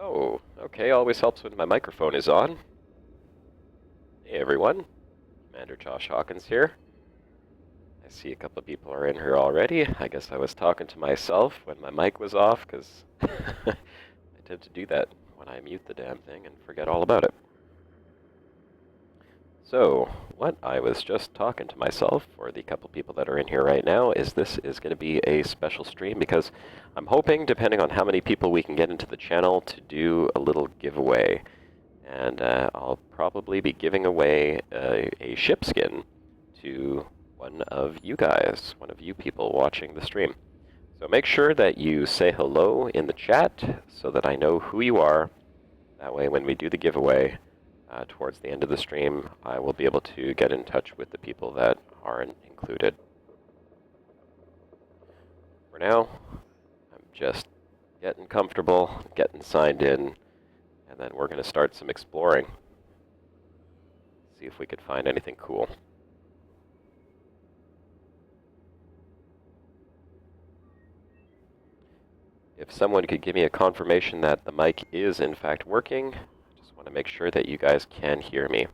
Oh, okay, always helps when my microphone is on. Hey everyone, Commander Josh Hawkins here. I see a couple of people are in here already. I guess I was talking to myself when my mic was off, because I tend to do that when I mute the damn thing and forget all about it. So, what I was just talking to myself, for the couple people that are in here right now, is this is going to be a special stream because I'm hoping, depending on how many people we can get into the channel, to do a little giveaway. And I'll probably be giving away a ship skin to one of you guys, one of you people watching the stream. So make sure that you say hello in the chat so that I know who you are. That way when we do the giveaway towards the end of the stream, I will be able to get in touch with the people that aren't included. For now, I'm just getting comfortable, getting signed in, and then we're going to start some exploring. See if we could find anything cool. If someone could give me a confirmation that the mic is in fact working, I just want to make sure that you guys can hear me.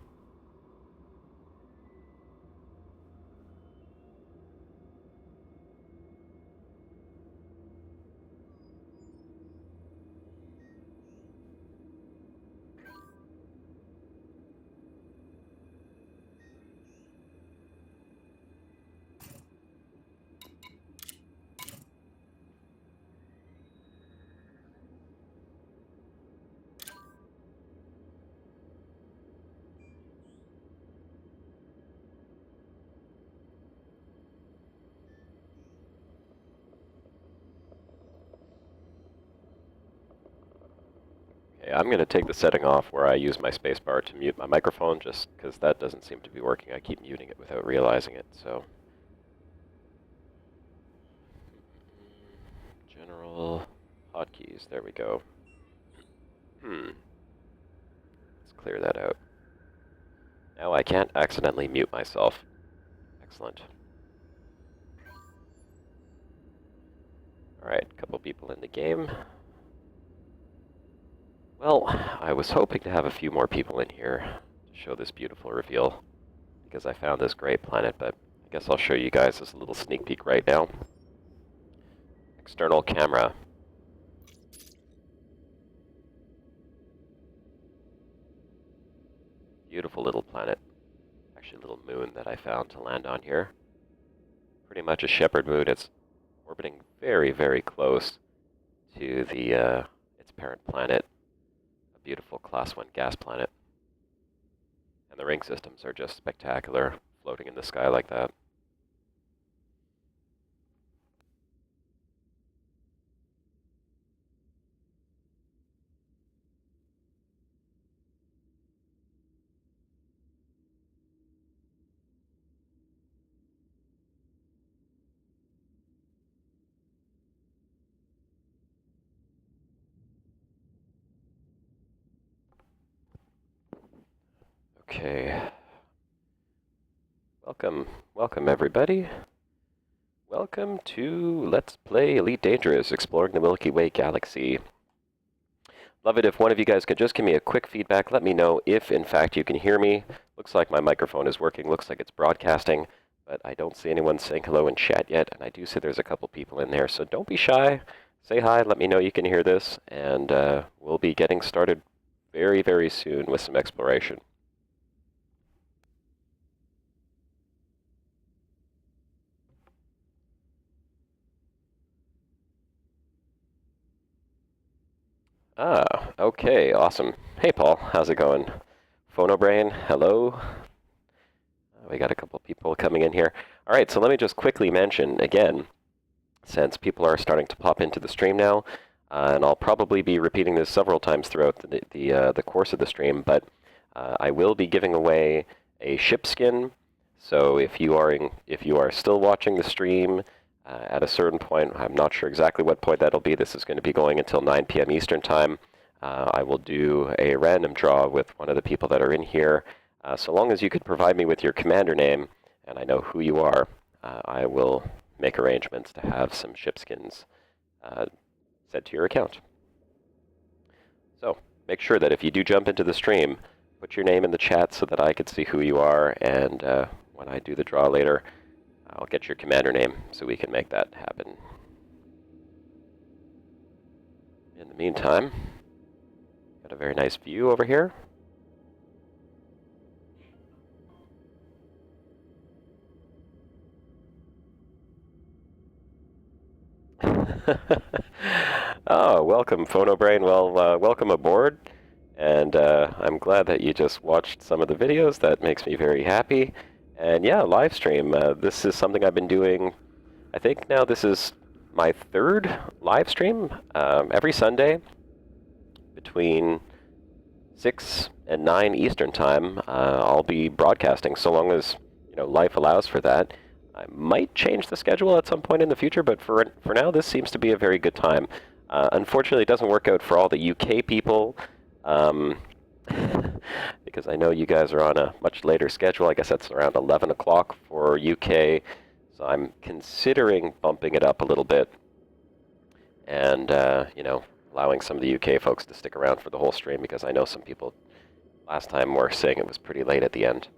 Okay, I'm going to take the setting off where I use my spacebar to mute my microphone, just because that doesn't seem to be working. I keep muting it without realizing it, so. General hotkeys, there we go. Let's clear that out. Now I can't accidentally mute myself. Excellent. Alright, a couple people in the game. Well, I was hoping to have a few more people in here to show this beautiful reveal, because I found this great planet, but I guess I'll show you guys this little sneak peek right now. External camera. Beautiful little planet. Actually a little moon that I found to land on here. Pretty much a shepherd moon. It's orbiting very, very close to the its parent planet. A beautiful Class 1 gas planet. And the ring systems are just spectacular, floating in the sky like that. Okay. Welcome everybody. Welcome to Let's Play Elite Dangerous, exploring the Milky Way galaxy. Love it if one of you guys could just give me a quick feedback. Let me know if, in fact, you can hear me. Looks like my microphone is working. Looks like it's broadcasting. But I don't see anyone saying hello in chat yet. And I do see there's a couple people in there. So don't be shy. Say hi. Let me know you can hear this. And we'll be getting started very, very soon with some exploration. Ah, okay, awesome. Hey, Paul, how's it going? Phonobrain, hello. We got a couple people coming in here. All right, so let me just quickly mention again, since people are starting to pop into the stream now, and I'll probably be repeating this several times throughout the course of the stream, but I will be giving away a ship skin. So if you are still watching the stream at a certain point, I'm not sure exactly what point that'll be. This is going to be going until 9 p.m. Eastern Time. I will do a random draw with one of the people that are in here. So long as you could provide me with your commander name, and I know who you are, I will make arrangements to have some ship skins sent to your account. So make sure that if you do jump into the stream, put your name in the chat so that I can see who you are, and when I do the draw later, I'll get your commander name so we can make that happen. In the meantime, got a very nice view over here. Oh, welcome, PhonoBrain. Well, welcome aboard. And I'm glad that you just watched some of the videos. That makes me very happy. And yeah, live stream. This is something I've been doing. I think now this is my third live stream. Every Sunday between 6 and 9 Eastern Time, I'll be broadcasting so long as life allows for that. I might change the schedule at some point in the future, but for now, this seems to be a very good time. Unfortunately, it doesn't work out for all the UK people, because I know you guys are on a much later schedule. I guess that's around 11 o'clock for UK, so I'm considering bumping it up a little bit and, allowing some of the UK folks to stick around for the whole stream, because I know some people last time were saying it was pretty late at the end.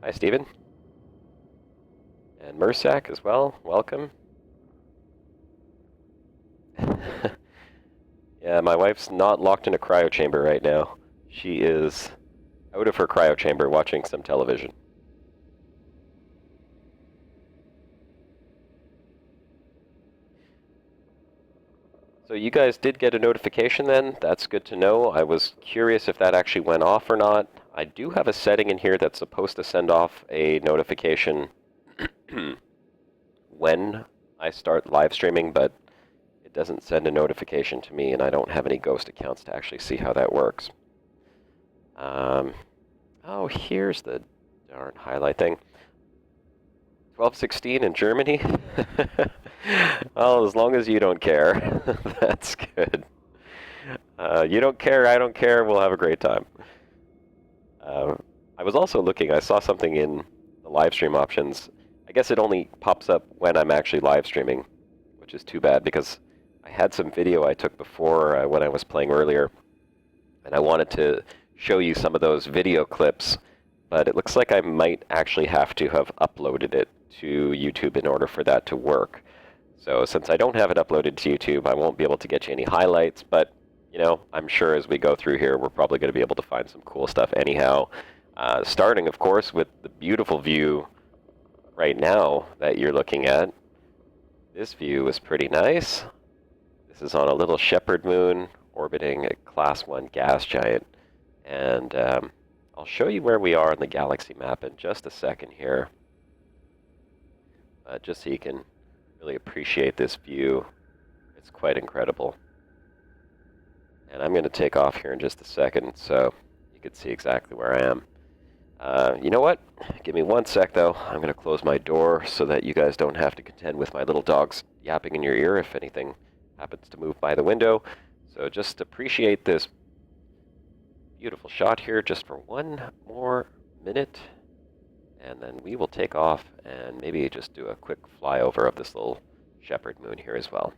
Hi, Stephen. And Mersak as well. Welcome. Yeah, my wife's not locked in a cryo chamber right now. She is out of her cryo chamber watching some television. So you guys did get a notification then. That's good to know. I was curious if that actually went off or not. I do have a setting in here that's supposed to send off a notification when I start live streaming, but it doesn't send a notification to me, and I don't have any Ghost accounts to actually see how that works. Oh, here's the darn highlight thing. 12:16 in Germany? Well, as long as you don't care, that's good. You don't care, I don't care, we'll have a great time. I was also looking, I saw something in the live stream options. I guess it only pops up when I'm actually live streaming, which is too bad, because I had some video I took before when I was playing earlier, and I wanted to show you some of those video clips, but it looks like I might actually have to have uploaded it to YouTube in order for that to work. So since I don't have it uploaded to YouTube, I won't be able to get you any highlights, but I'm sure as we go through here, we're probably going to be able to find some cool stuff anyhow. Starting, of course, with the beautiful view right now that you're looking at. This view is pretty nice. This is on a little shepherd moon orbiting a Class 1 gas giant. And I'll show you where we are on the galaxy map in just a second here. Just so you can really appreciate this view. It's quite incredible. And I'm going to take off here in just a second so you can see exactly where I am. You know what? Give me 1 sec, though. I'm going to close my door so that you guys don't have to contend with my little dogs yapping in your ear if anything happens to move by the window. So just appreciate this beautiful shot here just for 1 more minute. And then we will take off and maybe just do a quick flyover of this little shepherd moon here as well.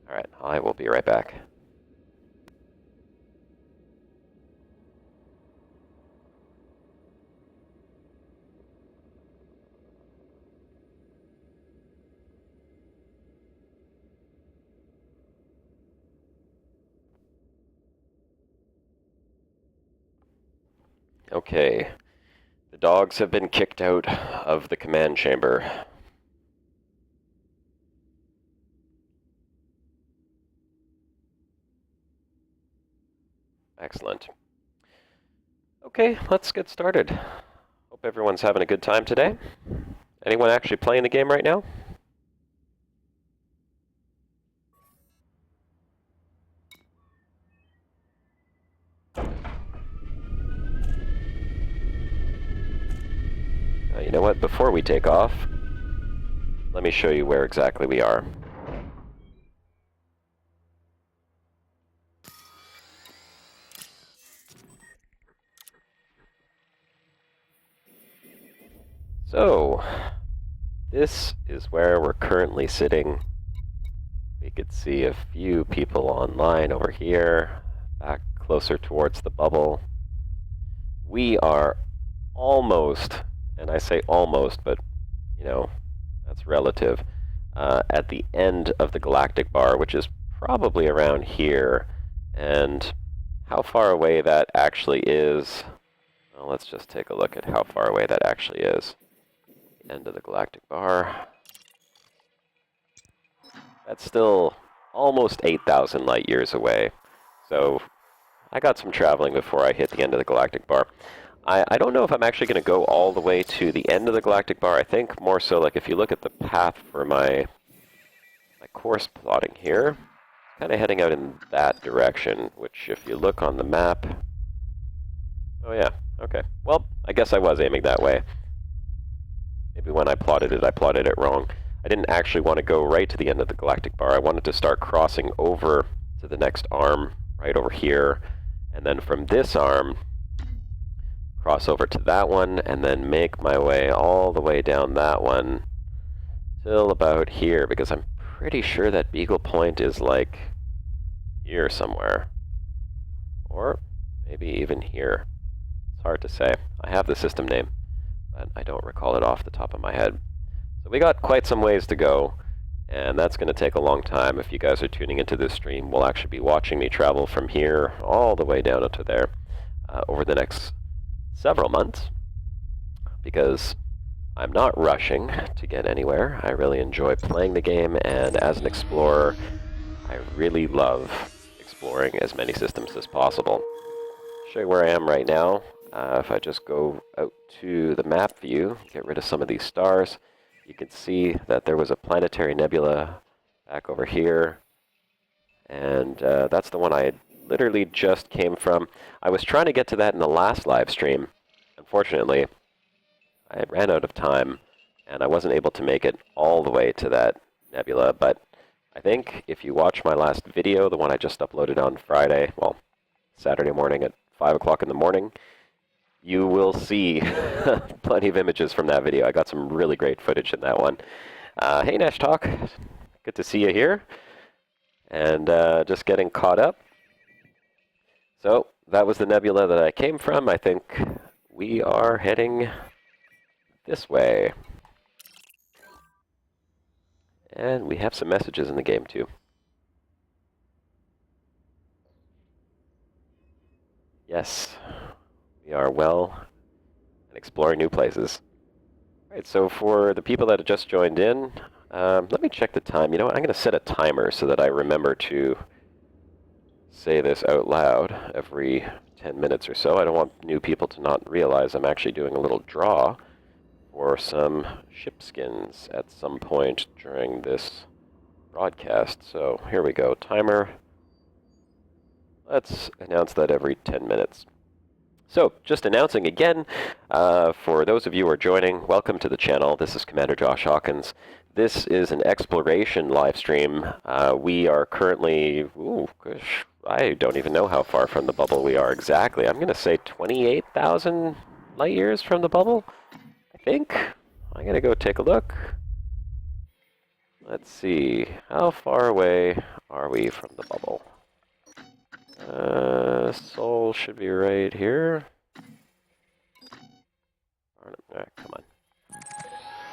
All right, I will be right back. Okay, the dogs have been kicked out of the command chamber. Excellent. Okay, let's get started. Hope everyone's having a good time today. Anyone actually playing the game right now? You know what? Before we take off, let me show you where exactly we are. So, this is where we're currently sitting. We could see a few people online over here, back closer towards the bubble. We are almost, and I say almost, but you know, that's relative, at the end of the galactic bar, which is probably around here. And how far away that actually is, well, let's just take a look at how far away that actually is. The end of the galactic bar. That's still almost 8,000 light years away. So I got some traveling before I hit the end of the galactic bar. I don't know if I'm actually going to go all the way to the end of the galactic bar. I think more so like if you look at the path for my course plotting here, kind of heading out in that direction, which if you look on the map, oh yeah, okay. Well, I guess I was aiming that way. Maybe when I plotted it wrong. I didn't actually want to go right to the end of the galactic bar. I wanted to start crossing over to the next arm, right over here, and then from this arm, cross over to that one, and then make my way all the way down that one till about here, because I'm pretty sure that Beagle Point is like here somewhere. Or maybe even here. It's hard to say. I have the system name, but I don't recall it off the top of my head. So we got quite some ways to go, and that's going to take a long time. If you guys are tuning into this stream, we'll actually be watching me travel from here all the way down to there over the next several months, because I'm not rushing to get anywhere. I really enjoy playing the game, and as an explorer, I really love exploring as many systems as possible. I'll show you where I am right now. If I just go out to the map view, get rid of some of these stars, you can see that there was a planetary nebula back over here, and that's the one I had literally just came from. I was trying to get to that in the last live stream. Unfortunately, I ran out of time, and I wasn't able to make it all the way to that nebula, but I think if you watch my last video, the one I just uploaded on Friday, well, Saturday morning at 5 o'clock in the morning, you will see plenty of images from that video. I got some really great footage in that one. Hey, Nash Talk. Good to see you here. And just getting caught up. So that was the nebula that I came from. I think we are heading this way. And we have some messages in the game, too. Yes, we are well and exploring new places. All right, so for the people that have just joined in, let me check the time. You know what? I'm going to set a timer so that I remember to say this out loud every 10 minutes or so. I don't want new people to not realize I'm actually doing a little draw for some ship skins at some point during this broadcast. So here we go. Timer. Let's announce that every 10 minutes. So, just announcing again, for those of you who are joining, welcome to the channel. This is Commander Josh Hawkins. This is an exploration live stream. We are currently, gosh, I don't even know how far from the bubble we are exactly. I'm going to say 28,000 light years from the bubble, I think. I'm going to go take a look. Let's see, how far away are we from the bubble? Sol should be right here. Come on.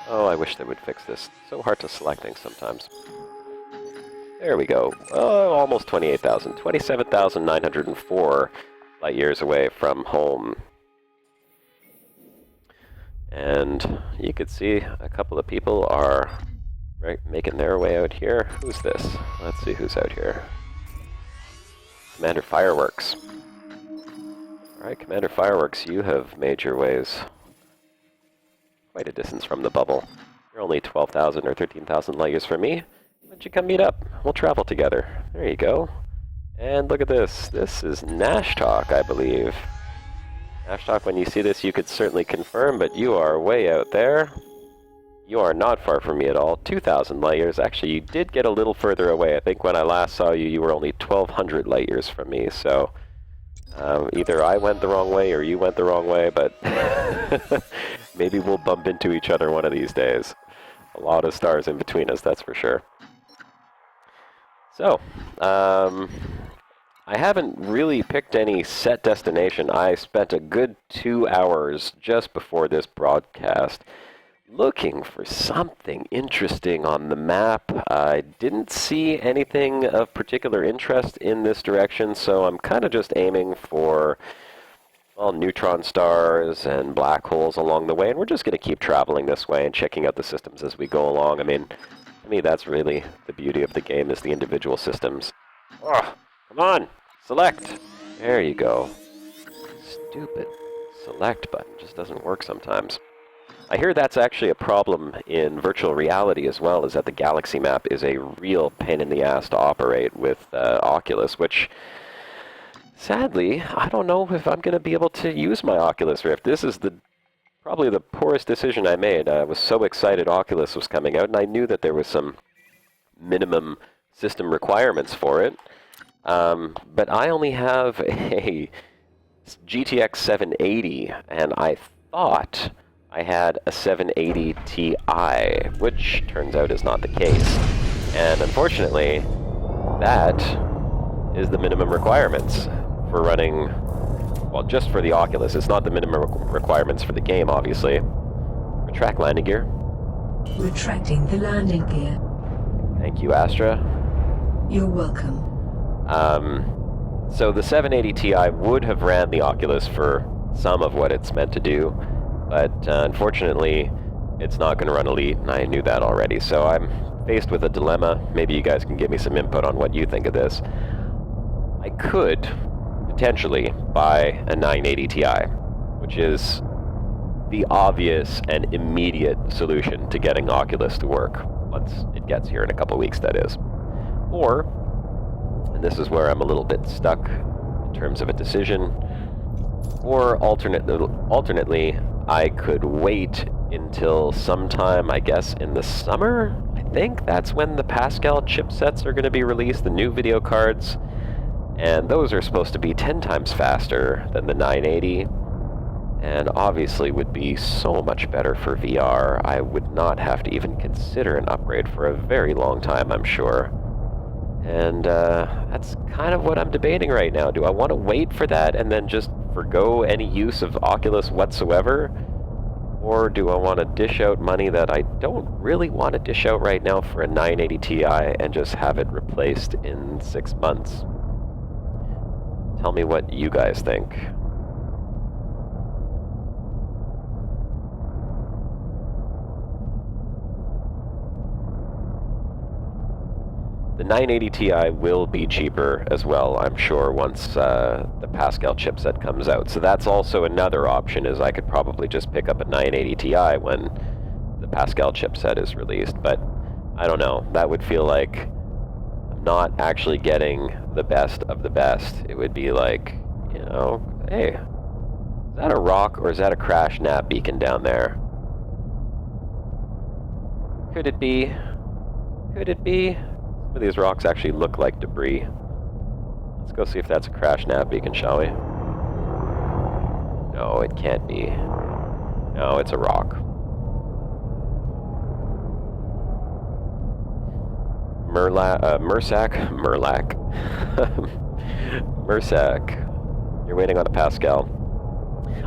Oh, I wish they would fix this. So hard to select things sometimes. There we go. Oh, almost 28,000. 27,904 light years away from home. And you can see a couple of people are making their way out here. Who's this? Let's see who's out here. Commander Fireworks. Alright, Commander Fireworks, you have made your ways quite a distance from the bubble. You're only 12,000 or 13,000 light years from me. Why don't you come meet up? We'll travel together. There you go. And look at this. This is Nash Talk, I believe. Nash Talk, when you see this, you could certainly confirm, but you are way out there. You are not far from me at all. 2,000 light years. Actually, you did get a little further away. I think when I last saw you, you were only 1,200 light years from me. So either I went the wrong way or you went the wrong way, but maybe we'll bump into each other one of these days. A lot of stars in between us, that's for sure. So, I haven't really picked any set destination. I spent a good 2 hours just before this broadcast looking for something interesting on the map. I didn't see anything of particular interest in this direction, so I'm kind of just aiming for, well, neutron stars and black holes along the way, and we're just going to keep traveling this way and checking out the systems as we go along. I mean, to me, that's really the beauty of the game, is the individual systems. Oh, come on! Select! There you go. Stupid select button just doesn't work sometimes. I hear that's actually a problem in virtual reality as well, is that the galaxy map is a real pain in the ass to operate with Oculus, which, sadly, I don't know if I'm going to be able to use my Oculus Rift. This is probably the poorest decision I made. I was so excited Oculus was coming out, and I knew that there was some minimum system requirements for it. But I only have a GTX 780, and I thought I had a 780 Ti, which turns out is not the case. And unfortunately, that is the minimum requirements for running, well, just for the Oculus. It's not the minimum requirements for the game, obviously. Retract landing gear. Retracting the landing gear. Thank you, Astra. You're welcome. So the 780 Ti would have ran the Oculus for some of what it's meant to do, but unfortunately, it's not going to run Elite, and I knew that already. So I'm faced with a dilemma. Maybe you guys can give me some input on what you think of this. I could potentially buy a 980 Ti, which is the obvious and immediate solution to getting Oculus to work, once it gets here in a couple weeks, that is. Or, and this is where I'm a little bit stuck in terms of a decision, or alternately, I could wait until sometime, I guess, in the summer. I think that's when the Pascal chipsets are going to be released, the new video cards, and those are supposed to be 10 times faster than the 980, and obviously would be so much better for VR. I would not have to even consider an upgrade for a very long time, I'm sure. And that's kind of what I'm debating right now. Do I want to wait for that and then just forgo any use of Oculus whatsoever? Or do I want to dish out money that I don't really want to dish out right now for a 980 Ti and just have it replaced in 6 months? Tell me what you guys think. The 980 Ti will be cheaper as well, I'm sure, once the Pascal chipset comes out. So that's also another option, is I could probably just pick up a 980 Ti when the Pascal chipset is released. But I don't know. That would feel like I'm not actually getting the best of the best. It would be like, you know, hey, is that a rock or is that a crash nav beacon down there? Could it be? Could it be? Some of these rocks actually look like debris. Let's go see if that's a crash nav beacon, shall we? No, it can't be. No, it's a rock. Mersac. You're waiting on a Pascal.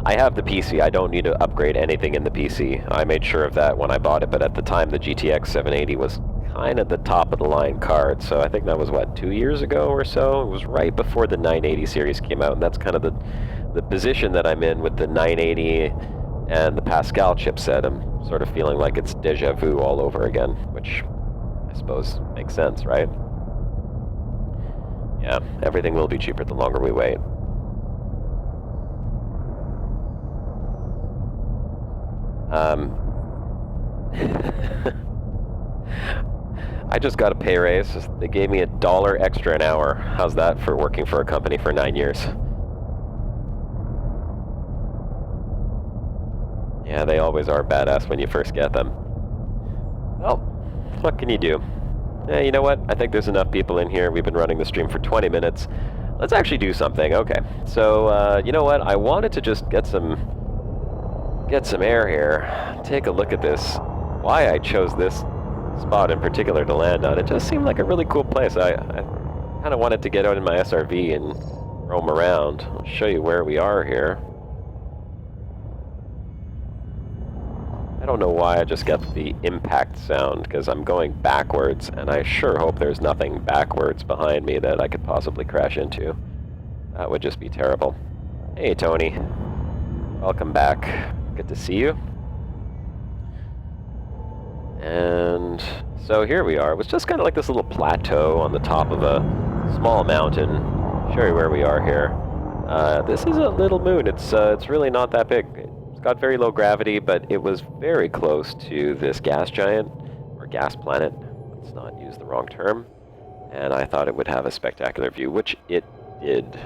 I have the PC. I don't need to upgrade anything in the PC. I made sure of that when I bought it, but at the time the GTX 780 was kind of the top of the line card, so I think that was, what, 2 years ago or so? It was right before the 980 series came out, and that's kind of the position that I'm in with the 980 and the Pascal chipset. I'm sort of feeling like it's deja vu all over again, which I suppose makes sense, right? Yeah, everything will be cheaper the longer we wait. I just got a pay raise. They gave me $1 extra an hour. How's that for working for a company for 9 years? Yeah, they always are badass when you first get them. Well, what can you do? Yeah, you know what? I think there's enough people in here. We've been running the stream for 20 minutes. Let's actually do something. Okay, so you know what? I wanted to just get some air here. Take a look at this. Why I chose this spot in particular to land on. It just seemed like a really cool place. I kind of wanted to get out in my SRV and roam around. I'll show you where we are here. I don't know why I just got the impact sound, because I'm going backwards, and I sure hope there's nothing backwards behind me that I could possibly crash into. That would just be terrible. Hey, Tony. Welcome back. Good to see you. And so here we are. It was just kind of like this little plateau on the top of a small mountain. I'll show you where we are here. This is a little moon. It's really not that big. It's got very low gravity, but it was very close to this gas giant, or gas planet. Let's not use the wrong term. And I thought it would have a spectacular view, which it did.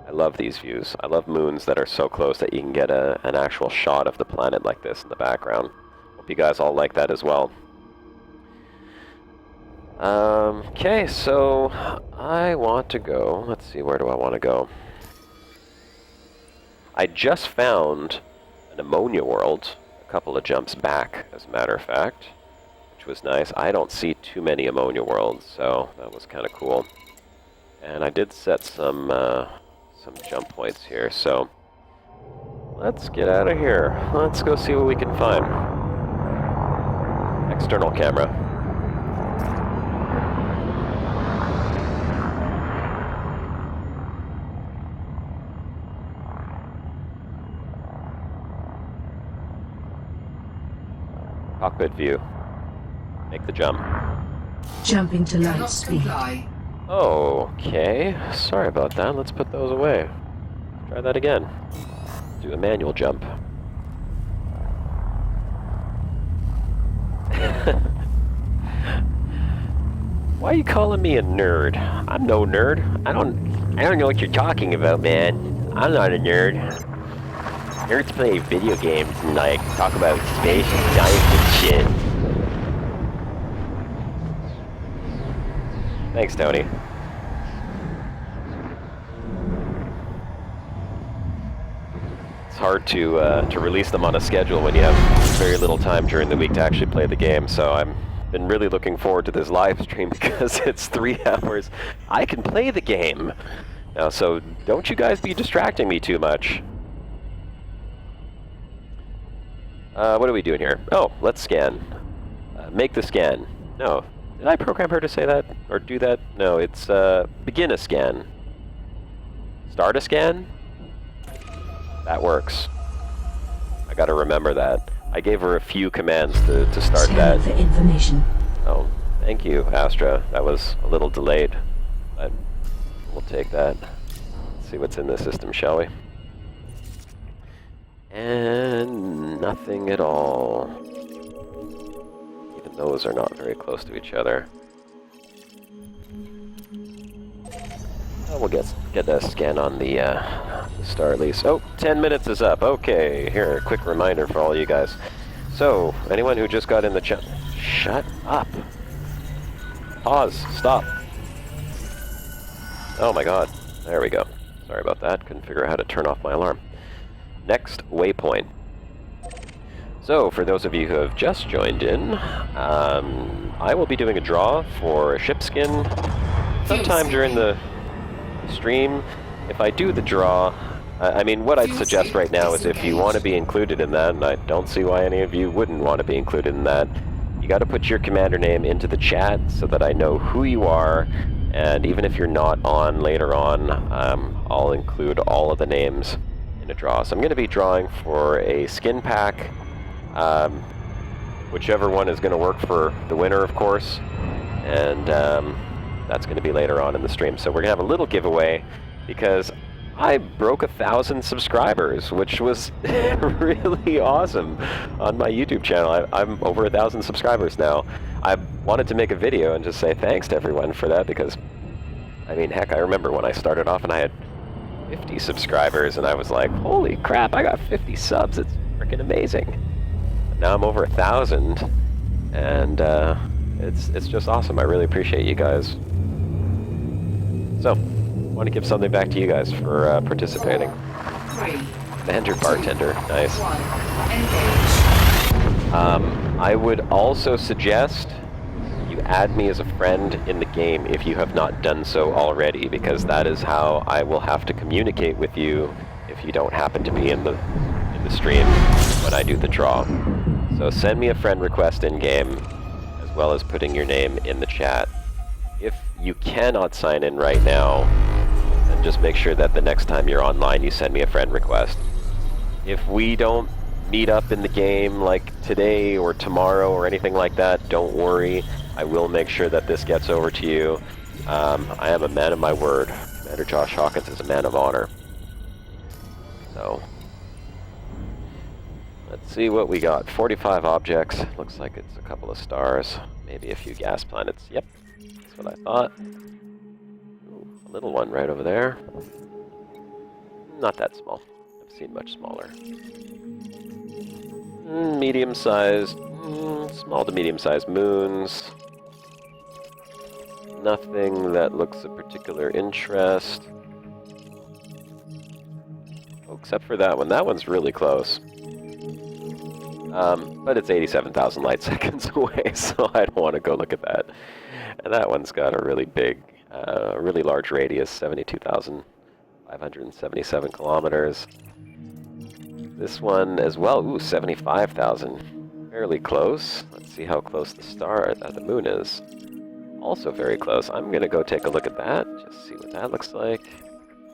I love these views. I love moons that are so close that you can get an actual shot of the planet like this in the background. Hope you guys all like that as well. Okay, so I want to go. Let's see, where do I want to go? I just found an ammonia world, a couple of jumps back, as a matter of fact, which was nice. I don't see too many ammonia worlds, so that was kind of cool. And I did set some jump points here, so let's get out of here. Let's go see what we can find. External camera. Cockpit view. Make the jump. Jumping to light speed. Okay, sorry about that. Let's put those away. Try that again. Do a manual jump. Why are you calling me a nerd? I'm no nerd. I don't know what you're talking about, man. I'm not a nerd. Nerds play video games and like talk about space and science and shit. Thanks, Tony. It's hard to release them on a schedule when you have very little time during the week to actually play the game, so I've been really looking forward to this live stream because it's 3 hours. I can play the game now, so don't you guys be distracting me too much. What are we doing here? Oh, let's scan. Make the scan. No. Did I program her to say that? Or do that? No, it's begin a scan. Start a scan? That works. I gotta remember that. I gave her a few commands to start that. For information. Oh, thank you, Astra. That was a little delayed, but we'll take that. Let's see what's in the system, shall we? And nothing at all. Even those are not very close to each other. Oh, we'll get a scan on the star lease. Oh, 10 minutes is up. Okay, here, a quick reminder for all you guys. So, anyone who just got in the chat, shut up. Pause. Stop. Oh my god. There we go. Sorry about that. Couldn't figure out how to turn off my alarm. Next waypoint. So, for those of you who have just joined in, I will be doing a draw for a ship skin sometime during the stream. If I do the draw, I mean, what I'd suggest right now is if you want to be included in that, and I don't see why any of you wouldn't want to be included in that, you got to put your commander name into the chat so that I know who you are, and even if you're not on later on, I'll include all of the names in a draw. So I'm going to be drawing for a skin pack, whichever one is going to work for the winner, of course, and that's going to be later on in the stream. So we're going to have a little giveaway because I broke 1,000 subscribers, which was really awesome on my YouTube channel. I'm over 1,000 subscribers now. I wanted to make a video and just say thanks to everyone for that because, I mean, heck, I remember when I started off and I had 50 subscribers and I was like, holy crap, I got 50 subs. It's freaking amazing. Now I'm over 1,000 and it's just awesome. I really appreciate you guys. So, I want to give something back to you guys for participating. Manager bartender, nice. I would also suggest you add me as a friend in the game if you have not done so already, because that is how I will have to communicate with you if you don't happen to be in the stream when I do the draw. So send me a friend request in-game, as well as putting your name in the chat. If you cannot sign in right now, then just make sure that the next time you're online you send me a friend request. If we don't meet up in the game like today or tomorrow or anything like that, don't worry. I will make sure that this gets over to you. I am a man of my word. Commander Josh Hawkins is a man of honor. So, let's see what we got. 45 objects. Looks like it's a couple of stars. Maybe a few gas planets. Yep, that's what I thought. Ooh, a little one right over there. Not that small. I've seen much smaller. Medium-sized, small to medium-sized moons. Nothing that looks of particular interest. Oh, except for that one. That one's really close. But it's 87,000 light seconds away, so I don't want to go look at that. And that one's got a really big, really large radius, 72,577 kilometers. This one as well, ooh, 75,000. Fairly close. Let's see how close the moon is. Also very close. I'm gonna go take a look at that, just see what that looks like.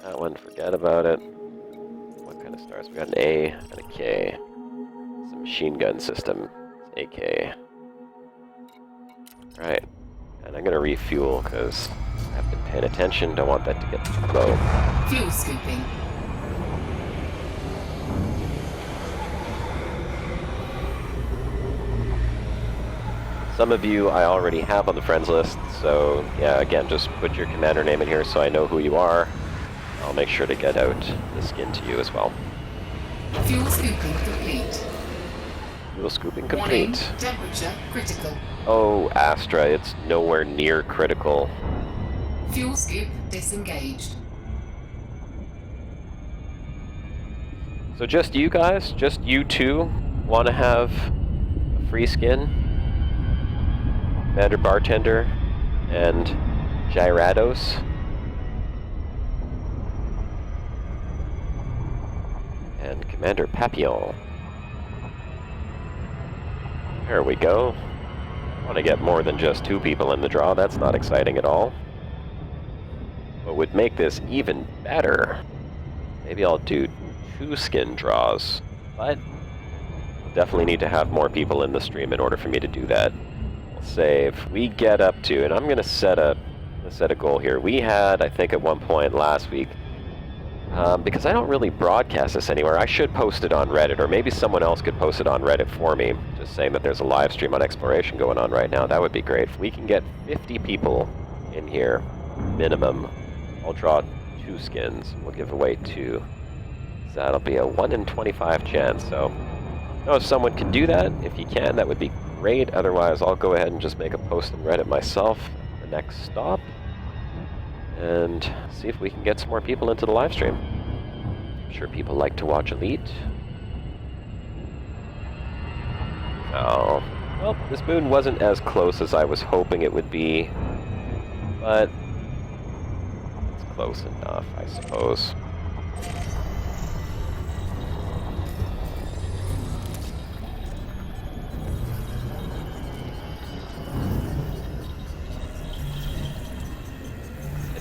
That one, forget about it. What kind of stars? We got an A and a K. It's a machine gun system. It's AK. Right. And I'm gonna refuel, because I have been paying attention, don't want that to get too low. Fuel scooping. Some of you I already have on the friends list, so yeah, again, just put your commander name in here so I know who you are. I'll make sure to get out the skin to you as well. Fuel scooping complete. Fuel scooping Warning, complete. temperature critical. Oh, Astra, it's nowhere near critical. Fuel scoop disengaged. So just you guys, just you two, want to have a free skin? Commander Bartender and Gyarados. And Commander Papillon. There we go. Want to get more than just 2 people in the draw, that's not exciting at all. What would make this even better, maybe I'll do 2 skin draws, but I'll definitely need to have more people in the stream in order for me to do that. We'll say if we get up to, and I'm going to set a goal here. We had, I think at one point last week, because I don't really broadcast this anywhere, I should post it on Reddit, or maybe someone else could post it on Reddit for me, just saying that there's a live stream on Exploration going on right now. That would be great. If we can get 50 people in here, minimum, I'll draw 2 skins. We'll give away 2. So that'll be a 1 in 25 chance, so if someone can do that, if you can, that would be great. Otherwise, I'll go ahead and just make a post on Reddit myself, the next stop, and see if we can get some more people into the live stream. I'm sure people like to watch Elite. Oh, well, this moon wasn't as close as I was hoping it would be, but it's close enough, I suppose.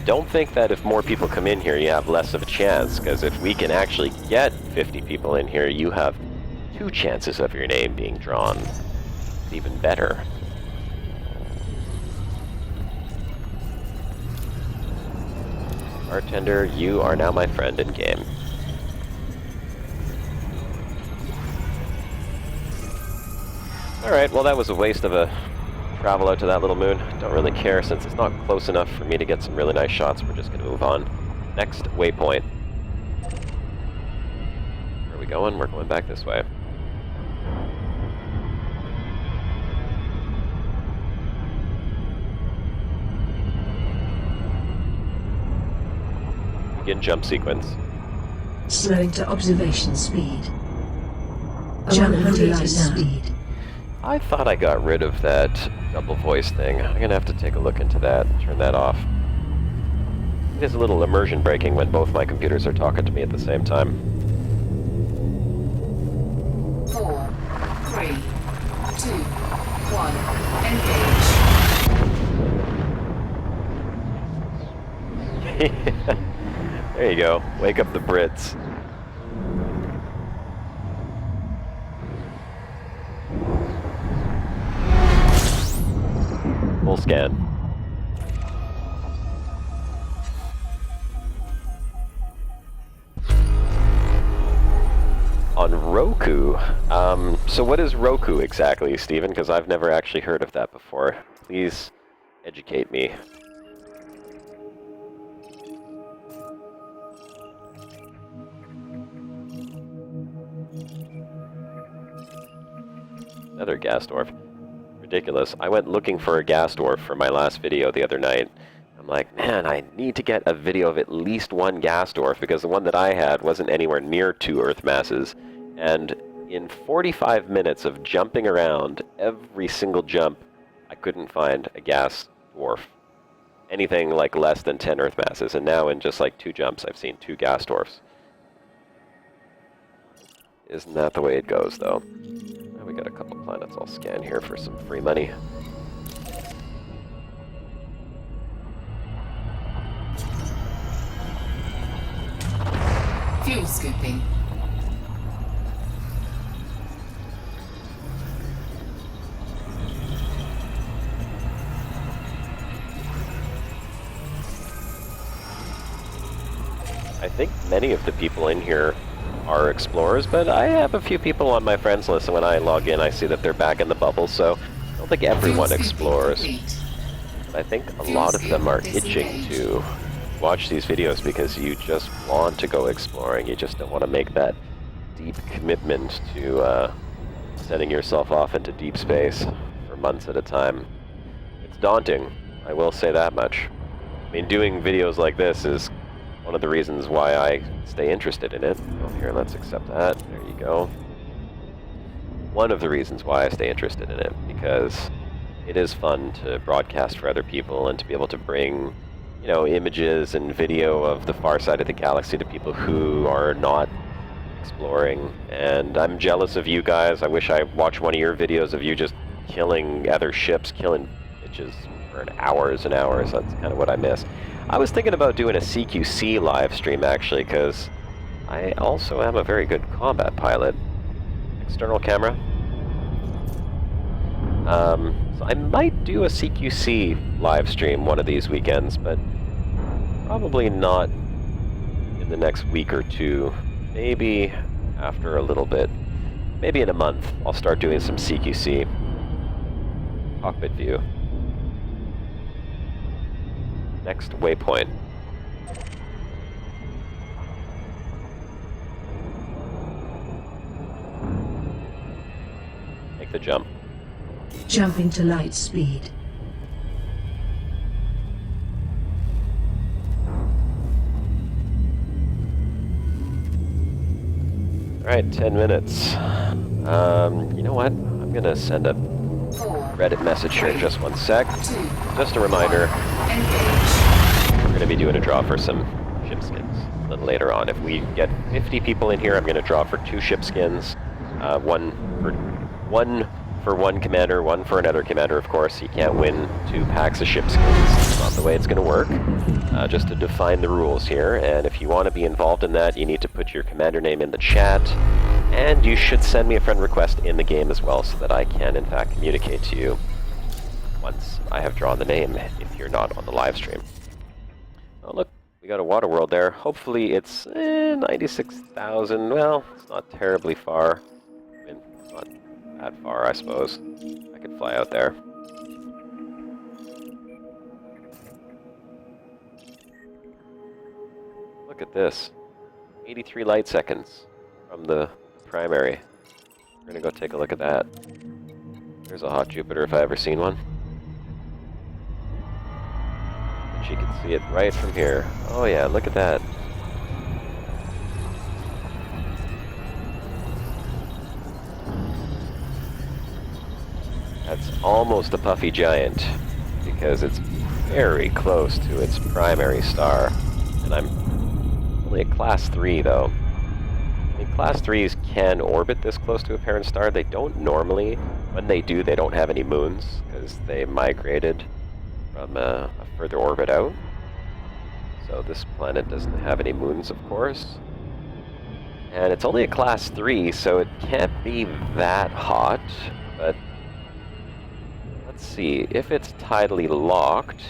Don't think that if more people come in here, you have less of a chance, because if we can actually get 50 people in here, you have 2 chances of your name being drawn. It's even better. Bartender, you are now my friend in game. Alright, well that was a waste of a travel out to that little moon. Don't really care since it's not close enough for me to get some really nice shots. We're just going to move on. Next waypoint. Where are we going? We're going back this way. Begin jump sequence. Slowing to observation speed. Jump to light speed. I thought I got rid of that double voice thing. I'm gonna have to take a look into that and turn that off. It is a little immersion breaking when both my computers are talking to me at the same time. 4, 3, 2, 1. Engage. There you go. Wake up the Brits. Full scan. On Roku. So what is Roku exactly, Stephen? Because I've never actually heard of that before. Please educate me. Another gas dwarf. Ridiculous. I went looking for a gas dwarf for my last video the other night. I'm like, man, I need to get a video of at least one gas dwarf because the one that I had wasn't anywhere near 2 Earth masses. And in 45 minutes of jumping around, every single jump, I couldn't find a gas dwarf. Anything like less than 10 Earth masses. And now in just like 2 jumps, I've seen 2 gas dwarfs. Isn't that the way it goes, though? Oh, we got a couple planets I'll scan here for some free money. Fuel scooping. I think many of the people in here are explorers, but I have a few people on my friends list, and when I log in I see that they're back in the bubble, so I don't think everyone explores. But I think a lot of them are itching to watch these videos because you just want to go exploring. You just don't want to make that deep commitment to sending yourself off into deep space for months at a time. It's daunting, I will say that much. I mean, doing videos like this is one of the reasons why I stay interested in it. Oh, here, let's accept that. There you go. One of the reasons why I stay interested in it, because it is fun to broadcast for other people and to be able to bring, you know, images and video of the far side of the galaxy to people who are not exploring. And I'm jealous of you guys. I wish I watched one of your videos of you just killing other ships, killing bitches for hours and hours. That's kind of what I miss. I was thinking about doing a CQC live stream, actually, because I also am a very good combat pilot. External camera. So I might do a CQC live stream one of these weekends, but probably not in the next week or two. Maybe after a little bit. Maybe in a month, I'll start doing some CQC. Cockpit view. Next waypoint. Make the jump. Jumping to light speed. Alright, 10 minutes. You know what? I'm gonna send a Reddit message here in just 1 sec. Just a reminder. We're going to be doing a draw for some ship skins a little later on. If we get 50 people in here, I'm going to draw for 2 ship skins. One for one commander, one for another commander, of course. You can't win 2 packs of ship skins. It's not the way it's going to work. Just to define the rules here. And if you want to be involved in that, you need to put your commander name in the chat. And you should send me a friend request in the game as well so that I can, in fact, communicate to you once I have drawn the name if you're not on the live stream. Oh, look, we got a water world there. Hopefully it's 96,000. Well, it's not terribly far. I mean, it's not that far, I suppose. I could fly out there. Look at this. 83 light seconds from the primary. We're gonna go take a look at that. There's a hot Jupiter if I ever seen one. And she can see it right from here. Oh yeah, look at that. That's almost a puffy giant, because it's very close to its primary star. And I'm only at class 3, though. I mean, class 3s can orbit this close to a parent star. They don't normally. When they do, they don't have any moons, because they migrated from a further orbit out. So this planet doesn't have any moons, of course. And it's only a class 3, so it can't be that hot, but let's see if it's tidally locked,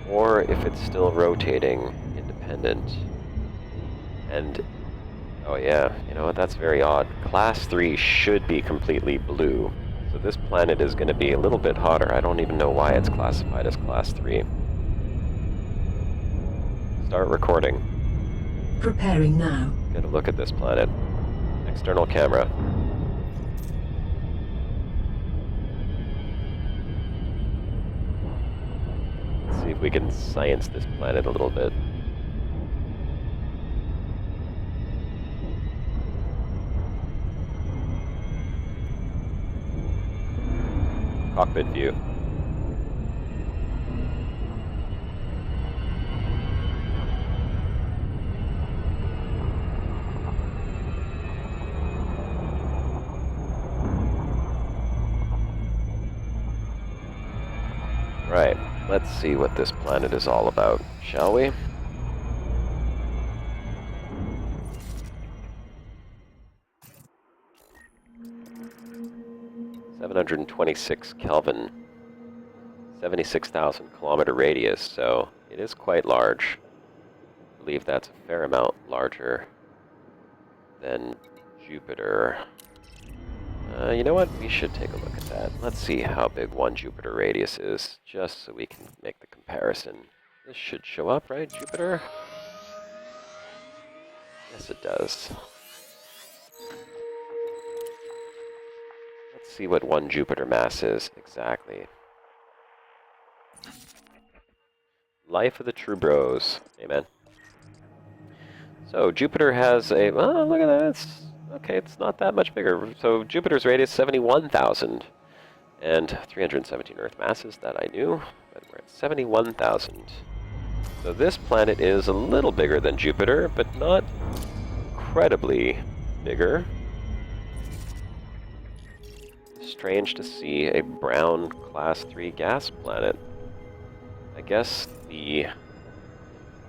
or if it's still rotating independent. And, oh yeah, you know what, that's very odd. Class 3 should be completely blue, so this planet is going to be a little bit hotter. I don't even know why it's classified as class 3. Start recording. Preparing now. Get a look at this planet. External camera. Let's see if we can science this planet a little bit. Cockpit view. Right, let's see what this planet is all about, shall we? (726 Kelvin), 76,000 kilometer radius, so it is quite large. I believe that's a fair amount larger than Jupiter. You know what? We should take a look at that. Let's see how big one Jupiter radius is, just so we can make the comparison. This should show up, right, Jupiter? Yes, it does. Let's see what one Jupiter mass is exactly. Life of the True Bros. Amen. So Jupiter has a... Oh, look at that. It's, okay, it's not that much bigger. So Jupiter's radius 71,000. And 317 Earth masses, that I knew. But we're at 71,000. So this planet is a little bigger than Jupiter, but not incredibly bigger. Strange to see a brown Class 3 gas planet. I guess the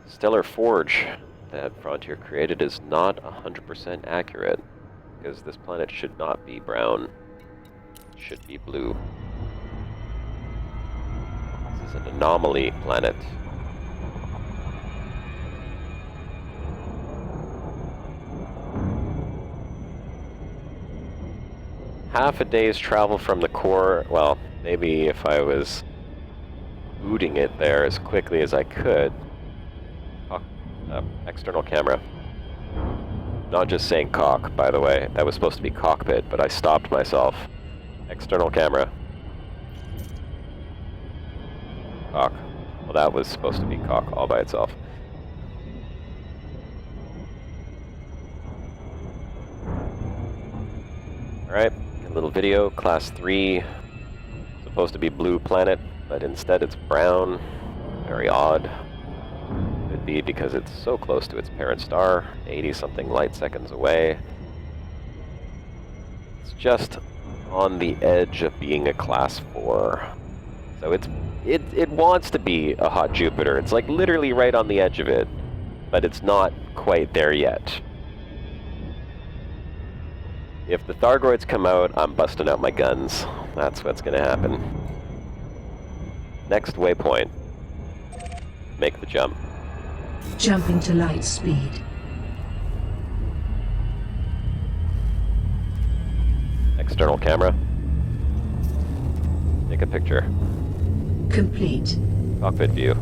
stellar forge that Frontier created is not 100% accurate, because this planet should not be brown. It should be blue. This is an anomaly planet. Half a day's travel from the core. Well, maybe if I was booting it there as quickly as I could. External camera. Not just saying cock, by the way. That was supposed to be cockpit, but I stopped myself. External camera. Cock. Well, that was supposed to be cock all by itself. Alright, a little video. Class 3. Supposed to be blue planet, but instead it's brown. Very odd. Could be because it's so close to its parent star, 80-something light seconds away. It's just on the edge of being a class 4. So it wants to be a hot Jupiter. It's like literally right on the edge of it, but it's not quite there yet. If the Thargoids come out, I'm busting out my guns. That's what's gonna happen. Next waypoint. Make the jump. Jumping to light speed. External camera. Take a picture. Complete. Cockpit view.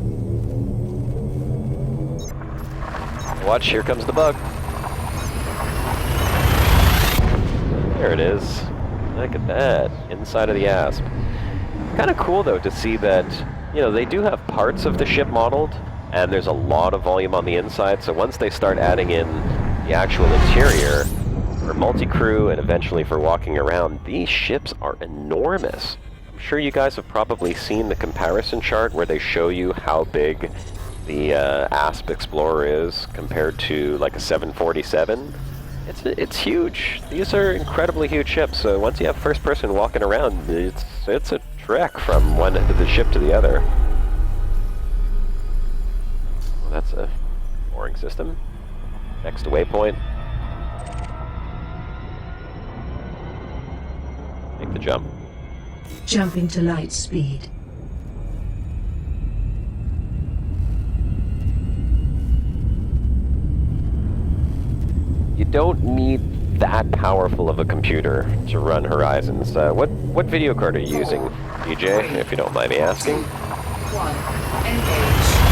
Watch, here comes the bug. There it is. Look at that. Inside of the Asp. Kind of cool, though, to see that, you know, they do have parts of the ship modeled, and there's a lot of volume on the inside, so once they start adding in the actual interior, for multi-crew and eventually for walking around, these ships are enormous. I'm sure you guys have probably seen the comparison chart where they show you how big the ASP Explorer is compared to like a 747. It's huge. These are incredibly huge ships, so once you have first person walking around, it's a trek from one end of the ship to the other. Well, that's a mooring system. Next waypoint. Make the jump. Jumping to light speed. You don't need that powerful of a computer to run Horizons. What video card are you using, DJ, if you don't mind me asking? 1. Engage.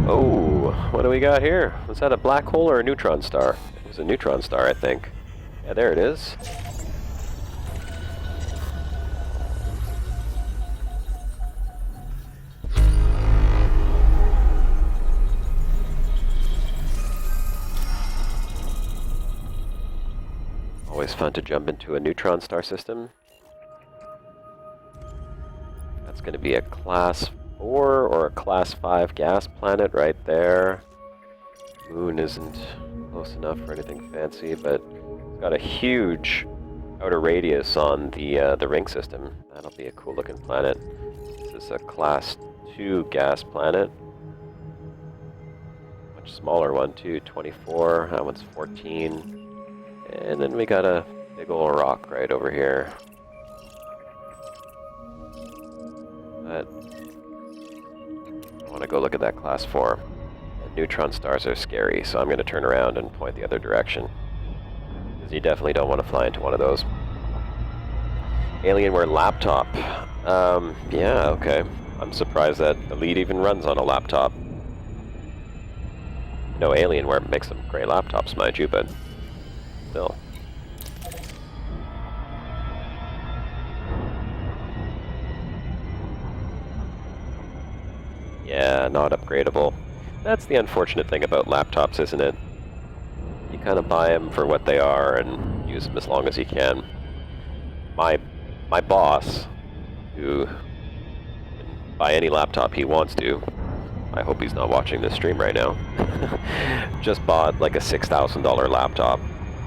Oh, what do we got here? Was that a black hole or a neutron star? It was a neutron star, I think. Yeah, there it is. Always fun to jump into a neutron star system. That's going to be a Class 4 or a Class 5 gas planet right there. Moon isn't close enough for anything fancy, but it's got a huge outer radius on the ring system. That'll be a cool looking planet. This is a Class 2 gas planet. Much smaller one too, 24. That one's 14. And then we got a big old rock right over here. But I want to go look at that Class 4. And neutron stars are scary, so I'm going to turn around and point the other direction. Because you definitely don't want to fly into one of those. Alienware laptop. Yeah, okay. I'm surprised that Elite even runs on a laptop. No, Alienware makes some great laptops, mind you, but still. Yeah, not upgradable. That's the unfortunate thing about laptops, isn't it? You kind of buy them for what they are and use them as long as you can. My boss, who can buy any laptop he wants to, I hope he's not watching this stream right now, just bought like a $6,000 laptop.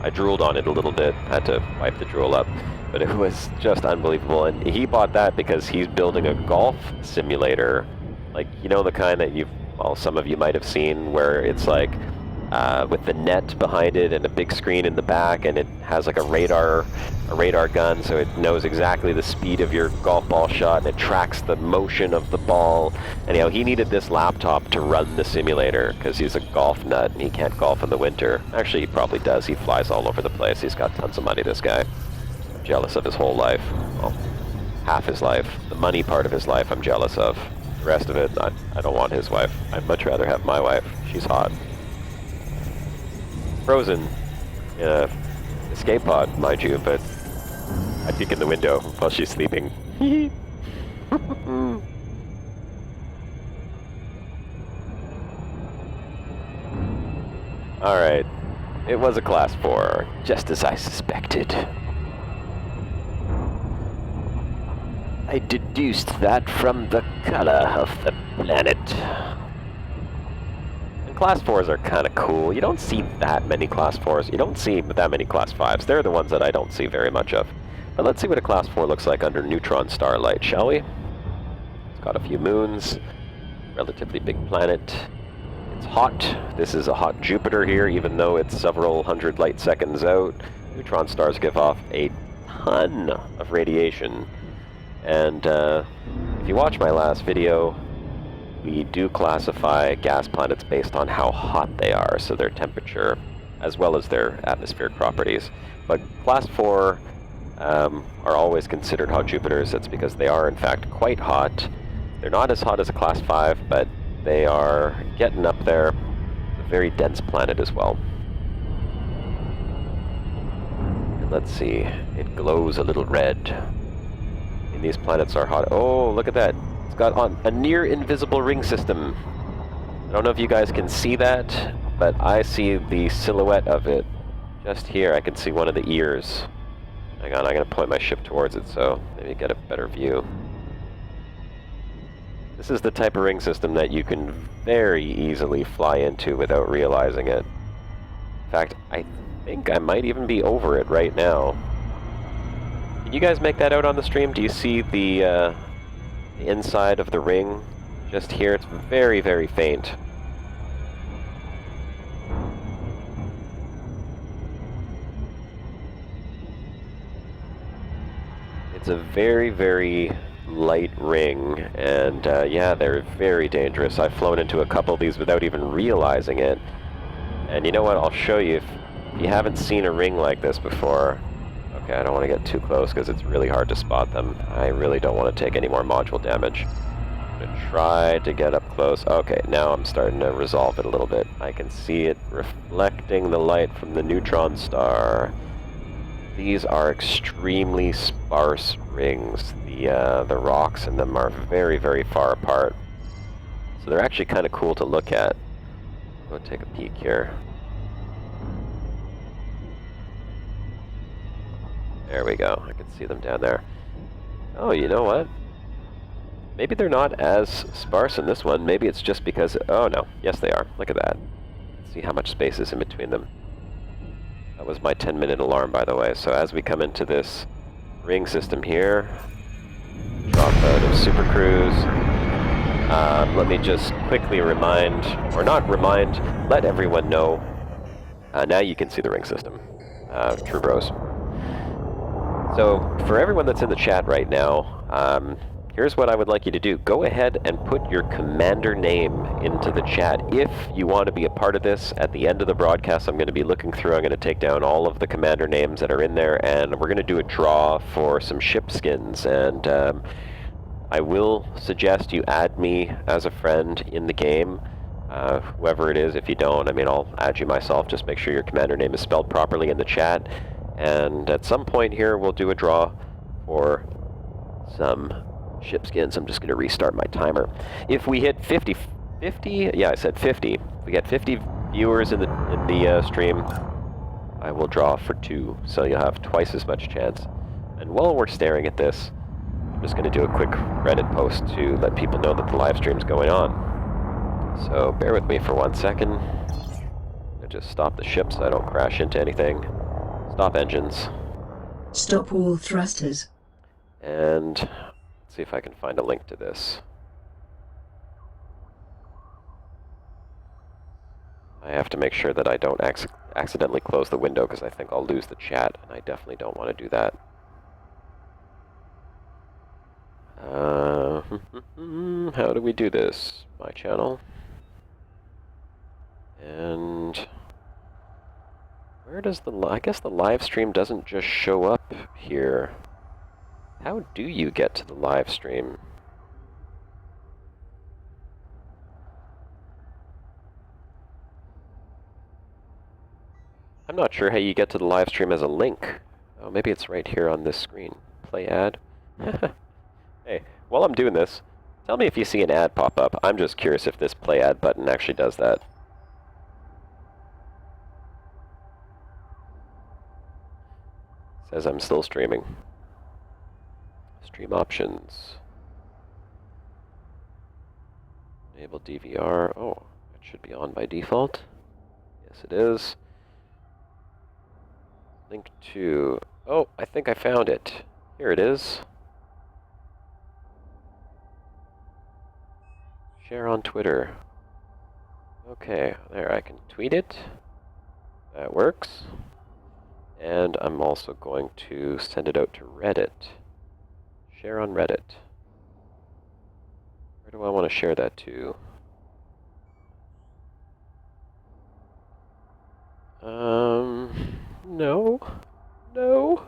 I drooled on it a little bit, had to wipe the drool up, but it was just unbelievable. And he bought that because he's building a golf simulator, like, you know, the kind that some of you might have seen, where it's like with the net behind it and a big screen in the back, and it has like a radar gun, so it knows exactly the speed of your golf ball shot, and it tracks the motion of the ball. Anyhow, he needed this laptop to run the simulator because he's a golf nut and he can't golf in the winter. Actually, he probably does. He flies all over the place. He's got tons of money, this guy. I'm jealous of his whole life. Well, half his life. The money part of his life I'm jealous of. The rest of it, I don't want his wife. I'd much rather have my wife. She's hot. Frozen in a escape pod, mind you, but I peek in the window while she's sleeping. Alright, it was a Class 4, just as I suspected. I deduced that from the color of the planet. Class 4s are kind of cool. You don't see that many Class 4s. You don't see that many Class 5s. They're the ones that I don't see very much of. But let's see what a Class 4 looks like under neutron starlight, shall we? It's got a few moons. Relatively big planet. It's hot. This is a hot Jupiter here, even though it's several hundred light seconds out. Neutron stars give off a ton of radiation. And if you watch my last video, we do classify gas planets based on how hot they are, so their temperature, as well as their atmospheric properties. But Class 4 are always considered hot Jupiters. That's because they are, in fact, quite hot. They're not as hot as a Class 5, but they are getting up there. It's a very dense planet as well. Let's see. It glows a little red. And these planets are hot. Oh, look at that. It's got on a near invisible ring system. I don't know if you guys can see that, but I see the silhouette of it. Just here, I can see one of the ears. Hang on, I'm going to point my ship towards it so maybe get a better view. This is the type of ring system that you can very easily fly into without realizing it. In fact, I think I might even be over it right now. Can you guys make that out on the stream? Do you see the inside of the ring just here? It's very, very faint. It's a very, very light ring, and yeah, they're very dangerous. I've flown into a couple of these without even realizing it. And you know what? I'll show you if you haven't seen a ring like this before. Okay, I don't want to get too close because it's really hard to spot them. I really don't want to take any more module damage. I'm going to try to get up close. Okay, now I'm starting to resolve it a little bit. I can see it reflecting the light from the neutron star. These are extremely sparse rings. The rocks in them are very, very far apart. So they're actually kind of cool to look at. I'll go take a peek here. There we go. I can see them down there. Oh, you know what? Maybe they're not as sparse in this one. Maybe it's just because... Oh, no. Yes, they are. Look at that. See how much space is in between them. That was my 10-minute alarm, by the way. So as we come into this ring system here, drop out of Super Cruise. Let me just quickly remind, or not remind, let everyone know. Now you can see the ring system. True bros. So for everyone that's in the chat right now, here's what I would like you to do. Go ahead and put your commander name into the chat if you want to be a part of this. At the end of the broadcast, I'm going to be looking through. I'm going to take down all of the commander names that are in there, and we're going to do a draw for some ship skins. And I will suggest you add me as a friend in the game. Whoever it is, if you don't, I mean, I'll add you myself. Just make sure your commander name is spelled properly in the chat. And at some point here, we'll do a draw for some ship skins. I'm just going to restart my timer. If we hit 50, yeah, I said 50. If we get 50 viewers in the stream, I will draw for 2, so you'll have twice as much chance. And while we're staring at this, I'm just going to do a quick Reddit post to let people know that the live stream's going on. So bear with me for 1 second. I'm going to just stop the ship so I don't crash into anything. Stop engines. Stop all thrusters. And let's see if I can find a link to this. I have to make sure that I don't accidentally close the window because I think I'll lose the chat, and I definitely don't want to do that. How do we do this? My channel. And where does I guess the live stream doesn't just show up here. How do you get to the live stream? I'm not sure how you get to the live stream as a link. Oh, maybe it's right here on this screen. Play ad. Hey, while I'm doing this, tell me if you see an ad pop up. I'm just curious if this play ad button actually does that. Says I'm still streaming. Stream options. Enable DVR. Oh, it should be on by default. Yes, it is. Link to... Oh, I think I found it. Here it is. Share on Twitter. Okay, there, I can tweet it. That works. And I'm also going to send it out to Reddit. Share on Reddit. Where do I want to share that to? No. No.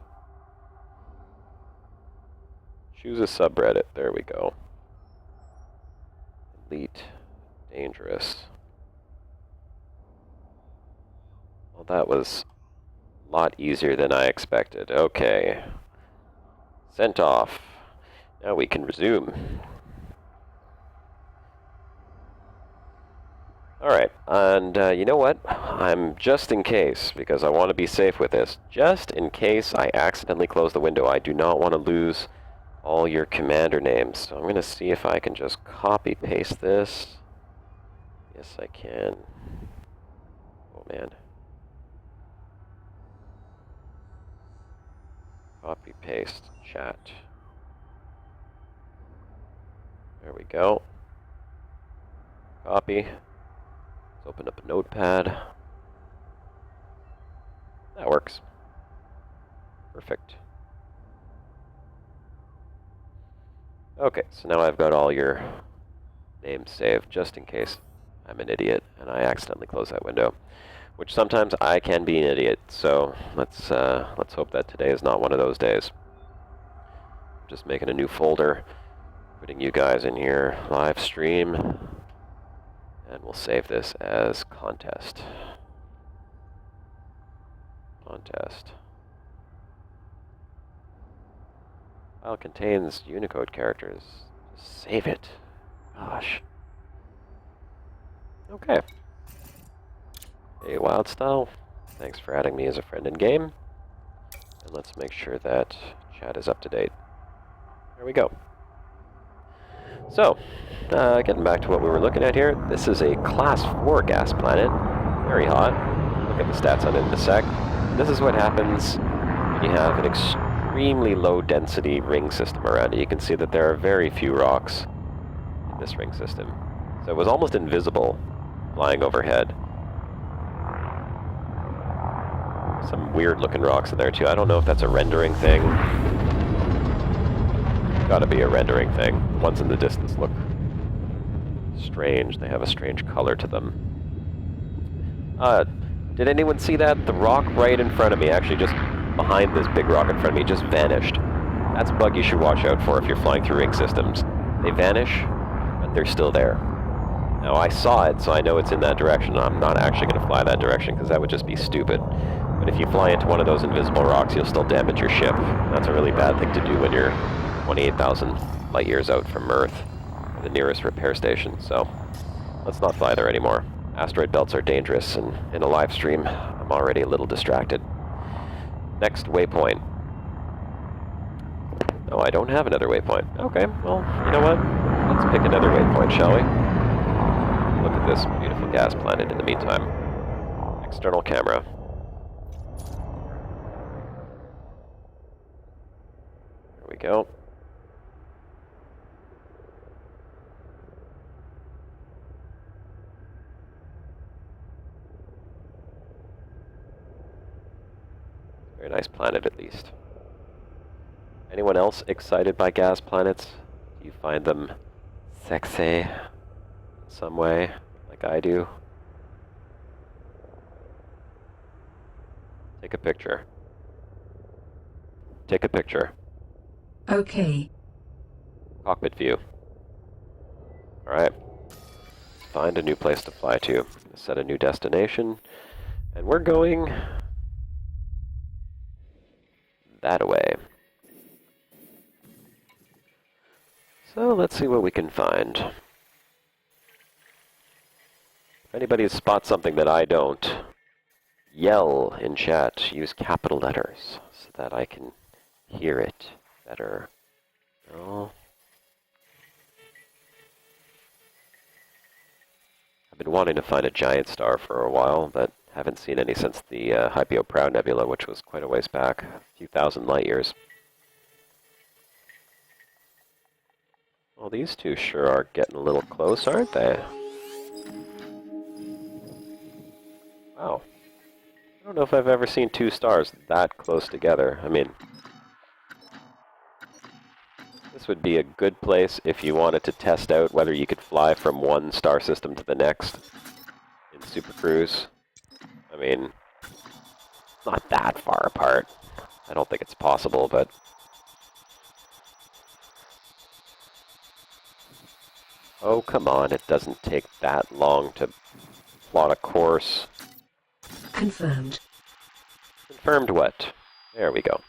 Choose a subreddit. There we go. Elite. Dangerous. Well, that was A lot easier than I expected. Okay. Sent off. Now we can resume. Alright, and you know what? I'm just in case, because I want to be safe with this, just in case I accidentally close the window, I do not want to lose all your commander names. So I'm going to see if I can just copy-paste this. Yes, I can. Oh, man. Copy-paste chat. There we go. Copy. Let's open up a notepad. That works. Perfect. Okay, so now I've got all your names saved, just in case I'm an idiot and I accidentally close that window. Which sometimes I can be an idiot, so let's hope that today is not one of those days. Just making a new folder, putting you guys in here, live stream, and we'll save this as contest. Contest. File contains Unicode characters. Just save it. Gosh. Okay. Hey, Wildstyle. Thanks for adding me as a friend in game. And let's make sure that chat is up to date. There we go. So, getting back to what we were looking at here, this is a Class 4 gas planet. Very hot. Look at the stats on it in a sec. This is what happens when you have an extremely low density ring system around it. You can see that there are very few rocks in this ring system. So it was almost invisible flying overhead. Some weird looking rocks in there too. I don't know if that's a rendering thing. Gotta be a rendering thing. The ones in the distance look strange. They have a strange color to them. Did anyone see that? The rock right in front of me, actually just behind this big rock in front of me, just vanished. That's a bug you should watch out for if you're flying through ring systems. They vanish, but they're still there. Now, I saw it, so I know it's in that direction. I'm not actually going to fly that direction, because that would just be stupid. But if you fly into one of those invisible rocks, you'll still damage your ship. That's a really bad thing to do when you're 28,000 light years out from Earth, the nearest repair station. So, let's not fly there anymore. Asteroid belts are dangerous, and in a live stream, I'm already a little distracted. Next waypoint. Oh, I don't have another waypoint. Okay, well, you know what? Let's pick another waypoint, shall we? Look at this beautiful gas planet in the meantime. External camera. There we go. Very nice planet, at least. Anyone else excited by gas planets? Do you find them sexy in some way, like I do? Take a picture. Take a picture. Okay. Cockpit view. Alright. Find a new place to fly to. Set a new destination. And we're going that way. So let's see what we can find. If anybody spots something that I don't, yell in chat. Use capital letters so that I can hear it better. Oh. I've been wanting to find a giant star for a while, but haven't seen any since the Hypeo-Proud Nebula, which was quite a ways back, a few thousand light years. Well, these two sure are getting a little close, aren't they? Wow. I don't know if I've ever seen two stars that close together. I mean, this would be a good place if you wanted to test out whether you could fly from one star system to the next in Super Cruise. I mean, it's not that far apart. I don't think it's possible, but oh, come on, it doesn't take that long to plot a course. Confirmed. confirmed what? There we go.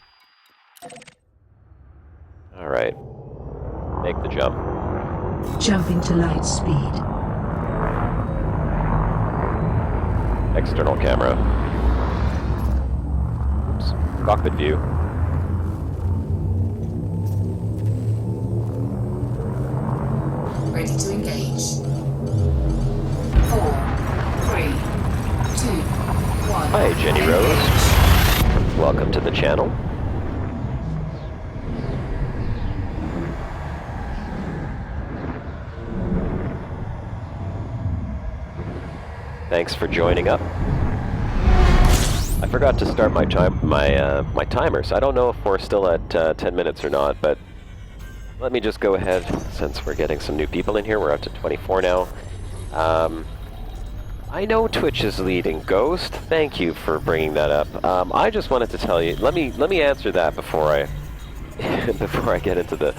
Alright. Make the jump. Jumping to light speed. External camera. Oops. Cockpit view. Ready to engage. 4, 3, 2, 1. Hi, Jenny Engage. Rose. Welcome to the channel. Thanks for joining up. I forgot to start my my timer, so I don't know if we're still at 10 minutes or not, but let me just go ahead, since we're getting some new people in here. We're up to 24 now. I know Twitch is leading. Ghost, thank you for bringing that up. I just wanted to tell you, let me answer that before I before I get into the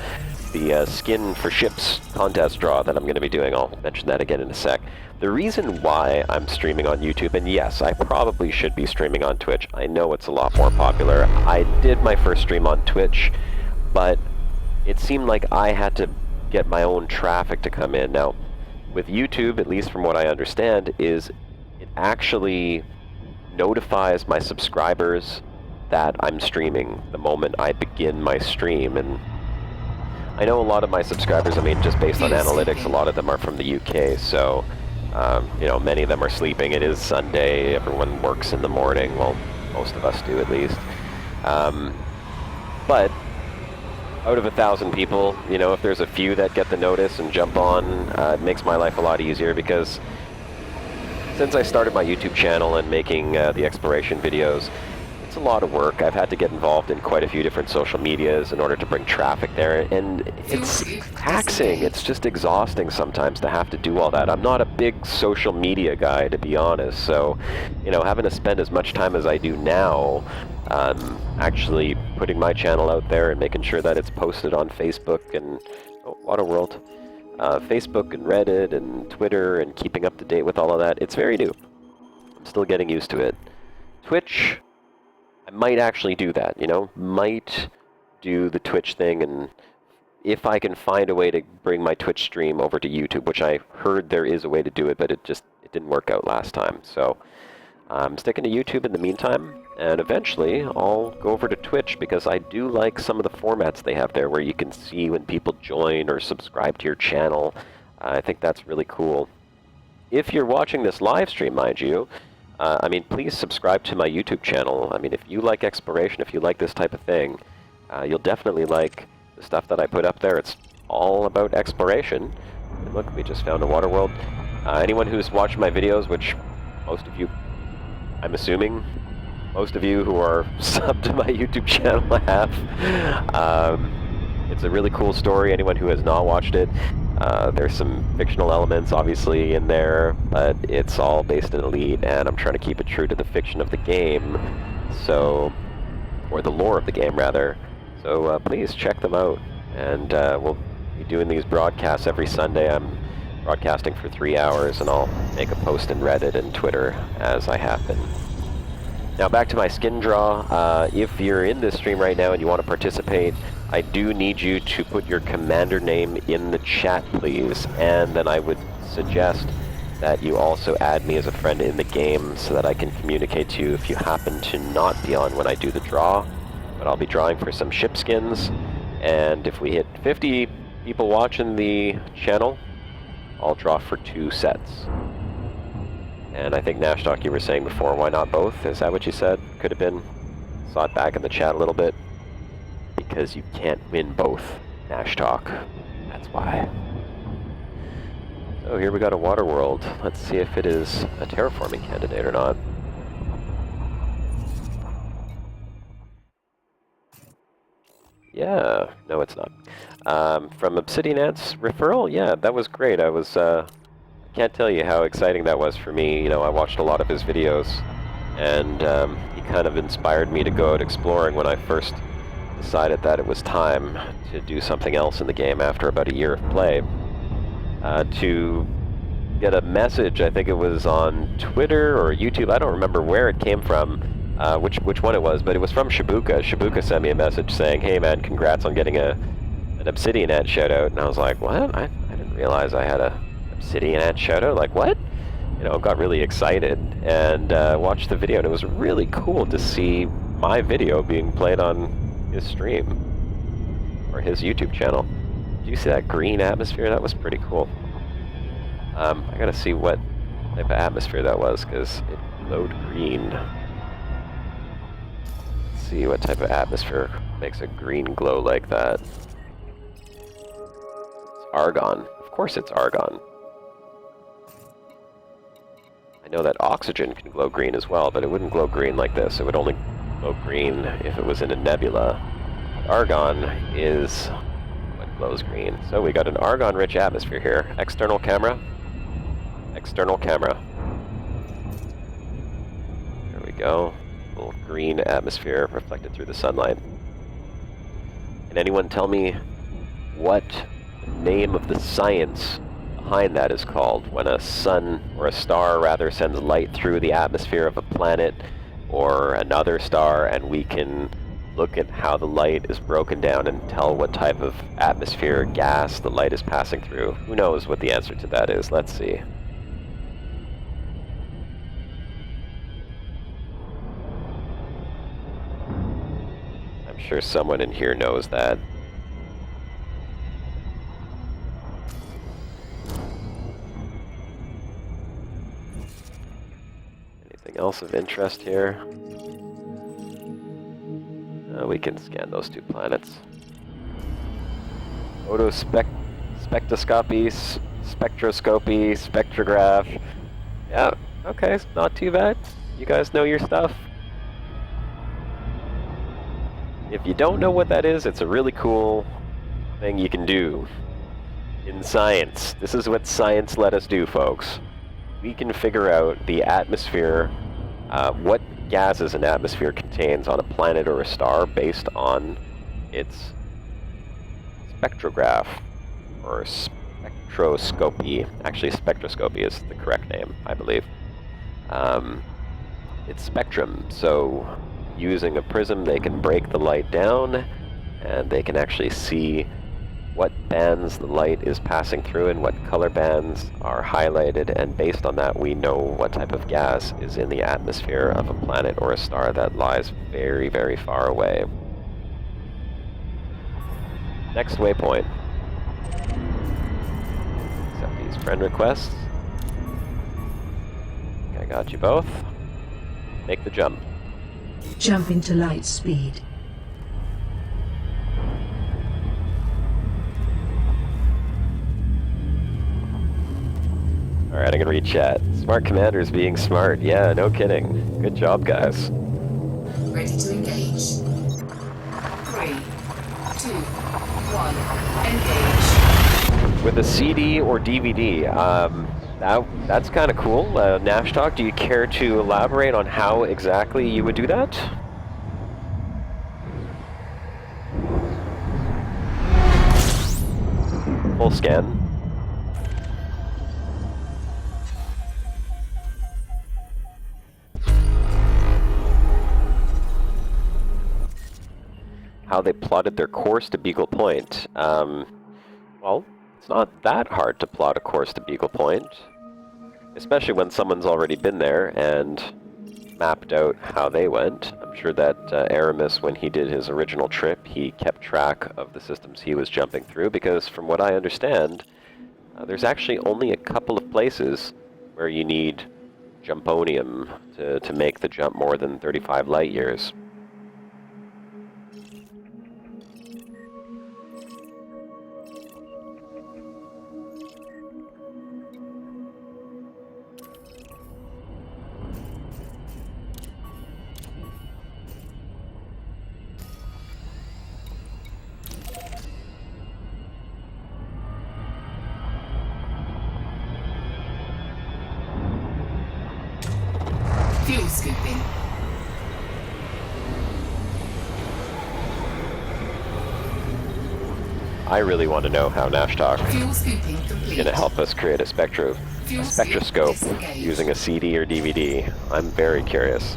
skin for ships contest draw that I'm going to be doing. I'll mention that again in a sec. The reason why I'm streaming on YouTube, and yes, I probably should be streaming on Twitch. I know it's a lot more popular. I did my first stream on Twitch, but it seemed like I had to get my own traffic to come in. Now, with YouTube, at least from what I understand, is it actually notifies my subscribers that I'm streaming the moment I begin my stream. And I know a lot of my subscribers, I mean, just based on analytics, a lot of them are from the UK, so, you know, many of them are sleeping. It is Sunday, everyone works in the morning, well, most of us do at least. But out of 1,000 people, you know, if there's a few that get the notice and jump on, it makes my life a lot easier, because since I started my YouTube channel and making the exploration videos, it's a lot of work. I've had to get involved in quite a few different social medias in order to bring traffic there, and it's taxing. It's just exhausting sometimes to have to do all that. I'm not a big social media guy, to be honest, so, you know, having to spend as much time as I do now actually putting my channel out there and making sure that it's posted on Facebook and Waterworld, Facebook and Reddit and Twitter, and keeping up to date with all of that, it's very new. I'm still getting used to it. Twitch, I might actually do that, you know, might do the Twitch thing, and if I can find a way to bring my Twitch stream over to YouTube, which I heard there is a way to do it, but it didn't work out last time. So I'm sticking to YouTube in the meantime, and eventually I'll go over to Twitch, because I do like some of the formats they have there where you can see when people join or subscribe to your channel. I think that's really cool. If you're watching this live stream, mind you, I mean, please subscribe to my YouTube channel. I mean, if you like exploration, if you like this type of thing, you'll definitely like the stuff that I put up there. It's all about exploration. And look, we just found a water world. Anyone who's watched my videos, which most of you, I'm assuming, most of you who are subbed to my YouTube channel have, it's a really cool story. Anyone who has not watched it, there's some fictional elements, obviously, in there, but it's all based in Elite, and I'm trying to keep it true to the fiction of the game, so, or the lore of the game, rather. So please check them out, and we'll be doing these broadcasts every Sunday. I'm broadcasting for 3 hours, and I'll make a post in Reddit and Twitter as I have been. Now back to my skin draw. If you're in this stream right now and you want to participate, I do need you to put your commander name in the chat, please, and then I would suggest that you also add me as a friend in the game so that I can communicate to you if you happen to not be on when I do the draw. But I'll be drawing for some ship skins, and if we hit 50 people watching the channel, I'll draw for 2 sets. And I think Nashtalk, you were saying before, why not both? Is that what you said? Could have been. Saw it back in the chat a little bit. Because you can't win both, Nashtalk. That's why. So here we got a water world. Let's see if it is a terraforming candidate or not. Yeah, no it's not. From Obsidian Ants referral, yeah, that was great. I can't tell you how exciting that was for me. You know, I watched a lot of his videos, and he kind of inspired me to go out exploring when I first decided that it was time to do something else in the game after about a year of play. To get a message, I think it was on Twitter or YouTube, I don't remember where it came from, which one it was, but it was from Shibuka. Shibuka sent me a message saying, "Hey man, congrats on getting an Obsidian Ant shoutout." And I was like, "What? I didn't realize I had a Obsidian Ant shoutout. Like what?" You know, got really excited and watched the video, and it was really cool to see my video being played on his stream or his YouTube channel. Did you see that green atmosphere? That was pretty cool. I gotta see what type of atmosphere that was because it glowed green. Let's see what type of atmosphere makes a green glow like that. It's argon. Of course it's argon. I know that oxygen can glow green as well, but it wouldn't glow green like this. It would only glow green if it was in a nebula. Argon is what glows green. So we got an argon-rich atmosphere here. External camera. External camera. There we go. A little green atmosphere reflected through the sunlight. Can anyone tell me what the name of the science behind that is called? When a sun, or a star rather, sends light through the atmosphere of a planet or another star, and we can look at how the light is broken down and tell what type of atmosphere gas the light is passing through. Who knows what the answer to that is? Let's see. I'm sure someone in here knows that. Anything else of interest here? We can scan those two planets. Spectroscopy, spectroscopy, spectrograph. Yeah, okay, it's not too bad. You guys know your stuff. If you don't know what that is, it's a really cool thing you can do in science. This is what science let us do, folks. We can figure out the atmosphere, what gases an atmosphere contains on a planet or a star based on its spectrograph or spectroscopy. Actually, spectroscopy is the correct name, I believe. It's spectrum, so using a prism they can break the light down and they can actually see what bands the light is passing through and what color bands are highlighted, and based on that we know what type of gas is in the atmosphere of a planet or a star that lies very, very far away. Next waypoint. Accept these friend requests. I got you both. Make the jump. Jump into light speed. Alright, I'm gonna read chat. Smart commanders being smart. Yeah, no kidding. Good job, guys. Ready to engage. 3, 2, 1, engage. With a CD or DVD, that's kind of cool. Nash Talk, do you care to elaborate on how exactly you would do that? Full scan. How they plotted their course to Beagle Point. Well, it's not that hard to plot a course to Beagle Point, especially when someone's already been there and mapped out how they went. I'm sure that Aramis, when he did his original trip, he kept track of the systems he was jumping through, because from what I understand, there's actually only a couple of places where you need jumponium to make the jump more than 35 light years. Fuel scooping. I really want to know how Nash Talk Fuel scooping is complete. going to help us create a spectroscope disengaged. using a CD or DVD. I'm very curious.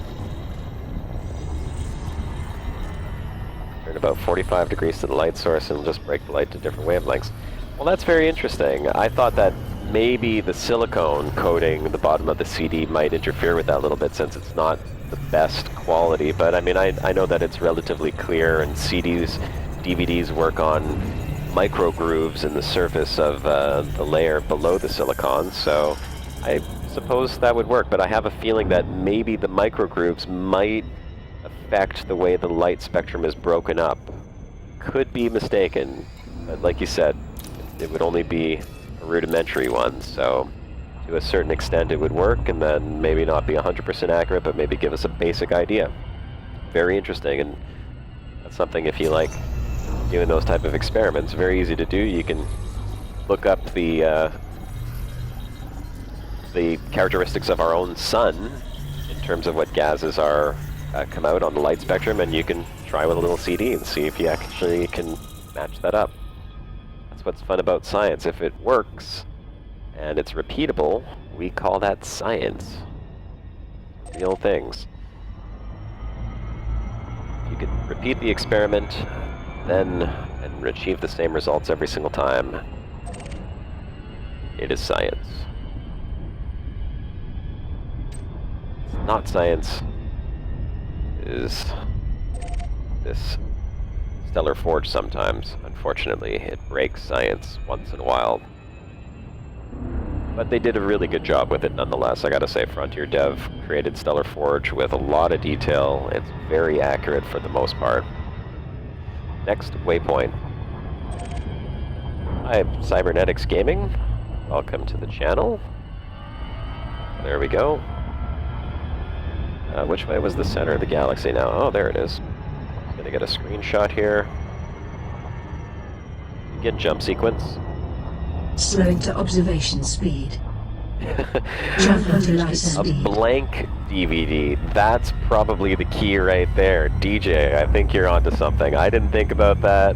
about 45 degrees to the light source and just break the light to different wavelengths. Well, that's very interesting. I thought that maybe the silicone coating the bottom of the CD might interfere with that a little bit since it's not the best quality, but I mean, I know that it's relatively clear, and CDs, DVDs work on micro grooves in the surface of the layer below the silicon, so I suppose that would work, but I have a feeling that maybe the micro grooves might affect the way the light spectrum is broken up. Could be mistaken, but like you said, it would only be a rudimentary one, so to a certain extent it would work, and then maybe not be 100% accurate, but maybe give us a basic idea. Very interesting, and that's something if you like doing those type of experiments. Very easy to do. You can look up the characteristics of our own sun in terms of what gases are come out on the light spectrum, and you can try with a little CD and see if you actually can match that up. That's what's fun about science. If it works and it's repeatable, we call that science. Real things. If you could repeat the experiment and achieve the same results every single time, it is science. Not science is this stellar forge sometimes. Unfortunately, it breaks science once in a while. But they did a really good job with it nonetheless. I gotta say, Frontier Dev created Stellar Forge with a lot of detail. It's very accurate for the most part. Next waypoint. Hi, Cybernetics Gaming. Welcome to the channel. There we go. Which way was the center of the galaxy now? Oh, there it is. Just gonna get a screenshot here. Begin jump sequence. Slowing to observation speed. Jump into light A speed. blank DVD. That's probably the key right there. DJ, I think you're onto something. I didn't think about that.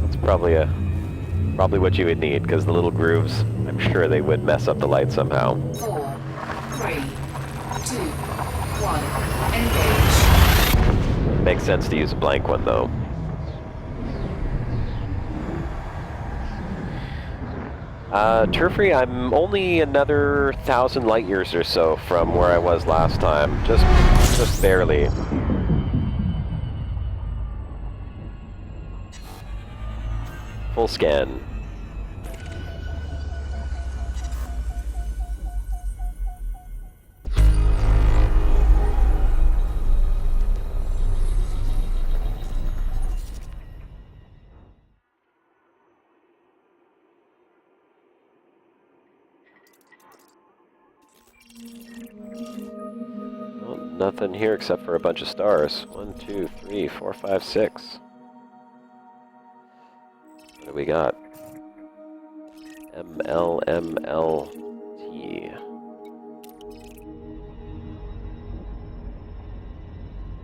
That's probably what you would need, because the little grooves, I'm sure they would mess up the light somehow. 4, 3, 2, 1, engage. Makes sense to use a blank one, though. Turfree, I'm only another 1,000 light years or so from where I was last time. Just barely. Full scan. Well, nothing here except for a bunch of stars. 1, 2, 3, 4, 5, 6. What do we got? MLMLT.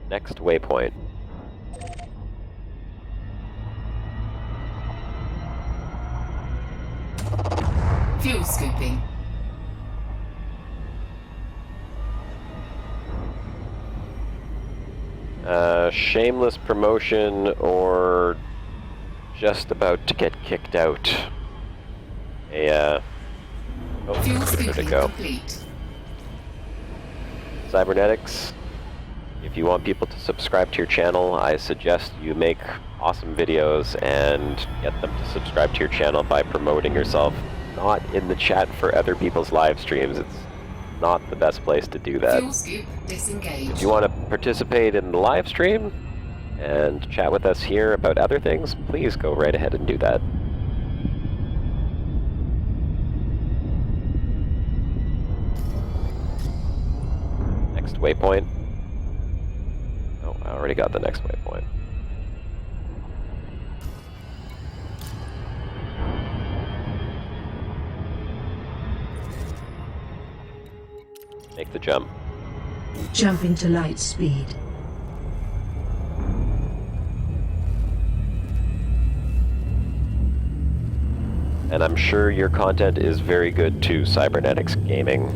Next waypoint. Fuel scooping. Shameless promotion or just about to get kicked out. Fuel Where did scooping it go? complete. Cybernetics, if you want people to subscribe to your channel, I suggest you make awesome videos and get them to subscribe to your channel by promoting yourself, not in the chat for other people's live streams. It's not the best place to do that. Fuel scoop disengaged. If you want to participate in the live stream and chat with us here about other things, please go right ahead and do that. Next waypoint. Oh, I already got the next waypoint. Make the jump. Jump into light speed. And I'm sure your content is very good too, Cybernetics Gaming.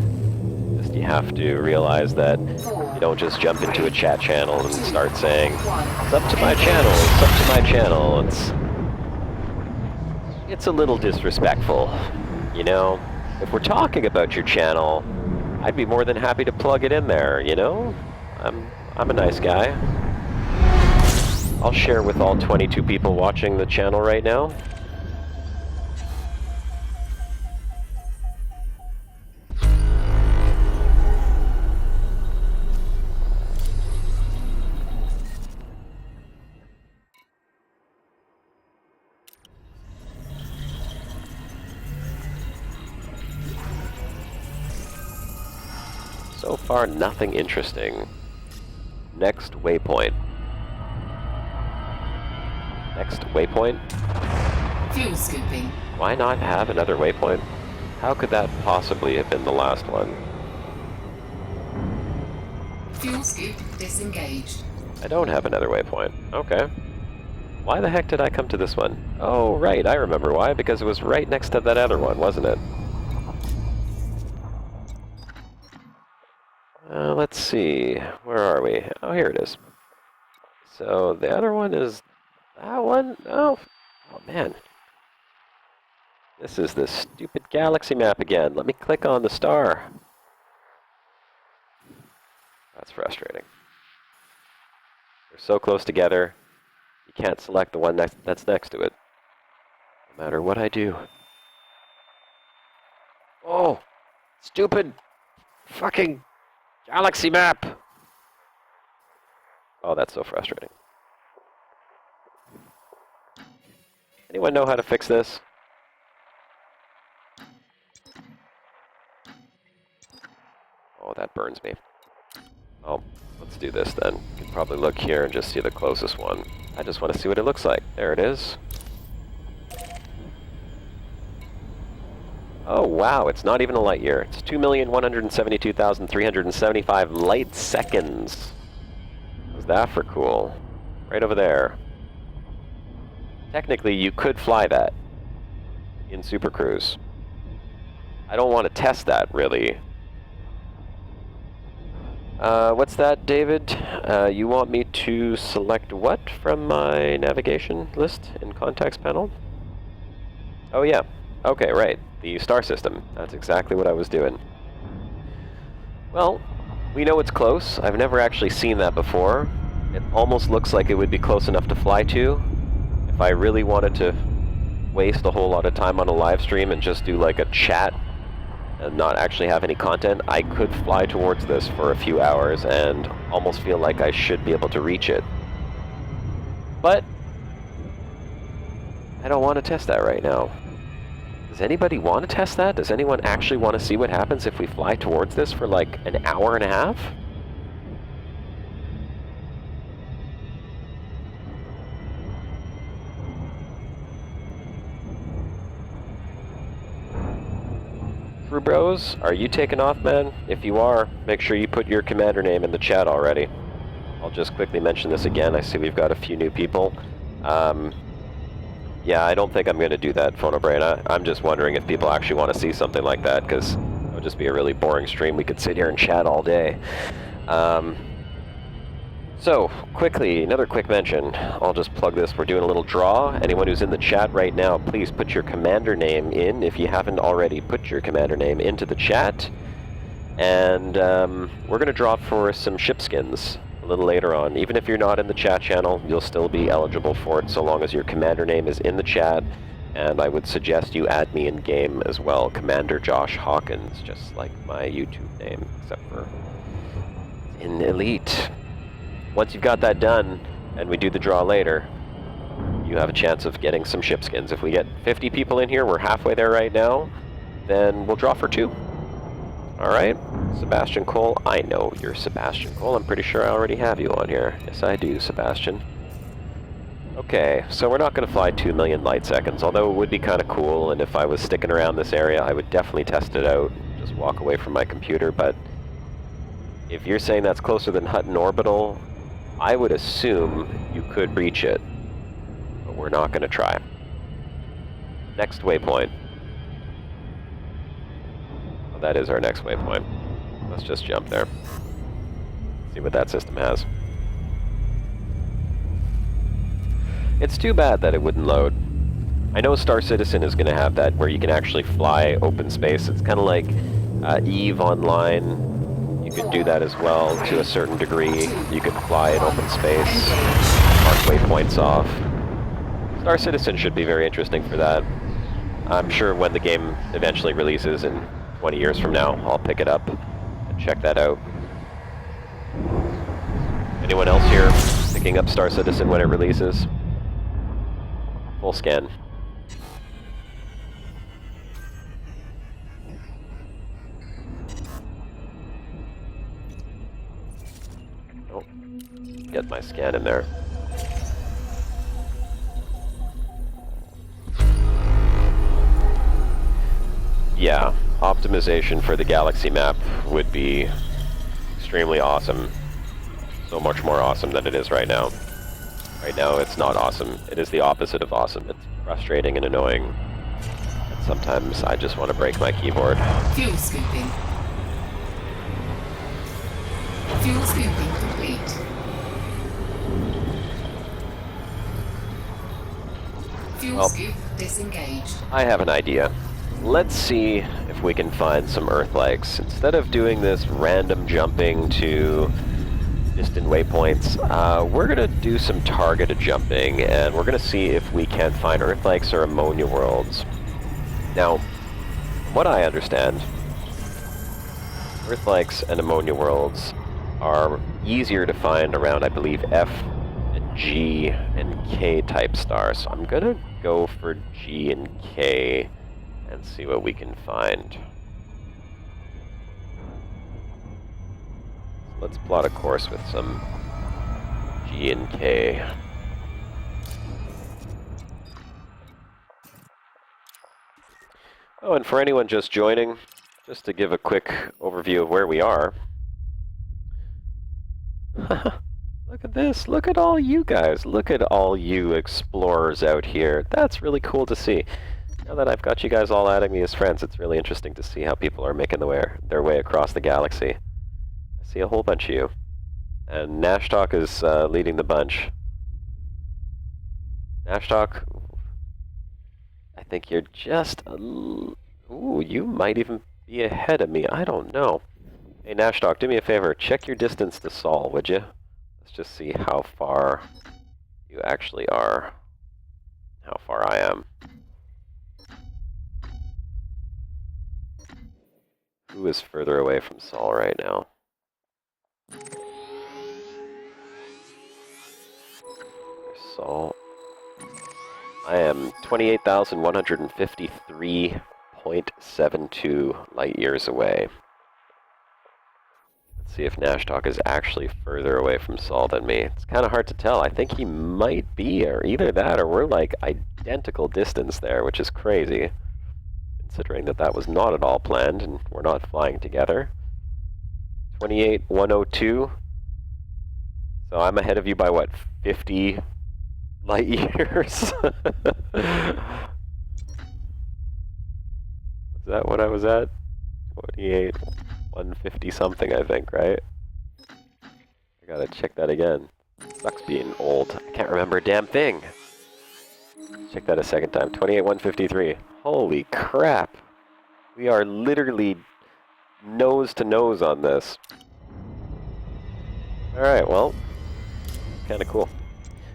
Just you have to realize that, 4, don't just jump into a chat channel and start saying, 1. it's up to my channel, it's up to my channel. It's a little disrespectful, you know? If we're talking about your channel, I'd be more than happy to plug it in there, you know? I'm a nice guy. I'll share with all 22 people watching the channel right now. So far, nothing interesting. Next waypoint. Next waypoint? Fuel scooping. Why not have another waypoint? How could that possibly have been the last one? Fuel scoop disengaged. I don't have another waypoint. Okay. Why the heck did I come to this one? Oh, right, I remember why. Because it was right next to that other one, wasn't it? Let's see. Where are we? Oh, here it is. So the other one is that one? Oh man. This is the stupid galaxy map again. Let me click on the star. That's frustrating. They're so close together, you can't select the one that's next to it, no matter what I do. Oh, stupid fucking galaxy map! Oh, that's so frustrating. Anyone know how to fix this? Oh, that burns me. Oh, let's do this then. You can probably look here and just see the closest one. I just want to see what it looks like. There it is. Oh, wow, it's not even a light year. It's 2,172,375 light seconds. How's that for cool? Right over there. Technically, you could fly that in Super Cruise. I don't want to test that, really. What's that, David? You want me to select what from my navigation list in context panel? Oh, yeah. Okay, right. The star system. That's exactly what I was doing. Well, we know it's close. I've never actually seen that before. It almost looks like it would be close enough to fly to. If I really wanted to waste a whole lot of time on a live stream and just do like a chat and not actually have any content, I could fly towards this for a few hours and almost feel like I should be able to reach it. But I don't want to test that right now. Does anybody want to test that? Does anyone actually want to see what happens if we fly towards this for like an hour and a half? Crew Bros, are you taking off, man? If you are, make sure you put your commander name in the chat already. I'll just quickly mention this again. I see we've got a few new people. Yeah, I don't think I'm going to do that, Phonobrain. I'm just wondering if people actually want to see something like that, because it would just be a really boring stream. We could sit here and chat all day. So, quickly, another quick mention. I'll just plug this. We're doing a little draw. Anyone who's in the chat right now, please put your commander name in. If you haven't already, put your commander name into the chat. And we're going to draw for some ship skins a little later on. Even if you're not in the chat channel, you'll still be eligible for it so long as your commander name is in the chat. And I would suggest you add me in game as well, Commander Josh Hawkins, just like my YouTube name, except for in Elite. Once you've got that done, and we do the draw later, you have a chance of getting some ship skins. If we get 50 people in here, we're halfway there right now, then we'll draw for 2. Alright, Sebastian Cole, I know you're Sebastian Cole. I'm pretty sure I already have you on here. Yes, I do, Sebastian. Okay, so we're not going to fly 2 million light seconds, although it would be kind of cool, and if I was sticking around this area, I would definitely test it out, just walk away from my computer, but if you're saying that's closer than Hutton Orbital, I would assume you could reach it, but we're not going to try. Next waypoint. Well, that is our next waypoint. Let's just jump there. See what that system has. It's too bad that it wouldn't load. I know Star Citizen is going to have that, where you can actually fly open space. It's kind of like EVE Online. You could do that as well to a certain degree. You could fly in open space, mark waypoints off. Star Citizen should be very interesting for that. I'm sure when the game eventually releases in 20 years from now, I'll pick it up and check that out. Anyone else here picking up Star Citizen when it releases? Full scan. Oh, get my scan in there. Yeah, optimization for the galaxy map would be extremely awesome. So much more awesome than it is right now. Right now, it's not awesome. It is the opposite of awesome. It's frustrating and annoying. And sometimes I just want to break my keyboard. Fuel scooping. Fuel scooping complete. Fuel scoop disengaged. I have an idea. Let's see if we can find some Earth-likes. Instead of doing this random jumping to distant waypoints, we're going to do some targeted jumping, and we're going to see if we can find Earth-likes or ammonia worlds. Now, from what I understand, Earth-likes and ammonia worlds are easier to find around, I believe, F and G and K type stars. So I'm going to go for G and K and see what we can find. Let's plot a course with some G and K. Oh, and for anyone just joining, just to give a quick overview of where we are. Look at this, look at all you guys, look at all you explorers out here. That's really cool to see. Now that I've got you guys all adding me as friends, it's really interesting to see how people are making their way across the galaxy. I see a whole bunch of you. And Nashtalk is leading the bunch. Nashtalk, I think you're just ooh, you might even be ahead of me. I don't know. Hey Nashtalk, do me a favor. Check your distance to Sol, would you? Let's just see how far you actually are. How far I am. Who is further away from Sol right now? Sol. I am 28,153.72 light years away. Let's see if Nashtalk is actually further away from Sol than me. It's kind of hard to tell. I think he might be, or either that, or we're like identical distance there, which is crazy. Considering that that was not at all planned, and we're not flying together. 28,102. So I'm ahead of you by what, 50 light years? Is that what I was at? 28,150 something, I think, right? I gotta check that again. Sucks being old. I can't remember a damn thing. Check that a second time. 28,153. Holy crap. We are literally nose to nose on this. Alright, well, kind of cool.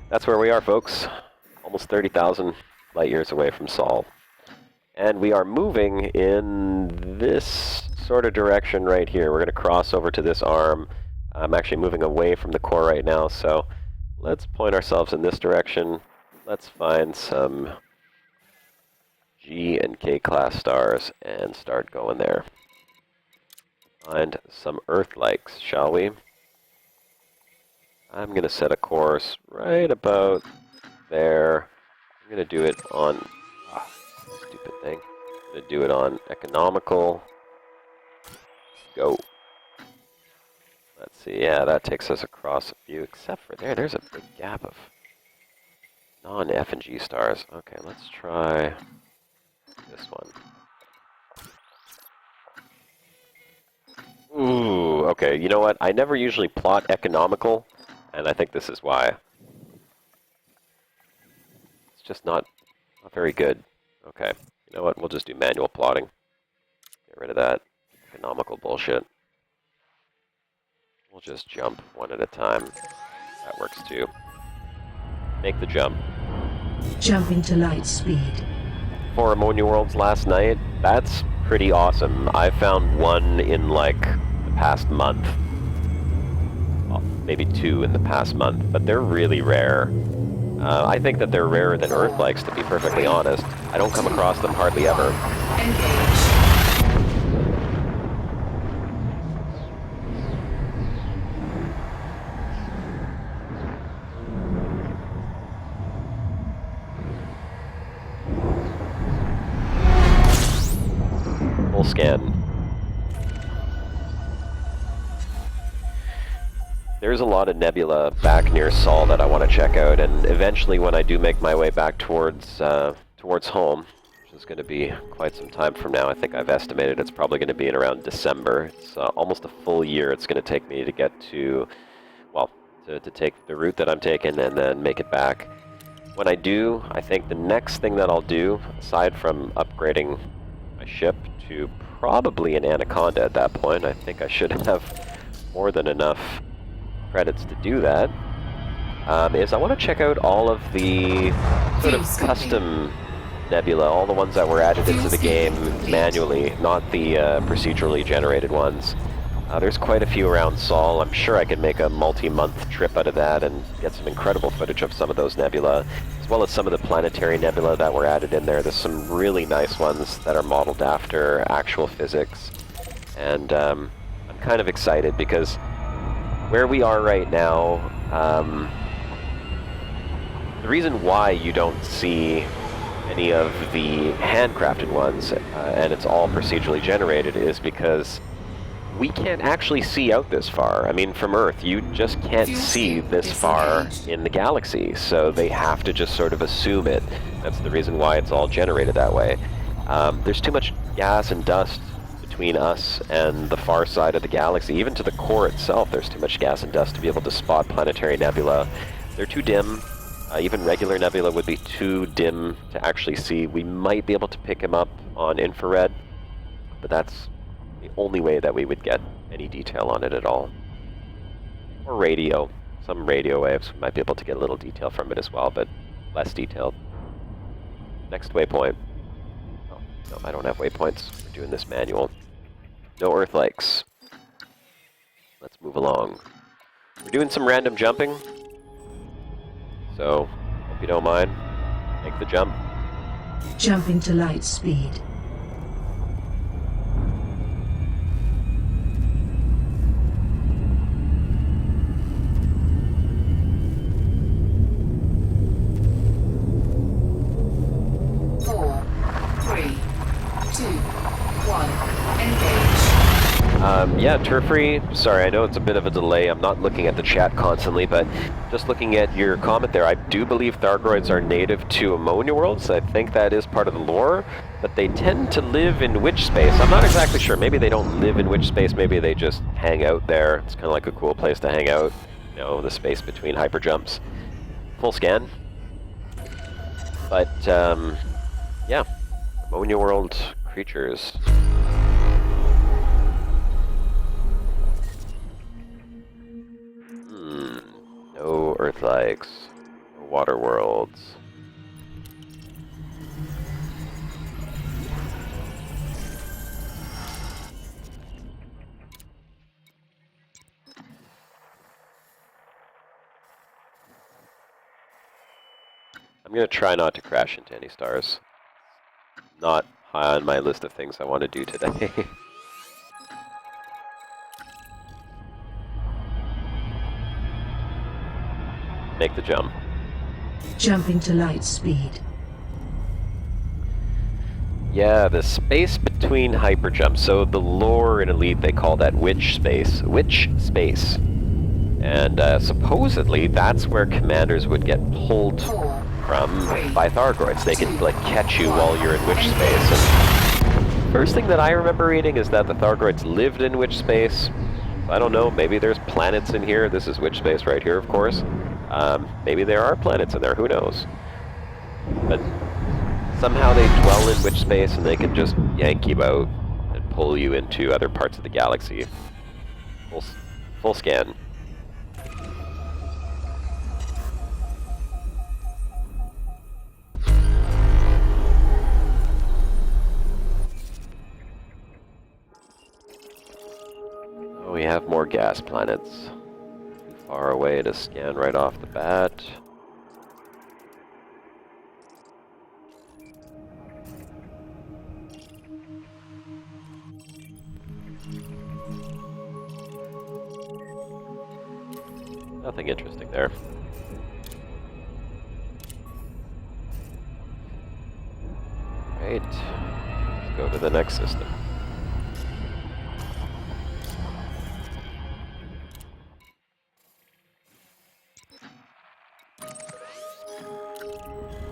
That's where we are, folks. Almost 30,000 light years away from Sol. And we are moving in this sort of direction right here. We're going to cross over to this arm. I'm actually moving away from the core right now, so let's point ourselves in this direction. Let's find some G and K class stars and start going there. Find some Earth-likes, shall we? I'm going to set a course right about there. I'm going to do it on... stupid thing. I'm going to do it on economical. Go. Let's see. Yeah, that takes us across a few, except for there. There's a big gap of non-F and G stars. Okay, let's try this one. Ooh, Okay, you know what? I never usually plot economical, and I think this is why. It's just not very good. Okay, you know what? We'll just do manual plotting. Get rid of that economical bullshit. We'll just jump one at a time. That works too. Make the jump. Jumping to light speed. 4 ammonia worlds last night. That's pretty awesome. I found one in like the past month. Well, maybe 2 in the past month, but they're really rare. I think that they're rarer than Earth likes, to be perfectly honest. I don't come across them hardly ever. Engage. Full scan. There's a lot of Nebula back near Sol that I want to check out, and eventually when I do make my way back towards home, which is going to be quite some time from now, I think I've estimated it's probably going to be in around December. It's almost a full year it's going to take me to get to, well, to take the route that I'm taking and then make it back. When I do, I think the next thing that I'll do, aside from upgrading my ship to probably an Anaconda at that point, I think I should have more than enough credits to do that, is I want to check out all of the sort of custom Nebula, all the ones that were added into the game manually, not the procedurally generated ones. There's quite a few around Sol. I'm sure I could make a multi-month trip out of that and get some incredible footage of some of those Nebula, as well as some of the planetary Nebula that were added in there. There's some really nice ones that are modeled after actual physics, and I'm kind of excited because where we are right now, the reason why you don't see any of the handcrafted ones, and it's all procedurally generated, is because we can't actually see out this far. I mean, from Earth, you just can't see this far in the galaxy, so they have to just sort of assume it. That's the reason why it's all generated that way. There's too much gas and dust between us and the far side of the galaxy. Even to the core itself, there's too much gas and dust to be able to spot planetary nebula. They're too dim. Even regular nebula would be too dim to actually see. We might be able to pick him up on infrared, but that's the only way that we would get any detail on it at all. Or radio. Some radio waves. We might be able to get a little detail from it as well, but less detailed. Next waypoint. Oh, no, I don't have waypoints. We're doing this manual. No Earth likes. Let's move along. We're doing some random jumping, so hope you don't mind. Make the jump. Jumping to light speed. Yeah, Turfree, sorry, I know it's a bit of a delay. I'm not looking at the chat constantly, but just looking at your comment there, I do believe Thargoids are native to ammonia worlds. I think that is part of the lore, but they tend to live in witch space. I'm not exactly sure. Maybe they don't live in witch space. Maybe they just hang out there. It's kind of like a cool place to hang out. You know, the space between hyper jumps. Full scan. But, yeah, ammonia world creatures. No Earth likes, no water worlds. I'm going to try not to crash into any stars. Not high on my list of things I want to do today. Make the jump. Jumping to light speed. Yeah, the space between hyperjumps. So the lore in Elite, they call that witch space. Witch space. And supposedly that's where commanders would get pulled from by Thargoids. They could like catch you while you're in witch space. And first thing that I remember reading is that the Thargoids lived in witch space. I don't know, maybe there's planets in here. This is witch space right here, of course. Maybe there are planets in there, who knows? But somehow they dwell in witch space and they can just yank you out and pull you into other parts of the galaxy. Full scan. Oh, we have more gas planets. Too far away to scan right off the bat. Nothing interesting there. Right. Let's go to the next system.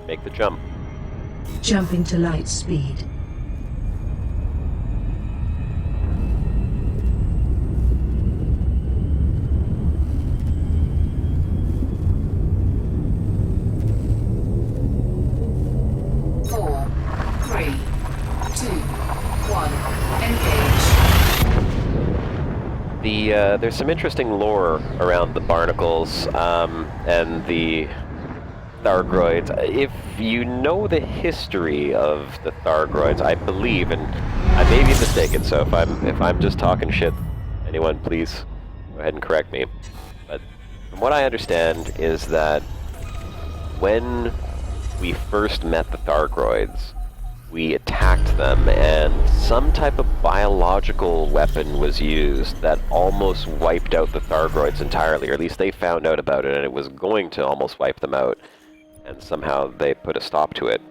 Make the jump. Jumping to light speed. There's some interesting lore around the barnacles and the Thargoids. If you know the history of the Thargoids, I believe, and I may be mistaken, so if I'm just talking shit, anyone please go ahead and correct me. But from what I understand is that when we first met the Thargoids, we attacked them, and some type of biological weapon was used that almost wiped out the Thargoids entirely, or at least they found out about it, and it was going to almost wipe them out, and somehow they put a stop to it.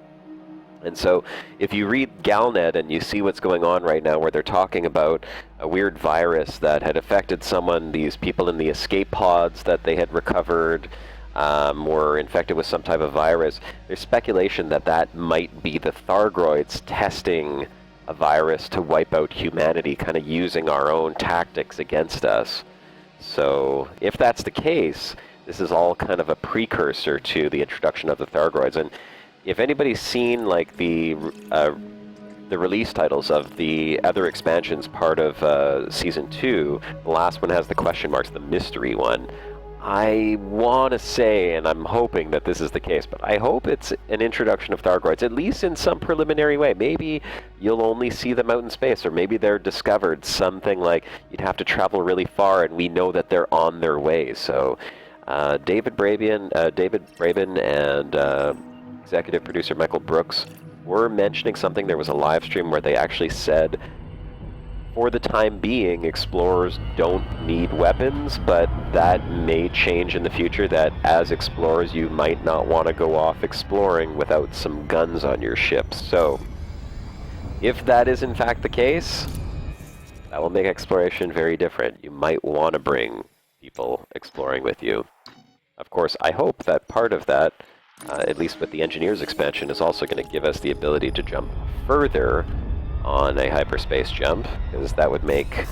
And so, if you read Galnet and you see what's going on right now, where they're talking about a weird virus that had affected someone, these people in the escape pods that they had recovered, were infected with some type of virus. There's speculation that that might be the Thargoids testing a virus to wipe out humanity, kind of using our own tactics against us. So if that's the case, this is all kind of a precursor to the introduction of the Thargoids. And if anybody's seen like the release titles of the other expansions part of Season 2, the last one has the question marks, the mystery one. I want to say, and I'm hoping that this is the case, but I hope it's an introduction of Thargoids, at least in some preliminary way. Maybe you'll only see them out in space, or maybe they're discovered, something like you'd have to travel really far, and we know that they're on their way. So David Braben and executive producer Michael Brooks were mentioning something. There was a live stream where they actually said, for the time being, explorers don't need weapons, but that may change in the future, that as explorers you might not want to go off exploring without some guns on your ship. So, if that is in fact the case, that will make exploration very different. You might want to bring people exploring with you. Of course, I hope that part of that, at least with the Engineers expansion, is also going to give us the ability to jump further on a hyperspace jump, because that would make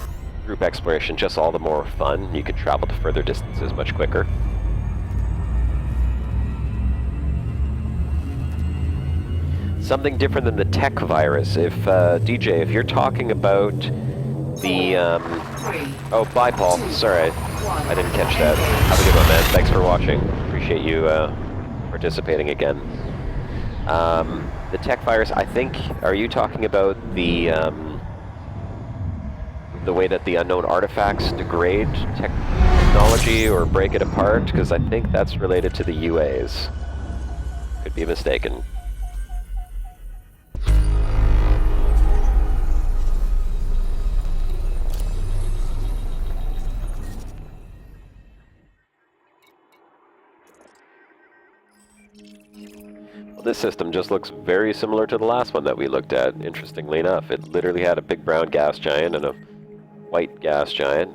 group exploration just all the more fun. You could travel to further distances much quicker. Something different than the tech virus. If, DJ, if you're talking about the, oh, bye, Paul. Sorry, I didn't catch that. Have a good one, man. Thanks for watching. Appreciate you participating again. The tech virus, I think, are you talking about the way that the unknown artifacts degrade technology or break it apart? Because I think that's related to the UAs. Could be mistaken. This system just looks very similar to the last one that we looked at, interestingly enough. It literally had a big brown gas giant and a white gas giant.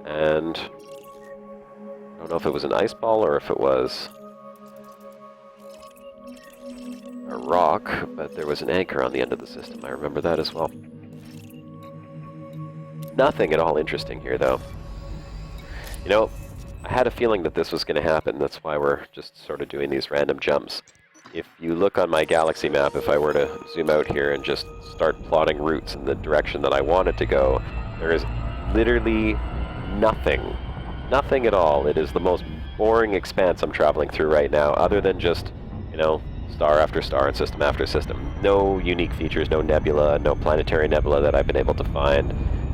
And I don't know if it was an ice ball or if it was a rock, but there was an anchor on the end of the system. I remember that as well. nothing at all interesting here, though. You know, I had a feeling that this was going to happen. That's why we're just sort of doing these random jumps. If you look on my galaxy map, if I were to zoom out here and just start plotting routes in the direction that I wanted to go, there is literally nothing. Nothing at all. It is the most boring expanse I'm traveling through right now, other than just, you know, star after star and system after system. No unique features, no nebula, no planetary nebula that I've been able to find.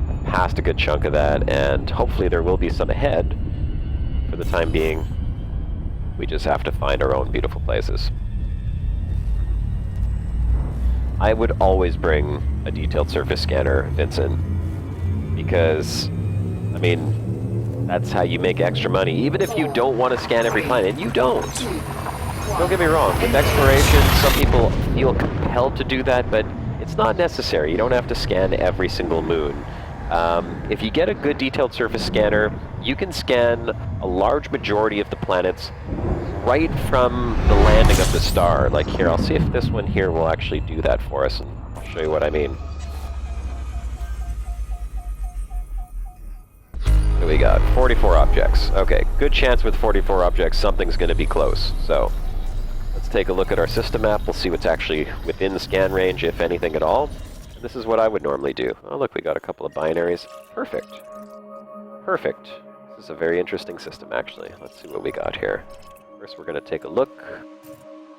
I've passed a good chunk of that, and hopefully there will be some ahead. For the time being, we just have to find our own beautiful places. I would always bring a detailed surface scanner, Vincent, because, I mean, that's how you make extra money, even if you don't want to scan every planet, and you don't. Don't get me wrong, with exploration, some people feel compelled to do that, but it's not necessary. You don't have to scan every single moon. If you get a good detailed surface scanner, you can scan a large majority of the planets right from the landing of the star. Like here, I'll see if this one here will actually do that for us, and I'll show you what I mean. What do we got? 44 objects. Okay, good chance with 44 objects something's going to be close. So let's take a look at our system map. We'll see what's actually within the scan range, if anything at all. And this is what I would normally do. Oh look, we got a couple of binaries. Perfect. Perfect. This is a very interesting system, actually. Let's see what we got here. First, we're going to take a look.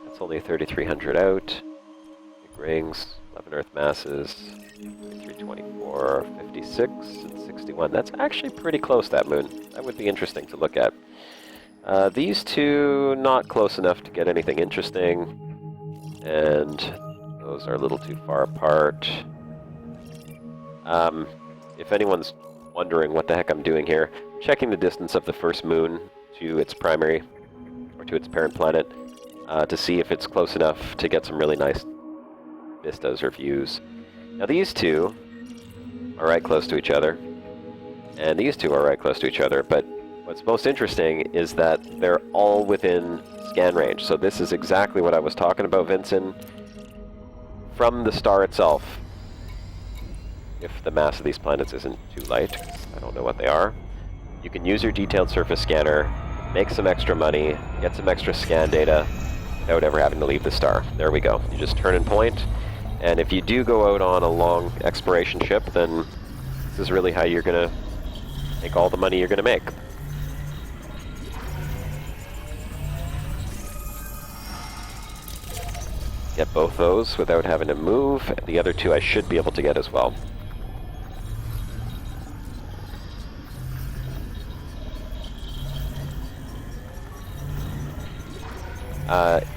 That's only 3,300 out. Big rings, 11 Earth masses, 324, 56, and 61. That's actually pretty close, that moon. That would be interesting to look at. These two, not close enough to get anything interesting. And those are a little too far apart. If anyone's wondering what the heck I'm doing here, checking the distance of the first moon to its primary, or to its parent planet, to see if it's close enough to get some really nice vistas or views. Now these two are right close to each other, and these two are right close to each other, but what's most interesting is that they're all within scan range. So this is exactly what I was talking about, Vincent. From the star itself, if the mass of these planets isn't too light, I don't know what they are, you can use your detailed surface scanner, make some extra money, get some extra scan data without ever having to leave the star. There we go. You just turn and point, and if you do go out on a long exploration ship, then this is really how you're going to make all the money you're going to make. Get both those without having to move. The other two I should be able to get as well.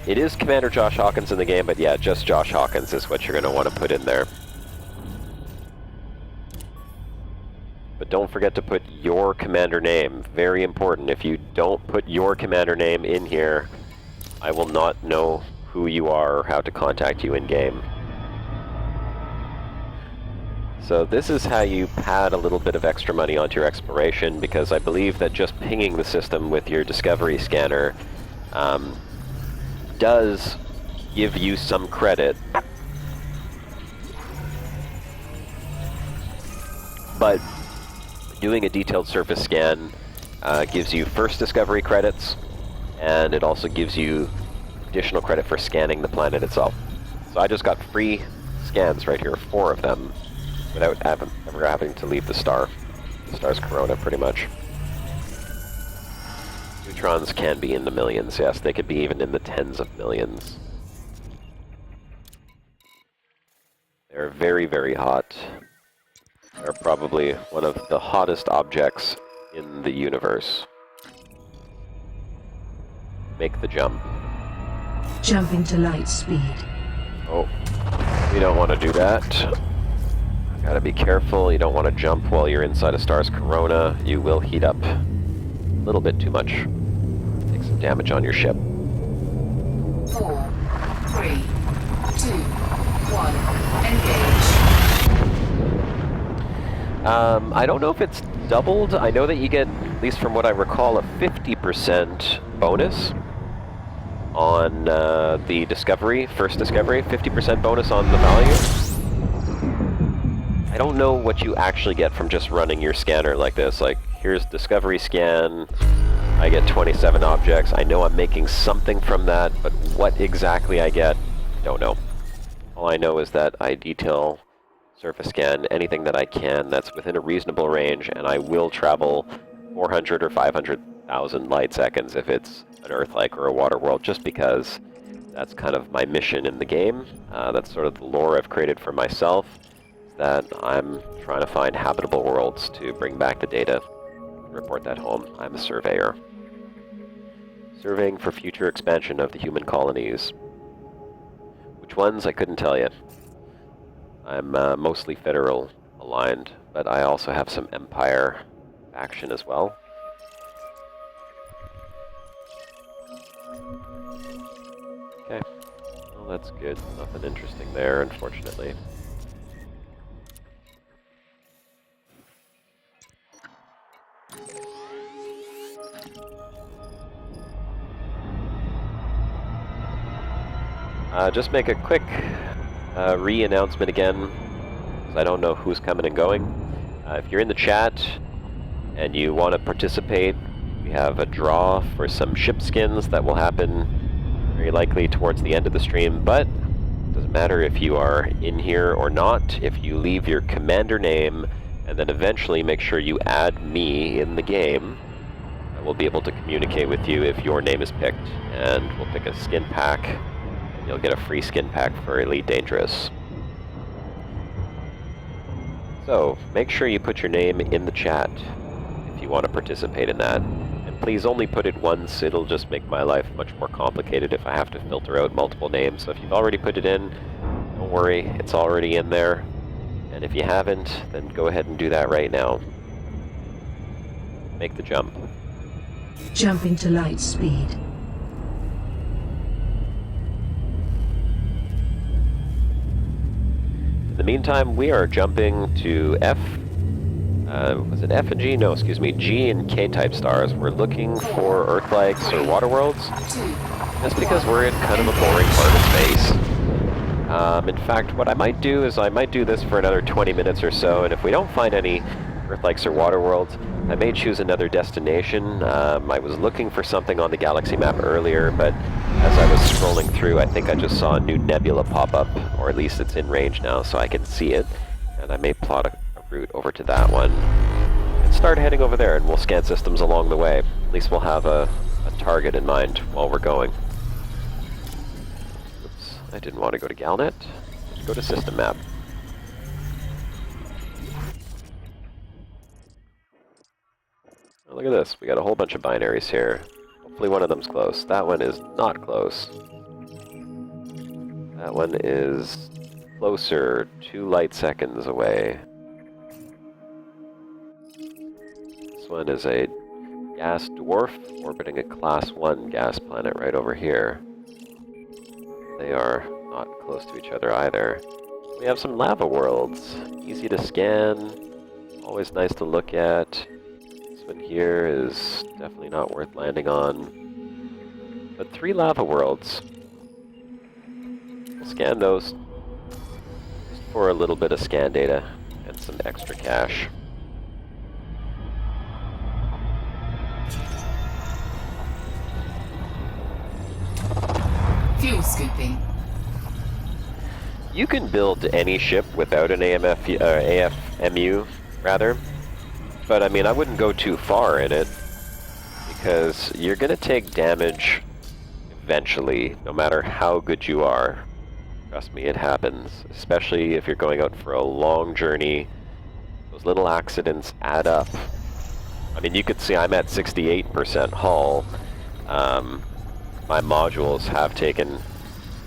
It is Commander Josh Hawkins in the game, but yeah, just Josh Hawkins is what you're going to want to put in there. But don't forget to put your commander name. Very important. If you don't put your commander name in here, I will not know who you are or how to contact you in-game. So this is how you pad a little bit of extra money onto your exploration, because I believe that just pinging the system with your discovery scanner does give you some credit, but doing a detailed surface scan gives you first discovery credits, and it also gives you additional credit for scanning the planet itself. So I just got free scans right here, 4 of them, without ever having to leave the star. The star's corona, pretty much. Neutrons can be in the millions, yes. They could be even in the tens of millions. They're very, very hot. They're probably one of the hottest objects in the universe. Make the jump. Jumping to light speed. Oh, you don't want to do that. Gotta be careful. You don't want to jump while you're inside a star's corona. You will heat up a little bit too much. Take some damage on your ship. 4, 3, 2, 1, engage. I don't know if it's doubled. I know that you get, at least from what I recall, a 50% bonus on the discovery, first discovery, 50% bonus on the value. I don't know what you actually get from just running your scanner like this. Like, here's discovery scan, I get 27 objects. I know I'm making something from that, but what exactly I get, don't know. All I know is that I detail surface scan anything that I can that's within a reasonable range, and I will travel 400 or 500,000 light seconds if it's an Earth-like or a water world, just because that's kind of my mission in the game. That's sort of the lore I've created for myself, that I'm trying to find habitable worlds to bring back the data and report that home. I'm a surveyor. Surveying for future expansion of the human colonies. Which ones, I couldn't tell you. I'm mostly federal aligned, but I also have some Empire action as well. Okay, well that's good. Nothing interesting there, unfortunately. Just make a quick re-announcement again, because I don't know who's coming and going. If you're in the chat and you want to participate, we have a draw for some ship skins that will happen very likely towards the end of the stream, but it doesn't matter if you are in here or not. If you leave your commander name and then eventually make sure you add me in the game, I will be able to communicate with you if your name is picked, and we'll pick a skin pack. You'll get a free skin pack for Elite Dangerous. So, make sure you put your name in the chat if you want to participate in that. And please only put it once, it'll just make my life much more complicated if I have to filter out multiple names. So if you've already put it in, don't worry, it's already in there. And if you haven't, then go ahead and do that right now. Make the jump. Jumping to light speed. In the meantime, we are jumping to was it F and G? No, excuse me, G and K-type stars. We're looking for Earth-likes or water worlds. That's because we're in kind of a boring part of space. In fact, what I might do is I might do this for another 20 minutes or so, and if we don't find any Earth-likes or water worlds, I may choose another destination. I was looking for something on the galaxy map earlier, but as I was scrolling through, I think I just saw a new Nebula pop up, or at least it's in range now, so I can see it. And I may plot a route over to that one, and start heading over there, and we'll scan systems along the way. At least we'll have a target in mind while we're going. Oops, I didn't want to go to Galnet. Let's go to System Map. Oh, look at this, we got a whole bunch of binaries here. Hopefully one of them's close. That one is not close. That one is closer, 2 light seconds away. This one is a gas dwarf orbiting a Class 1 gas planet right over here. They are not close to each other either. We have some lava worlds. Easy to scan, always nice to look at. This one here is definitely not worth landing on. But 3 lava worlds. We'll scan those just for a little bit of scan data and some extra cash. Fuel scooping. You can build any ship without an AFMU, rather. But I mean, I wouldn't go too far in it, because you're going to take damage eventually, no matter how good you are. Trust me, it happens. Especially if you're going out for a long journey. Those little accidents add up. I mean, you could see I'm at 68% hull. My modules have taken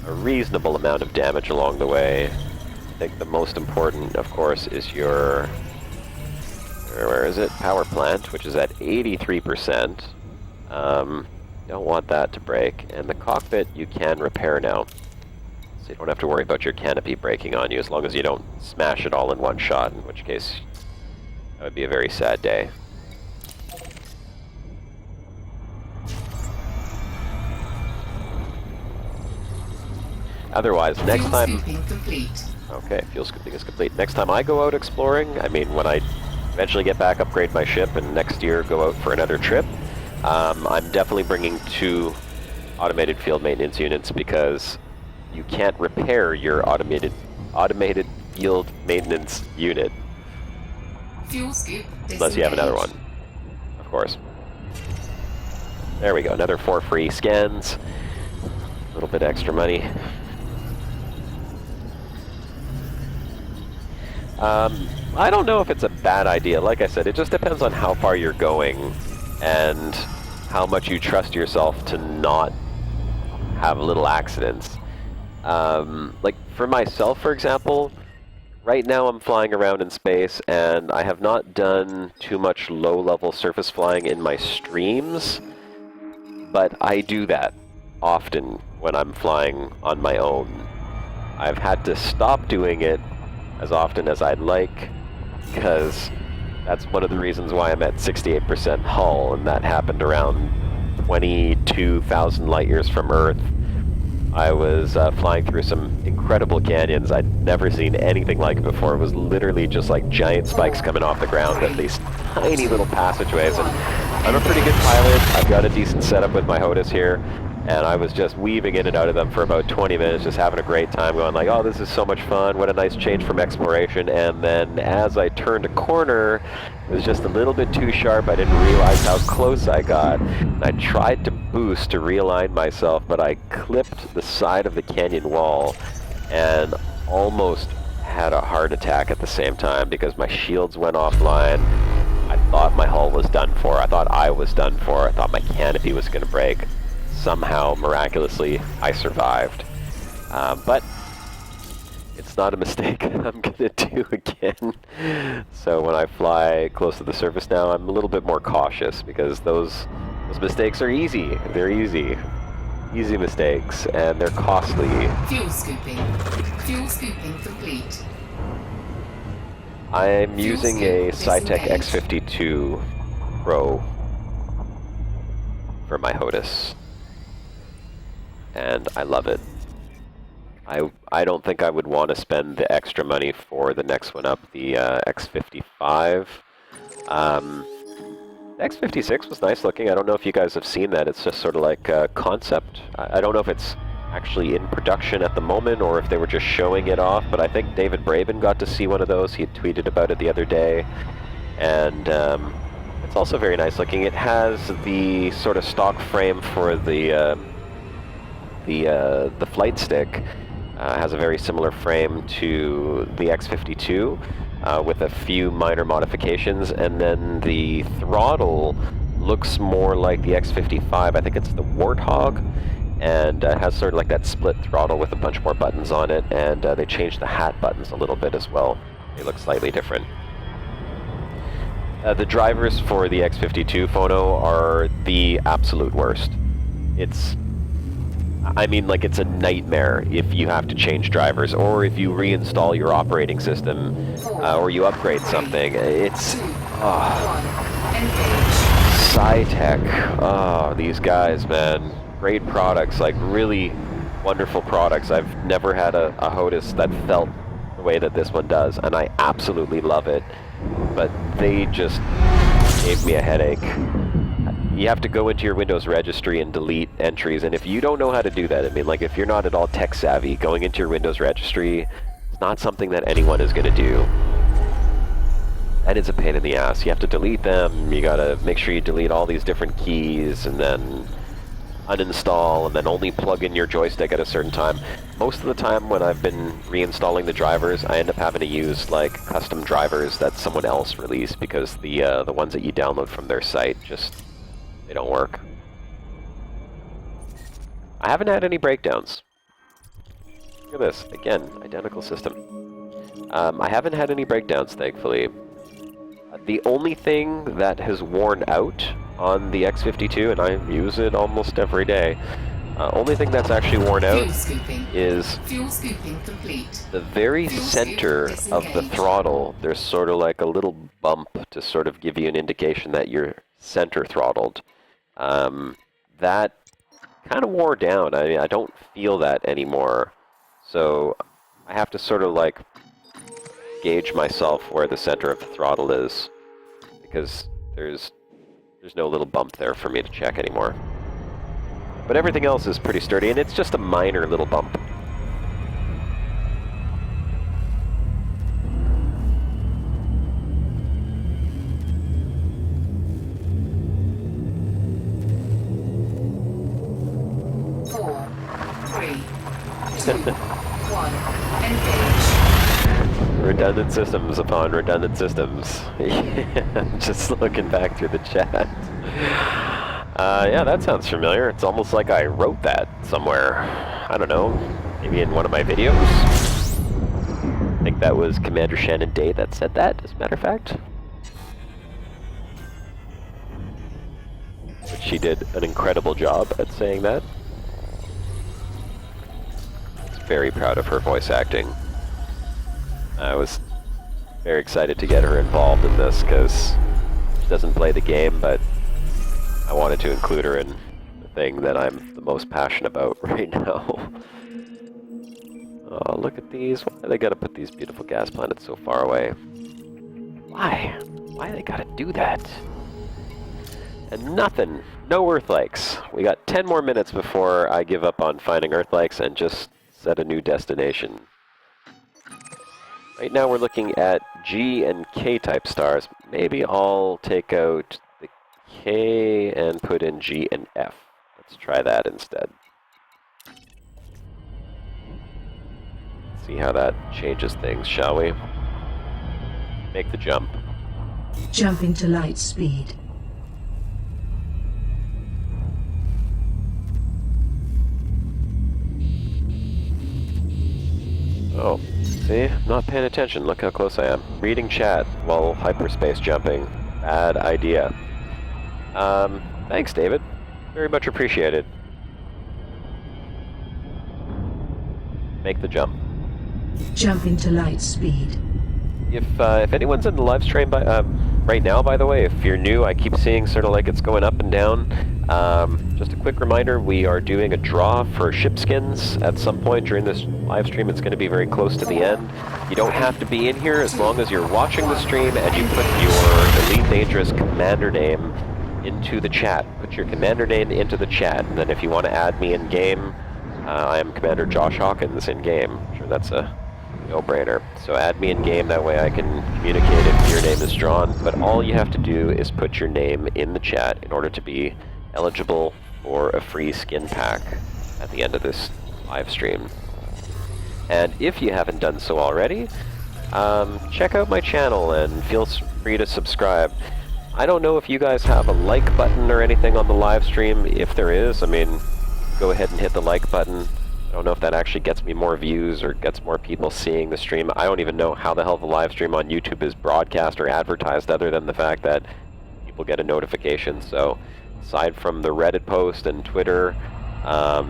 a reasonable amount of damage along the way. I think the most important, of course, is your... where is it? Power plant, which is at 83%. Don't want that to break. And the cockpit you can repair now. So you don't have to worry about your canopy breaking on you, as long as you don't smash it all in one shot, in which case that would be a very sad day. Otherwise, next time... Complete. Okay, fuel scooping is complete. Next time I go out exploring, I mean, when I eventually get back, upgrade my ship, and next year go out for another trip, I'm definitely bringing 2 automated field maintenance units because you can't repair your automated field maintenance unit Fuel scoop unless you have another one, of course. There we go, another 4 free scans. A little bit extra money. I don't know if it's a bad idea. Like I said, it just depends on how far you're going and how much you trust yourself to not have little accidents. Like for myself, for example, right now I'm flying around in space and I have not done too much low-level surface flying in my streams, but I do that often when I'm flying on my own. I've had to stop doing it as often as I'd like, because that's one of the reasons why I'm at 68% hull, and that happened around 22,000 light years from Earth. I was flying through some incredible canyons. I'd never seen anything like it before. It was literally just like giant spikes coming off the ground and these tiny little passageways. And I'm a pretty good pilot. I've got a decent setup with my HOTUS here. And I was just weaving in and out of them for about 20 minutes, just having a great time, going like, oh, this is so much fun, what a nice change from exploration. And then as I turned a corner, it was just a little bit too sharp. I didn't realize how close I got. I tried to boost to realign myself, but I clipped the side of the canyon wall and almost had a heart attack at the same time because my shields went offline. I thought my hull was done for. I thought I was done for. I thought my canopy was going to break. Somehow, miraculously, I survived. But it's not a mistake I'm gonna do again. So when I fly close to the surface now, I'm a little bit more cautious because those mistakes are easy. They're easy. Easy mistakes, and they're costly. Fuel scooping. Fuel scooping complete. I'm Fuel using scoop a Sci-Tech disengaged. X52 Pro for my HOTUS. And I love it. I don't think I would want to spend the extra money for the next one up, the X55. The X56 was nice looking. I don't know if you guys have seen that. It's just sort of like a concept. I don't know if it's actually in production at the moment or if they were just showing it off, but I think David Braben got to see one of those. He had tweeted about it the other day. And it's also very nice looking. It has the sort of stock frame for the flight stick. Has a very similar frame to the X52 with a few minor modifications, and then the throttle looks more like the X55. I think it's the Warthog, and has sort of like that split throttle with a bunch more buttons on it, and they changed the hat buttons a little bit as well. They look slightly different. The drivers for the X52 Phono are the absolute worst. I mean, like, it's a nightmare if you have to change drivers, or if you reinstall your operating system, or you upgrade something. It's, Sci-Tech, oh, these guys, man. Great products, like, really wonderful products. I've never had a HOTUS that felt the way that this one does, and I absolutely love it. But they just gave me a headache. You have to go into your Windows registry and delete entries, and if you don't know how to do that, I mean, like, if you're not at all tech savvy, going into your Windows registry, it's not something that anyone is going to do. And it's a pain in the ass. You have to delete them, you gotta make sure you delete all these different keys, and then uninstall, and then only plug in your joystick at a certain time. Most of the time when I've been reinstalling the drivers, I end up having to use, like, custom drivers that someone else released, because the ones that you download from their site just... they don't work. I haven't had any breakdowns. Look at this. Again, identical system. I haven't had any breakdowns, thankfully. The only thing that has worn out on the X52, and I use it almost every day, only thing that's actually worn out is the very center of the throttle. There's sort of like a little bump to sort of give you an indication that you're center throttled. That kind of wore down. I don't feel that anymore. So I have to sort of like gauge myself where the center of the throttle is, because there's no little bump there for me to check anymore. But everything else is pretty sturdy, and it's just a minor little bump. Redundant systems upon redundant systems. Just looking back through the chat. Yeah, that sounds familiar. It's almost like I wrote that somewhere. I don't know, maybe in one of my videos? I think that was Commander Shannon Day that said that, as a matter of fact. But she did an incredible job at saying that. I was very proud of her voice acting. I was very excited to get her involved in this, because she doesn't play the game, but I wanted to include her in the thing that I'm the most passionate about right now. Oh, look at these. Why they gotta put these beautiful gas planets so far away? Why? Why they gotta do that? And nothing. No Earthlikes. We got 10 more minutes before I give up on finding Earthlikes and just set a new destination. Right now we're looking at G and K type stars. Maybe I'll take out the K and put in G and F. Let's try that instead. See how that changes things, shall we? Make the jump. Jump into light speed. Oh, see? I'm not paying attention. Look how close I am. Reading chat while hyperspace jumping. Bad idea. Thanks, David. Very much appreciated. Make the jump. Jump into light speed. If anyone's in the live stream right now, by the way, if you're new, I keep seeing sort of like it's going up and down. Just a quick reminder, we are doing a draw for ship skins at some point during this live stream. It's going to be very close to the end. You don't have to be in here as long as you're watching the stream and you put your Elite Dangerous commander name into the chat. Put your commander name into the chat, and then if you want to add me in game, I am Commander Josh Hawkins in game. I'm sure that's a no-brainer. So add me in game, that way I can communicate if your name is drawn. But all you have to do is put your name in the chat in order to be eligible for a free skin pack at the end of this live stream. And if you haven't done so already, check out my channel and feel free to subscribe. I don't know if you guys have a like button or anything on the live stream. If there is, I mean, go ahead and hit the like button. I don't know if that actually gets me more views or gets more people seeing the stream. I don't even know how the hell the live stream on YouTube is broadcast or advertised, other than the fact that people get a notification. So aside from the Reddit post and Twitter, I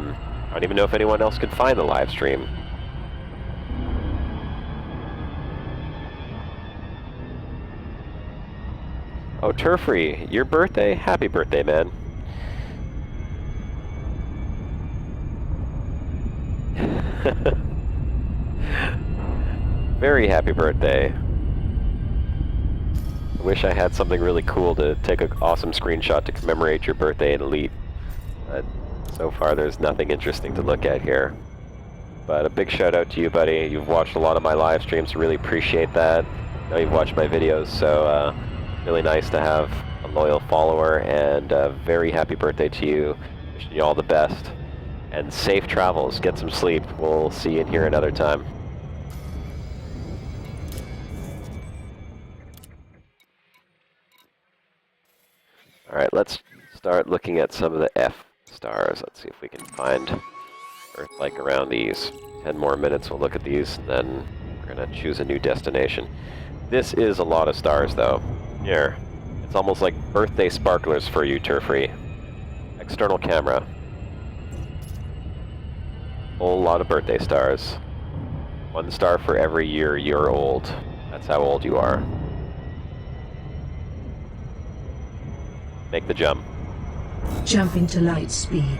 don't even know if anyone else could find the live stream. Oh, Turfree, your birthday? Happy birthday, man. Very happy birthday. I wish I had something really cool to take an awesome screenshot to commemorate your birthday in Elite. But so far there's nothing interesting to look at here. But a big shout out to you, buddy. You've watched a lot of my live streams, really appreciate that. I know you've watched my videos, so really nice to have a loyal follower, and very happy birthday to you. Wishing you all the best. And safe travels. Get some sleep. We'll see you in here another time. Alright, let's start looking at some of the F stars. Let's see if we can find Earth-like around these. 10 more minutes, we'll look at these, and then we're going to choose a new destination. This is a lot of stars, though. Here. It's almost like birthday sparklers for you, Turfree. External camera. Whole lot of birthday stars. 1 star for every year you're old. That's how old you are. Make the jump. Jump into light speed.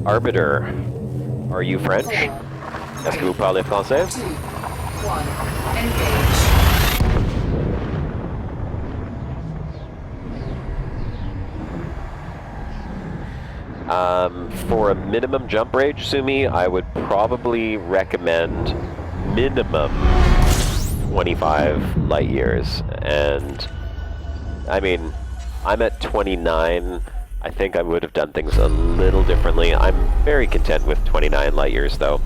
Arbiter, are you French? 4, Est-ce que vous parlez français? 2, 1, engage. For a minimum jump range, Sumi, I would probably recommend minimum 25 light years. And I mean, I'm at 29. I think I would have done things a little differently. I'm very content with 29 light years, though.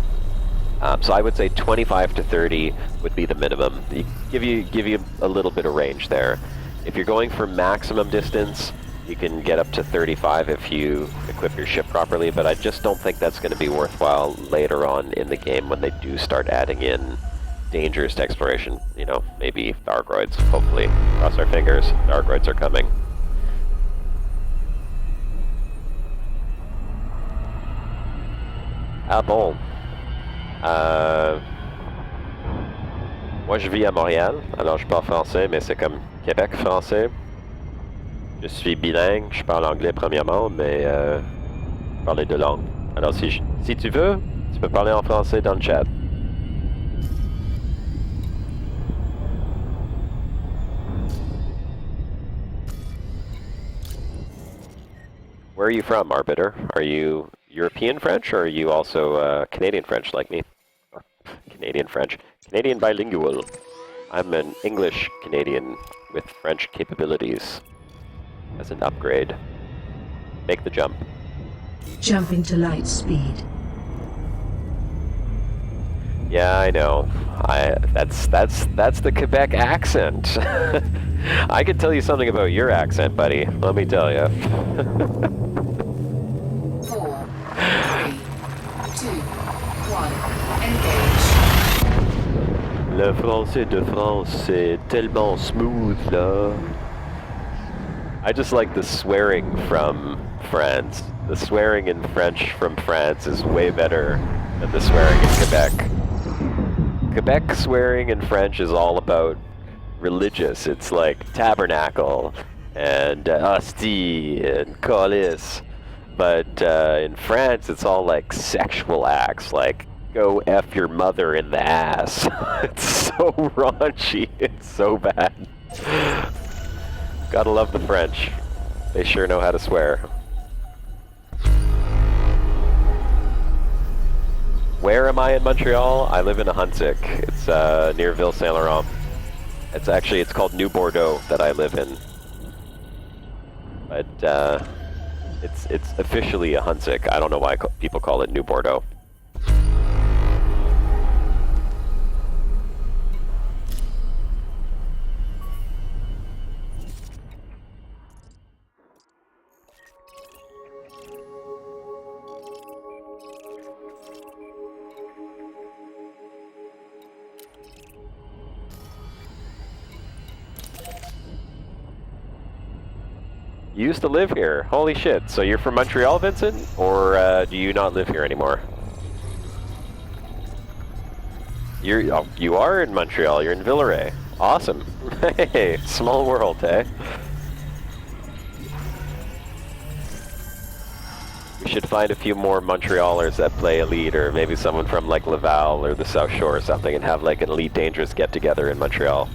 So I would say 25 to 30 would be the minimum. Give you a little bit of range there. If you're going for maximum distance, you can get up to 35 if you equip your ship properly, but I just don't think that's going to be worthwhile later on in the game when they do start adding in dangerous exploration. You know, maybe Thargoids, hopefully. Cross our fingers, Thargoids are coming. Ah bon. Moi je vis à Montréal, alors je parle français, mais c'est comme Québec français. Je suis bilingue, je parle anglais premièrement, mais je parle les deux langues. Alors si tu veux, tu peux parler en français dans le chat. Where are you from, Arbiter? Are you European French, or are you also Canadian French like me? Or Canadian French. Canadian bilingual. I'm an English Canadian with French capabilities. As an upgrade. Make the jump. Jumping to light speed. Yeah, I know. That's the Quebec accent. I could tell you something about your accent, buddy. Let me tell you. 4, 3, 2, 1, engage. Le français de France, c'est tellement smooth, là. I just like the swearing from France. The swearing in French from France is way better than the swearing in Quebec. Quebec swearing in French is all about religious. It's like tabernacle and hostie and colis. But in France, it's all like sexual acts, like go F your mother in the ass. It's so raunchy. It's so bad. Gotta love the French. They sure know how to swear. Where am I in Montreal? I live in a Huntsic. It's near Ville Saint Laurent. It's called New Bordeaux that I live in. But it's officially a Huntsic. I don't know why people call it New Bordeaux. You used to live here. Holy shit. So you're from Montreal, Vincent? Or do you not live here anymore? You are in Montreal. You're in Villeray. Awesome. Hey, small world, eh? We should find a few more Montrealers that play Elite, or maybe someone from like Laval or the South Shore or something, and have like an Elite Dangerous get-together in Montreal.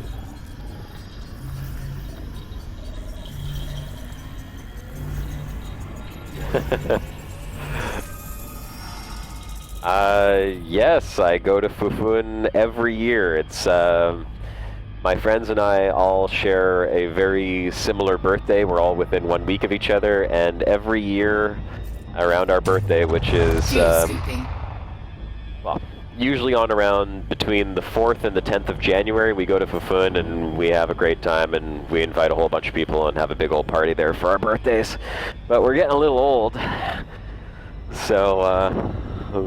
Yes, I go to Fufun every year. It's my friends and I all share a very similar birthday. We're all within 1 week of each other, and every year around our birthday, which is well, usually on around between the 4th and the 10th of January, we go to Fufun and we have a great time, and we invite a whole bunch of people and have a big old party there for our birthdays. But we're getting a little old, so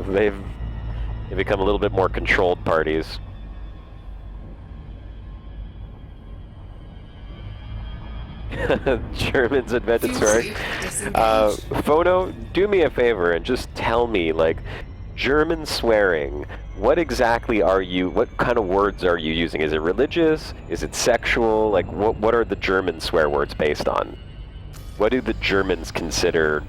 they've become a little bit more controlled parties. Germans invented swearing. Phono, do me a favor and just tell me, like, German swearing, what exactly are you, what kind of words are you using? Is it religious? Is it sexual? Like, what are the German swear words based on? What do the Germans consider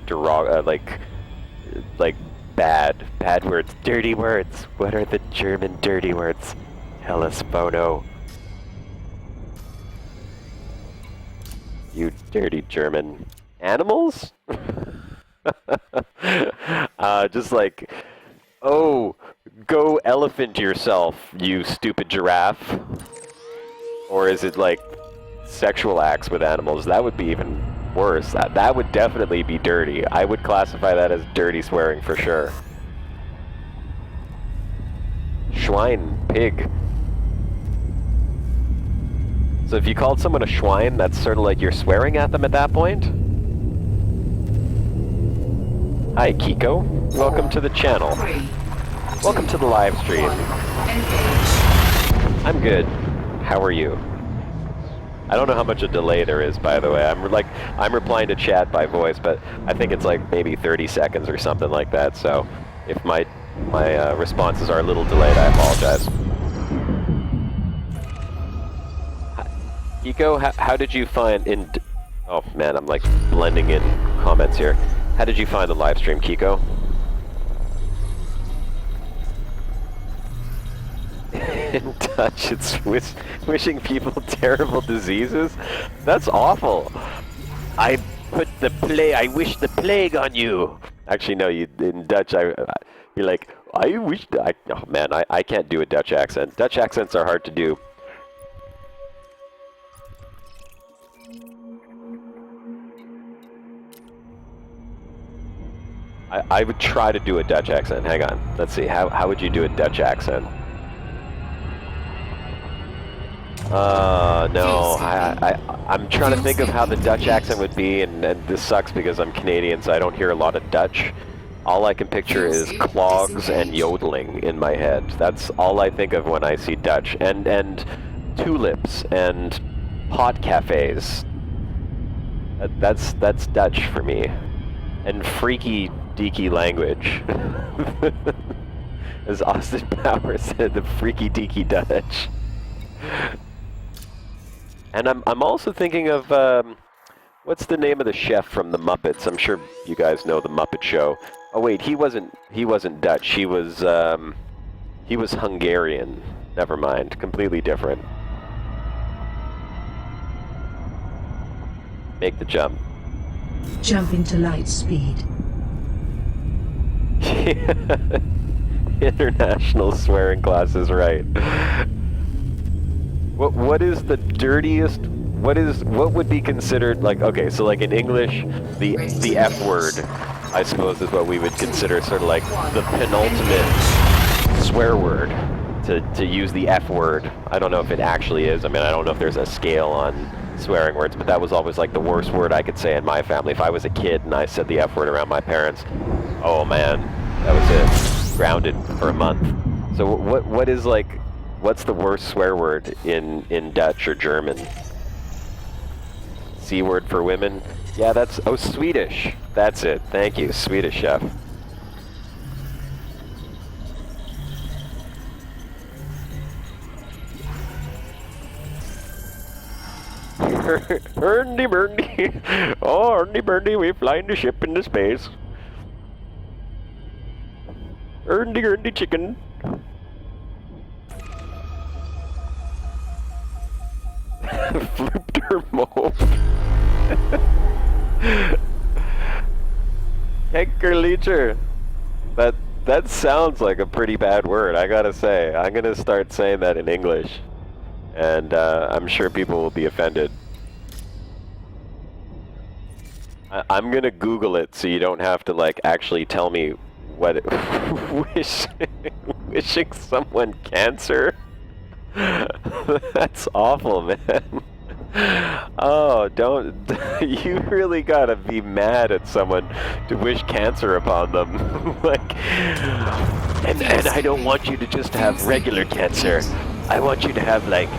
like bad words, dirty words. What are the German dirty words? Tell us, Phono. You dirty German animals? Just like, oh, go elephant yourself, you stupid giraffe. Or is it like sexual acts with animals? That would be even worse. That would definitely be dirty. I would classify that as dirty swearing for sure. Schwein, pig. So if you called someone a Schwein, that's sort of like you're swearing at them at that point? Hi, Kiko. Welcome to the channel. Welcome to the live stream. I'm good. How are you? I don't know how much a delay there is, by the way. I'm replying to chat by voice, but I think it's like maybe 30 seconds or something like that. So if my responses are a little delayed, I apologize. Kiko, how did you find oh man, I'm like blending in comments here. How did you find the live stream, Kiko? In Dutch, it's wishing people terrible diseases? That's awful. I wish the plague on you. Actually, no, in Dutch, you're like, oh man, I can't do a Dutch accent. Dutch accents are hard to do. I would try to do a Dutch accent. Hang on. Let's see. How would you do a Dutch accent? No. I'm trying to think of how the Dutch accent would be, and this sucks because I'm Canadian, so I don't hear a lot of Dutch. All I can picture is clogs and yodeling in my head. That's all I think of when I see Dutch. And tulips and pot cafes. That's Dutch for me. And freaky deaky language. As Austin Powers said, the freaky deaky Dutch. And I'm also thinking of what's the name of the chef from the Muppets? I'm sure you guys know the Muppet Show. Oh wait, he wasn't Dutch. He was Hungarian. Never mind, completely different. Make the jump. Jump into light speed. International swearing class is right. What is the dirtiest? What would be considered like? Okay, so like in English, the F word, I suppose, is what we would consider sort of like the penultimate swear word. To use the F word, I don't know if it actually is. I mean, I don't know if there's a scale on swearing words, but that was always like the worst word I could say in my family. If I was a kid and I said the F word around my parents, oh man, that was it. Grounded for a month. So what is like, what's the worst swear word in Dutch or German? C word for women? Yeah, that's, oh, Swedish. That's it. Thank you, Swedish chef. Ernie Bernie. Oh, Ernie Bernie, we're flying the ship into space. Ernie chicken. Floopter mope. Heckerleacher. That sounds like a pretty bad word, I gotta say. I'm gonna start saying that in English. And I'm sure people will be offended. I'm gonna Google it so you don't have to like actually tell me what it wishing someone cancer. That's awful, man. Oh, don't you really gotta be mad at someone to wish cancer upon them. Like, and I don't want you to just have regular cancer. I want you to have like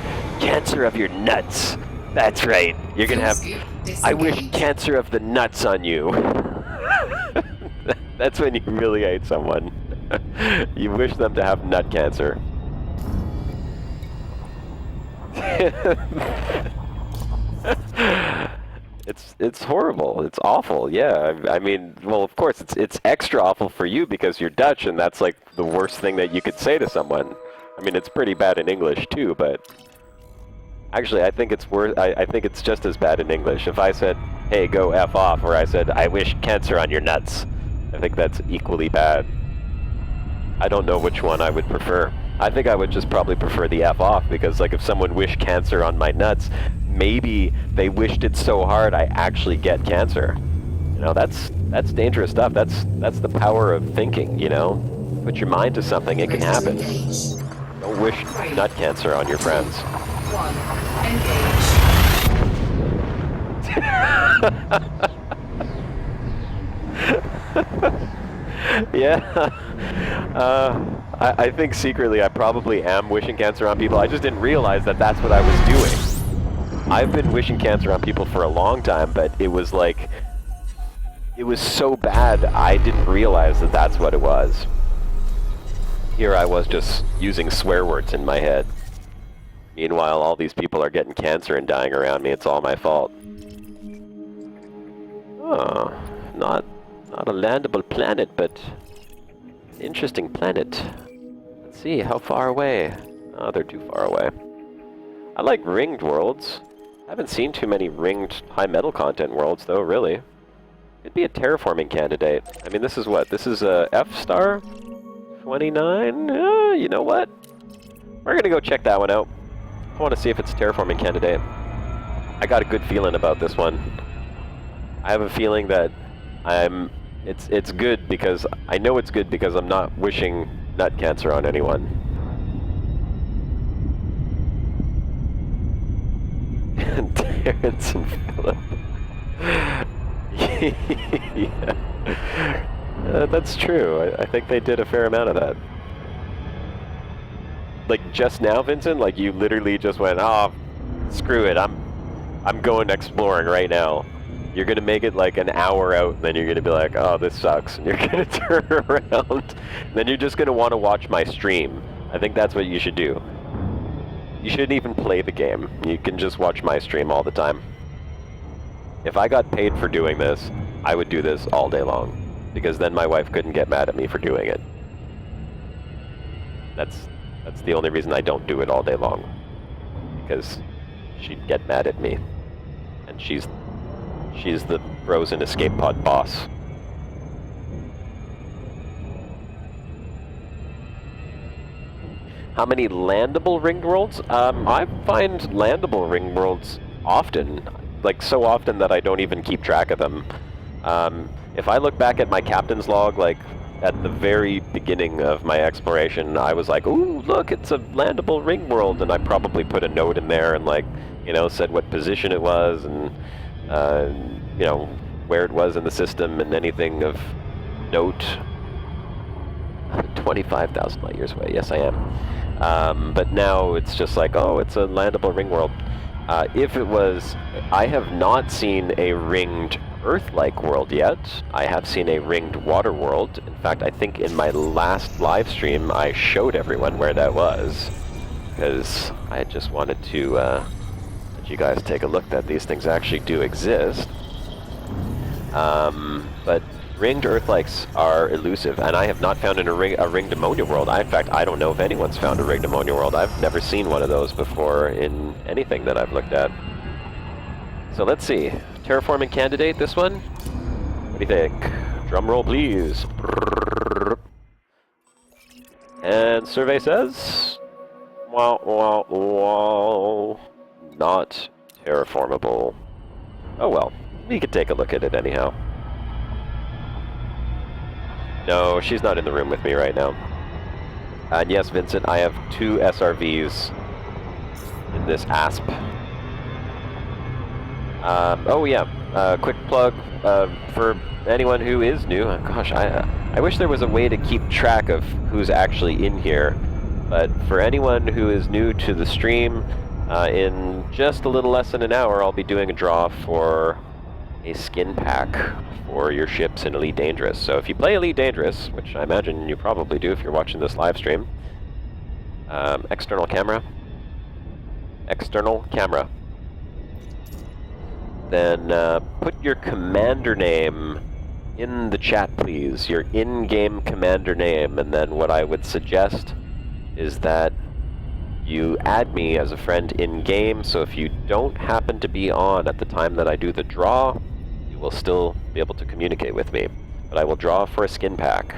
cancer of your nuts. That's right. You're gonna have. I wish cancer of the nuts on you. That's when you really hate someone. You wish them to have nut cancer. It's horrible. It's awful. Yeah. I mean, well, of course, it's extra awful for you because you're Dutch, and that's like the worst thing that you could say to someone. I mean, it's pretty bad in English too, but actually, I think it's worse. I think it's just as bad in English. If I said, "Hey, go F off," or I said, "I wish cancer on your nuts," I think that's equally bad. I don't know which one I would prefer. I think I would just probably prefer the F off, because like if someone wished cancer on my nuts, maybe they wished it so hard I actually get cancer. You know, that's dangerous stuff. That's the power of thinking, you know? Put your mind to something, it can happen. Don't wish nut cancer on your friends. 1. Engage. Yeah. I think secretly I probably am wishing cancer on people. I just didn't realize that that's what I was doing. I've been wishing cancer on people for a long time, but it was like, it was so bad I didn't realize that that's what it was. Here I was just using swear words in my head. Meanwhile, all these people are getting cancer and dying around me. It's all my fault. Oh, not a landable planet, but an interesting planet. Let's see, how far away? Oh, they're too far away. I like ringed worlds. I haven't seen too many ringed high metal content worlds, though, really. Could be a terraforming candidate. I mean, this is what? This is a F-star? 29? You know what? We're gonna go check that one out. I want to see if it's a terraforming candidate. I got a good feeling about this one. I have a feeling that it's good because I know it's good because I'm not wishing nut cancer on anyone. Terrence and Philip. Yeah. That's true. I think they did a fair amount of that. Like just now, Vincent, like you literally just went, oh, screw it, I'm going exploring right now. You're gonna make it like an hour out, and then you're gonna be like, oh, this sucks, and you're gonna turn around, and then you're just gonna want to watch my stream. I think that's what you should do. You shouldn't even play the game. You can just watch my stream all the time. If I got paid for doing this, I would do this all day long, because then my wife couldn't get mad at me for doing it. That's the only reason I don't do it all day long, because she'd get mad at me, and she's the frozen escape pod boss. How many landable ringed worlds? I find landable ringed worlds often, like so often that I don't even keep track of them. If I look back at my captain's log, like at the very beginning of my exploration, I was like, ooh, look, it's a landable ring world, and I probably put a note in there and, like, you know, said what position it was and, you know, where it was in the system and anything of note. 25,000 light years away, yes I am. But now it's just like, oh, it's a landable ring world. If it was, I have not seen a ringed Earth-like world yet. I have seen a ringed water world. In fact, I think in my last live stream I showed everyone where that was, because I just wanted to let you guys take a look that these things actually do exist. But ringed Earth-likes are elusive, and I have not found a ringed ammonia world. In fact, I don't know if anyone's found a ringed ammonia world. I've never seen one of those before in anything that I've looked at. So let's see. Terraforming candidate, this one? What do you think? Drum roll, please. And survey says... Wow, wow, wow. Not terraformable. Oh well. We could take a look at it anyhow. No, she's not in the room with me right now. And yes, Vincent, I have 2 SRVs in this ASP. Oh yeah, quick plug for anyone who is new. Gosh, I wish there was a way to keep track of who's actually in here. But for anyone who is new to the stream, in just a little less than an hour, I'll be doing a draw for a skin pack for your ships in Elite Dangerous. So if you play Elite Dangerous, which I imagine you probably do if you're watching this live stream, external camera. External camera. then put your commander name in the chat, please. Your in-game commander name. And then what I would suggest is that you add me as a friend in-game, so if you don't happen to be on at the time that I do the draw, you will still be able to communicate with me. But I will draw for a skin pack.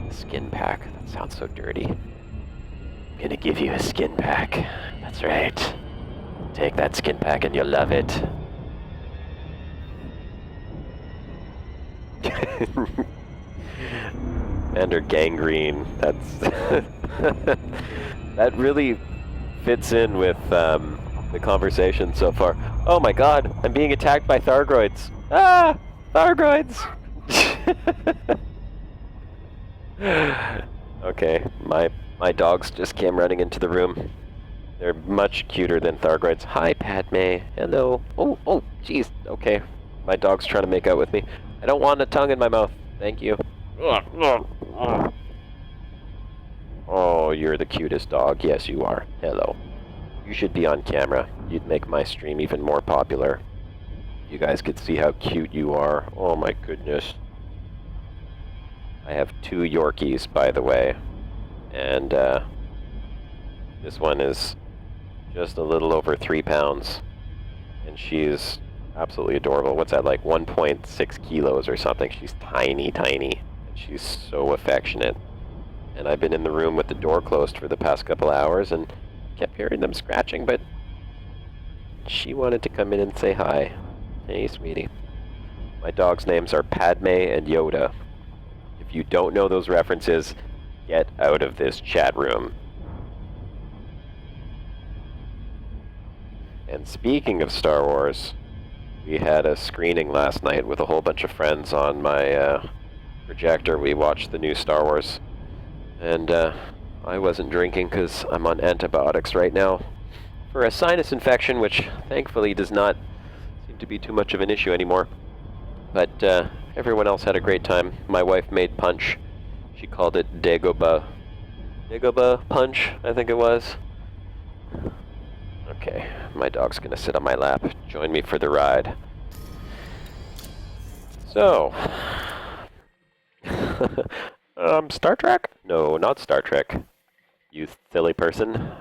A skin pack? That sounds so dirty. I'm gonna give you a skin pack. That's right. Take that skin pack and you'll love it. Commander Gangrene. That's... that really fits in with the conversation so far. Oh my god, I'm being attacked by Thargoids. Ah! Thargoids! Okay, my dogs just came running into the room. They're much cuter than Thargoids. Hi, Padme. Hello. Oh, jeez. Okay. My dog's trying to make out with me. I don't want a tongue in my mouth. Thank you. Oh, you're the cutest dog. Yes, you are. Hello. You should be on camera. You'd make my stream even more popular. You guys could see how cute you are. Oh my goodness. I have 2 Yorkies, by the way. And, this one is just a little over 3 pounds. And she's absolutely adorable. What's that, like 1.6 kilos or something? She's tiny, tiny. And she's so affectionate. And I've been in the room with the door closed for the past couple hours and kept hearing them scratching, but she wanted to come in and say hi. Hey, sweetie. My dogs' names are Padme and Yoda. If you don't know those references, get out of this chat room. And speaking of Star Wars, we had a screening last night with a whole bunch of friends on my projector. We watched the new Star Wars. And I wasn't drinking because I'm on antibiotics right now for a sinus infection, which thankfully does not seem to be too much of an issue anymore. But everyone else had a great time. My wife made punch. She called it Dagobah. Dagobah punch, I think it was. Okay, my dog's gonna sit on my lap. Join me for the ride. So... Star Trek? No, not Star Trek. You silly person.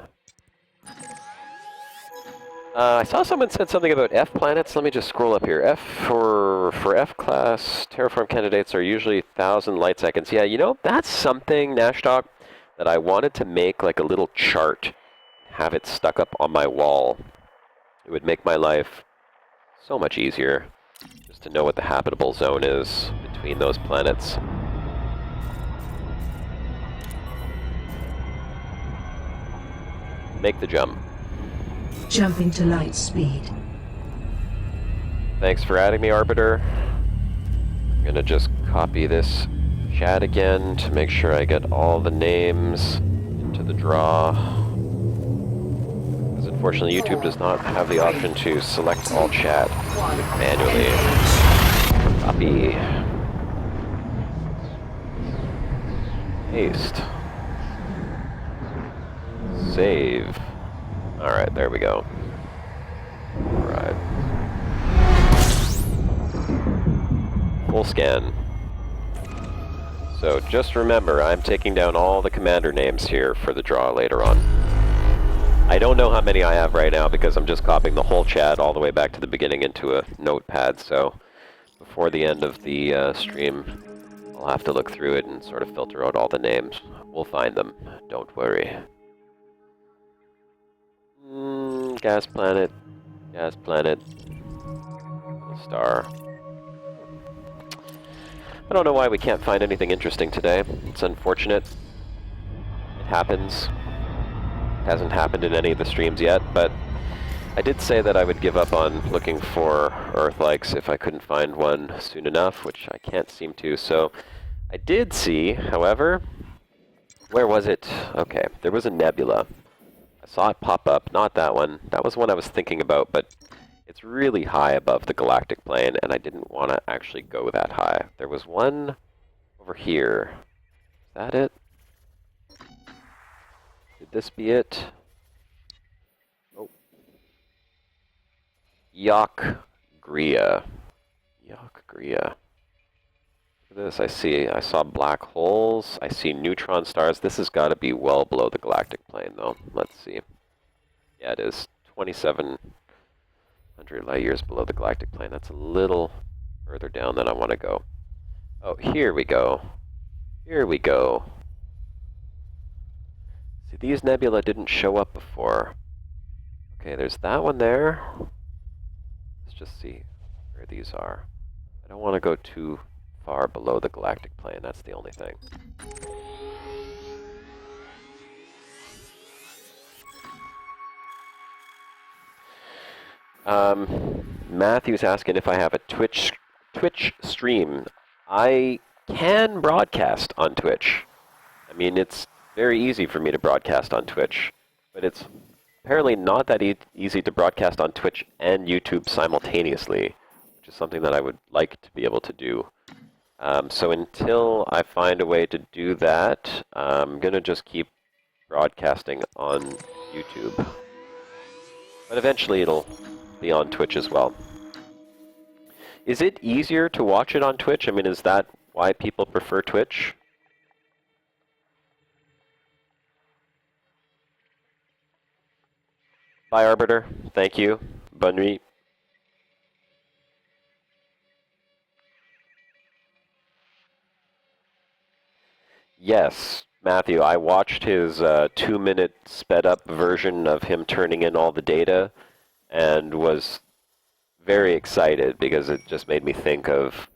I saw someone said something about F planets. Let me just scroll up here. For F class, terraform candidates are usually 1,000 light seconds. Yeah, you know, that's something, Nashtalk, that I wanted to make like a little chart, have it stuck up on my wall. It would make my life so much easier just to know what the habitable zone is between those planets. Make the jump. Jumping to light speed. Thanks for adding me, Arbiter. I'm gonna just copy this chat again to make sure I get all the names into the draw. Because unfortunately YouTube does not have the option to select all chat manually. Copy. Paste. Save. Alright, there we go. Alright. Full scan. So just remember, I'm taking down all the commander names here for the draw later on. I don't know how many I have right now because I'm just copying the whole chat all the way back to the beginning into a notepad, so before the end of the stream, I'll have to look through it and sort of filter out all the names. We'll find them, don't worry. Gas planet, star. I don't know why we can't find anything interesting today. It's unfortunate. It happens. It hasn't happened in any of the streams yet, but I did say that I would give up on looking for Earth-likes if I couldn't find one soon enough, which I can't seem to. So I did see, however, where was it? Okay, there was a nebula. I saw it pop up, not that one. That was one I was thinking about, but it's really high above the galactic plane, and I didn't want to actually go that high. There was one over here. Is that it? Could this be it? Oh. Yuck. Gria. Yawk Gria. Look at this. I saw black holes. I see neutron stars. This has got to be well below the galactic plane, though. Let's see. Yeah, it is. 2,700 light years below the galactic plane. That's a little further down than I want to go. Oh, here we go. Here we go. See, these nebula didn't show up before. Okay, there's that one there. Let's just see where these are. I don't want to go too far below the galactic plane. That's the only thing. Matthew's asking if I have a Twitch stream. I can broadcast on Twitch. I mean, it's very easy for me to broadcast on Twitch, but it's apparently not that easy to broadcast on Twitch and YouTube simultaneously, which is something that I would like to be able to do. So until I find a way to do that, I'm going to just keep broadcasting on YouTube. But eventually it'll be on Twitch as well. Is it easier to watch it on Twitch? I mean, is that why people prefer Twitch? Bye, Arbiter. Thank you. Bonne nuit. Yes, Matthew, I watched his 2-minute sped-up version of him turning in all the data and was very excited because it just made me think of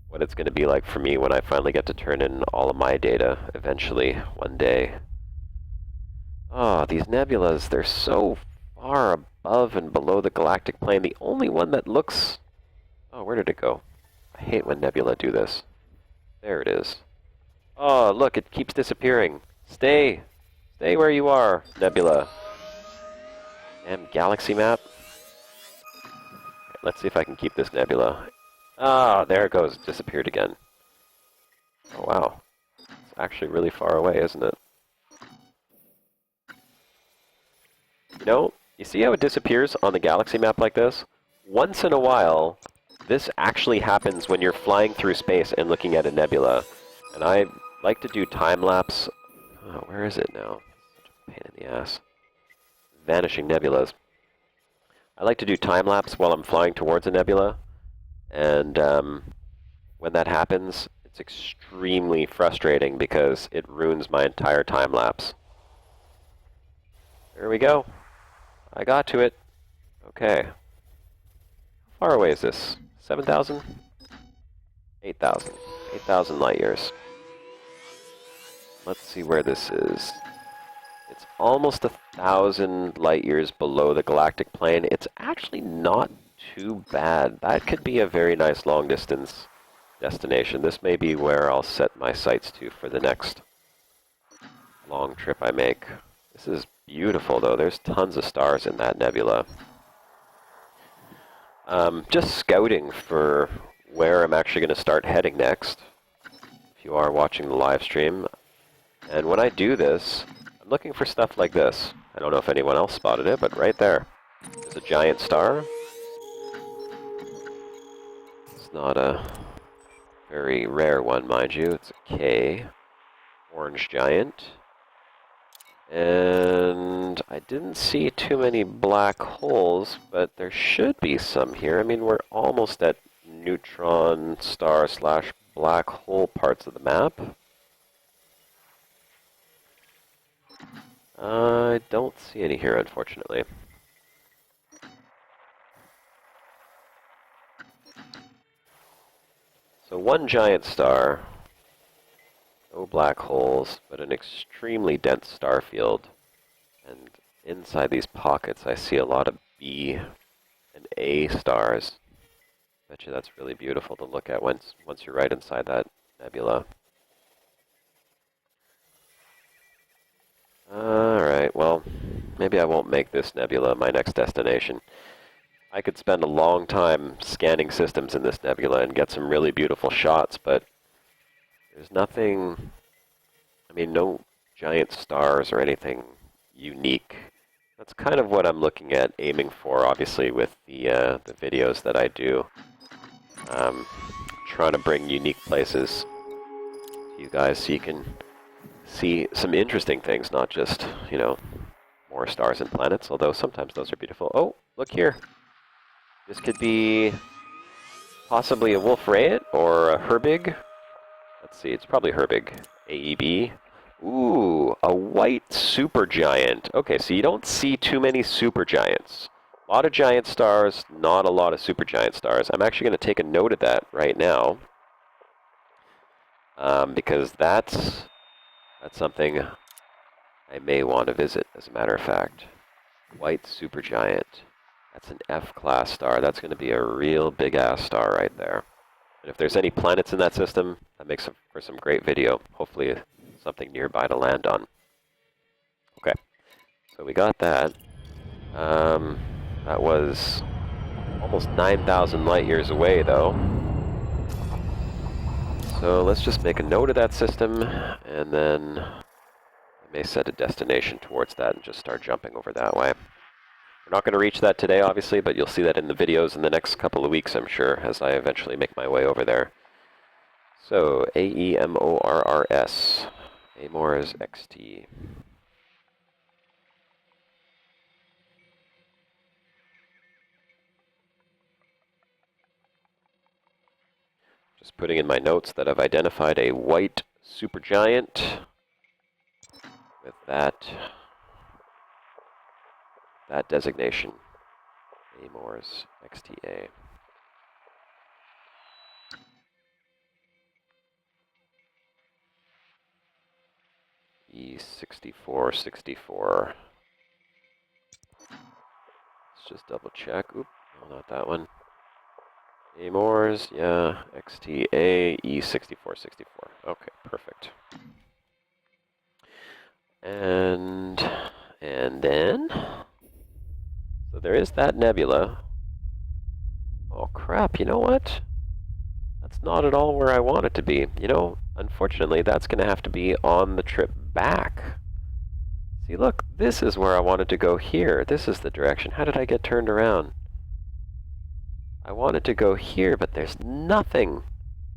what it's going to be like for me when I finally get to turn in all of my data eventually one day. Oh, these nebulas, they're so far above and below the galactic plane. The only one that looks... Oh, where did it go? I hate when nebula do this. There it is. Oh, look, it keeps disappearing. Stay. Stay where you are, nebula. Damn galaxy map. Okay, let's see if I can keep this nebula. Ah, there it goes. It disappeared again. Oh, wow. It's actually really far away, isn't it? You know, you see how it disappears on the galaxy map like this? Once in a while, this actually happens when you're flying through space and looking at a nebula. And I like to do time-lapse. Oh, where is it now? Such a pain in the ass. Vanishing nebulas. I like to do time-lapse while I'm flying towards a nebula. And when that happens, it's extremely frustrating because it ruins my entire time-lapse. There we go. I got to it. Okay. How far away is this? 7,000? 8,000. 8,000 light years. Let's see where this is. It's almost 1,000 light years below the galactic plane. It's actually not too bad. That could be a very nice long distance destination. This may be where I'll set my sights to for the next long trip I make. This is beautiful though. There's tons of stars in that nebula. Just scouting for where I'm actually going to start heading next, if you are watching the live stream. And when I do this, I'm looking for stuff like this. I don't know if anyone else spotted it, but right there. There's a giant star. It's not a very rare one, mind you. It's a K. Orange giant. And I didn't see too many black holes, but there should be some here. I mean, we're almost at neutron star / black hole parts of the map. I don't see any here, unfortunately. So one giant star, no black holes, but an extremely dense star field. And inside these pockets, I see a lot of B and A stars. Bet you that's really beautiful to look at once you're right inside that nebula. Alright, well, maybe I won't make this nebula my next destination. I could spend a long time scanning systems in this nebula and get some really beautiful shots, but there's nothing, I mean, no giant stars or anything unique That's kind of what I'm looking at, aiming for, obviously, with the videos that I do. Trying to bring unique places to you guys so you can see some interesting things, not just, you know, more stars and planets, although sometimes those are beautiful. Oh, look here. This could be possibly a wolf rayet or a herbig. Let's see, it's probably herbig. AEB. Ooh, a white supergiant. Okay, so you don't see too many supergiants. A lot of giant stars, not a lot of supergiant stars. I'm actually going to take a note of that right now, because that's something I may want to visit, as a matter of fact. White supergiant. That's an F-class star. That's going to be a real big-ass star right there. And if there's any planets in that system, that makes for some great video. Hopefully something nearby to land on. Okay, so we got that. That was almost 9,000 light years away, though. So let's just make a note of that system, and then I may set a destination towards that and just start jumping over that way. We're not going to reach that today, obviously, but you'll see that in the videos in the next couple of weeks, I'm sure, as I eventually make my way over there. So, AEMORRS. Amors XT. Just putting in my notes that I've identified a white supergiant with that designation. Amors XTA. E6464. Let's just double check. Oop, no, not that one. Amors, yeah, XTA, E6464. Okay, perfect. And then, so there is that nebula. Oh crap, you know what? That's not at all where I want it to be. You know, unfortunately, that's going to have to be on the trip back. See, look, this is where I wanted to go here. This is the direction. How did I get turned around? I wanted to go here, but there's nothing.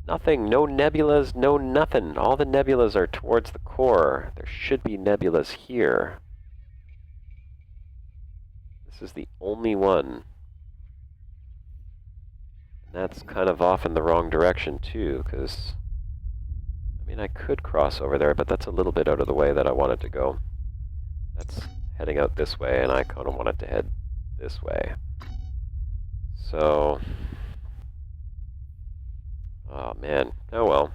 Nothing. No nebulas, no nothing. All the nebulas are towards the core. There should be nebulas here. This is the only one. And that's kind of off in the wrong direction, too, because, I mean, I could cross over there, but that's a little bit out of the way that I wanted to go. That's heading out this way, and I kind of wanted to head this way. So, oh man, oh well.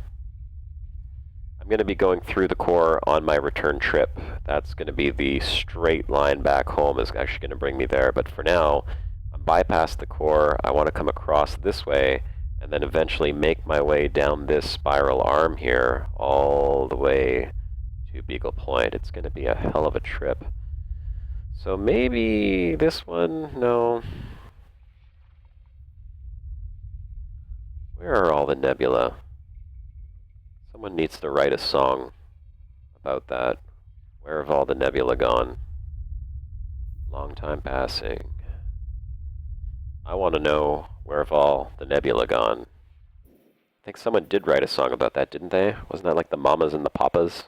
I'm going to be going through the core on my return trip. That's going to be the straight line back home is actually going to bring me there. But for now, I'm bypass the core. I want to come across this way and then eventually make my way down this spiral arm here all the way to Beagle Point. It's going to be a hell of a trip. So maybe this one? No. Where are all the nebula? Someone needs to write a song about that. Where have all the nebula gone? Long time passing. I want to know where have all the nebula gone. I think someone did write a song about that, didn't they? Wasn't that like the Mamas and the Papas?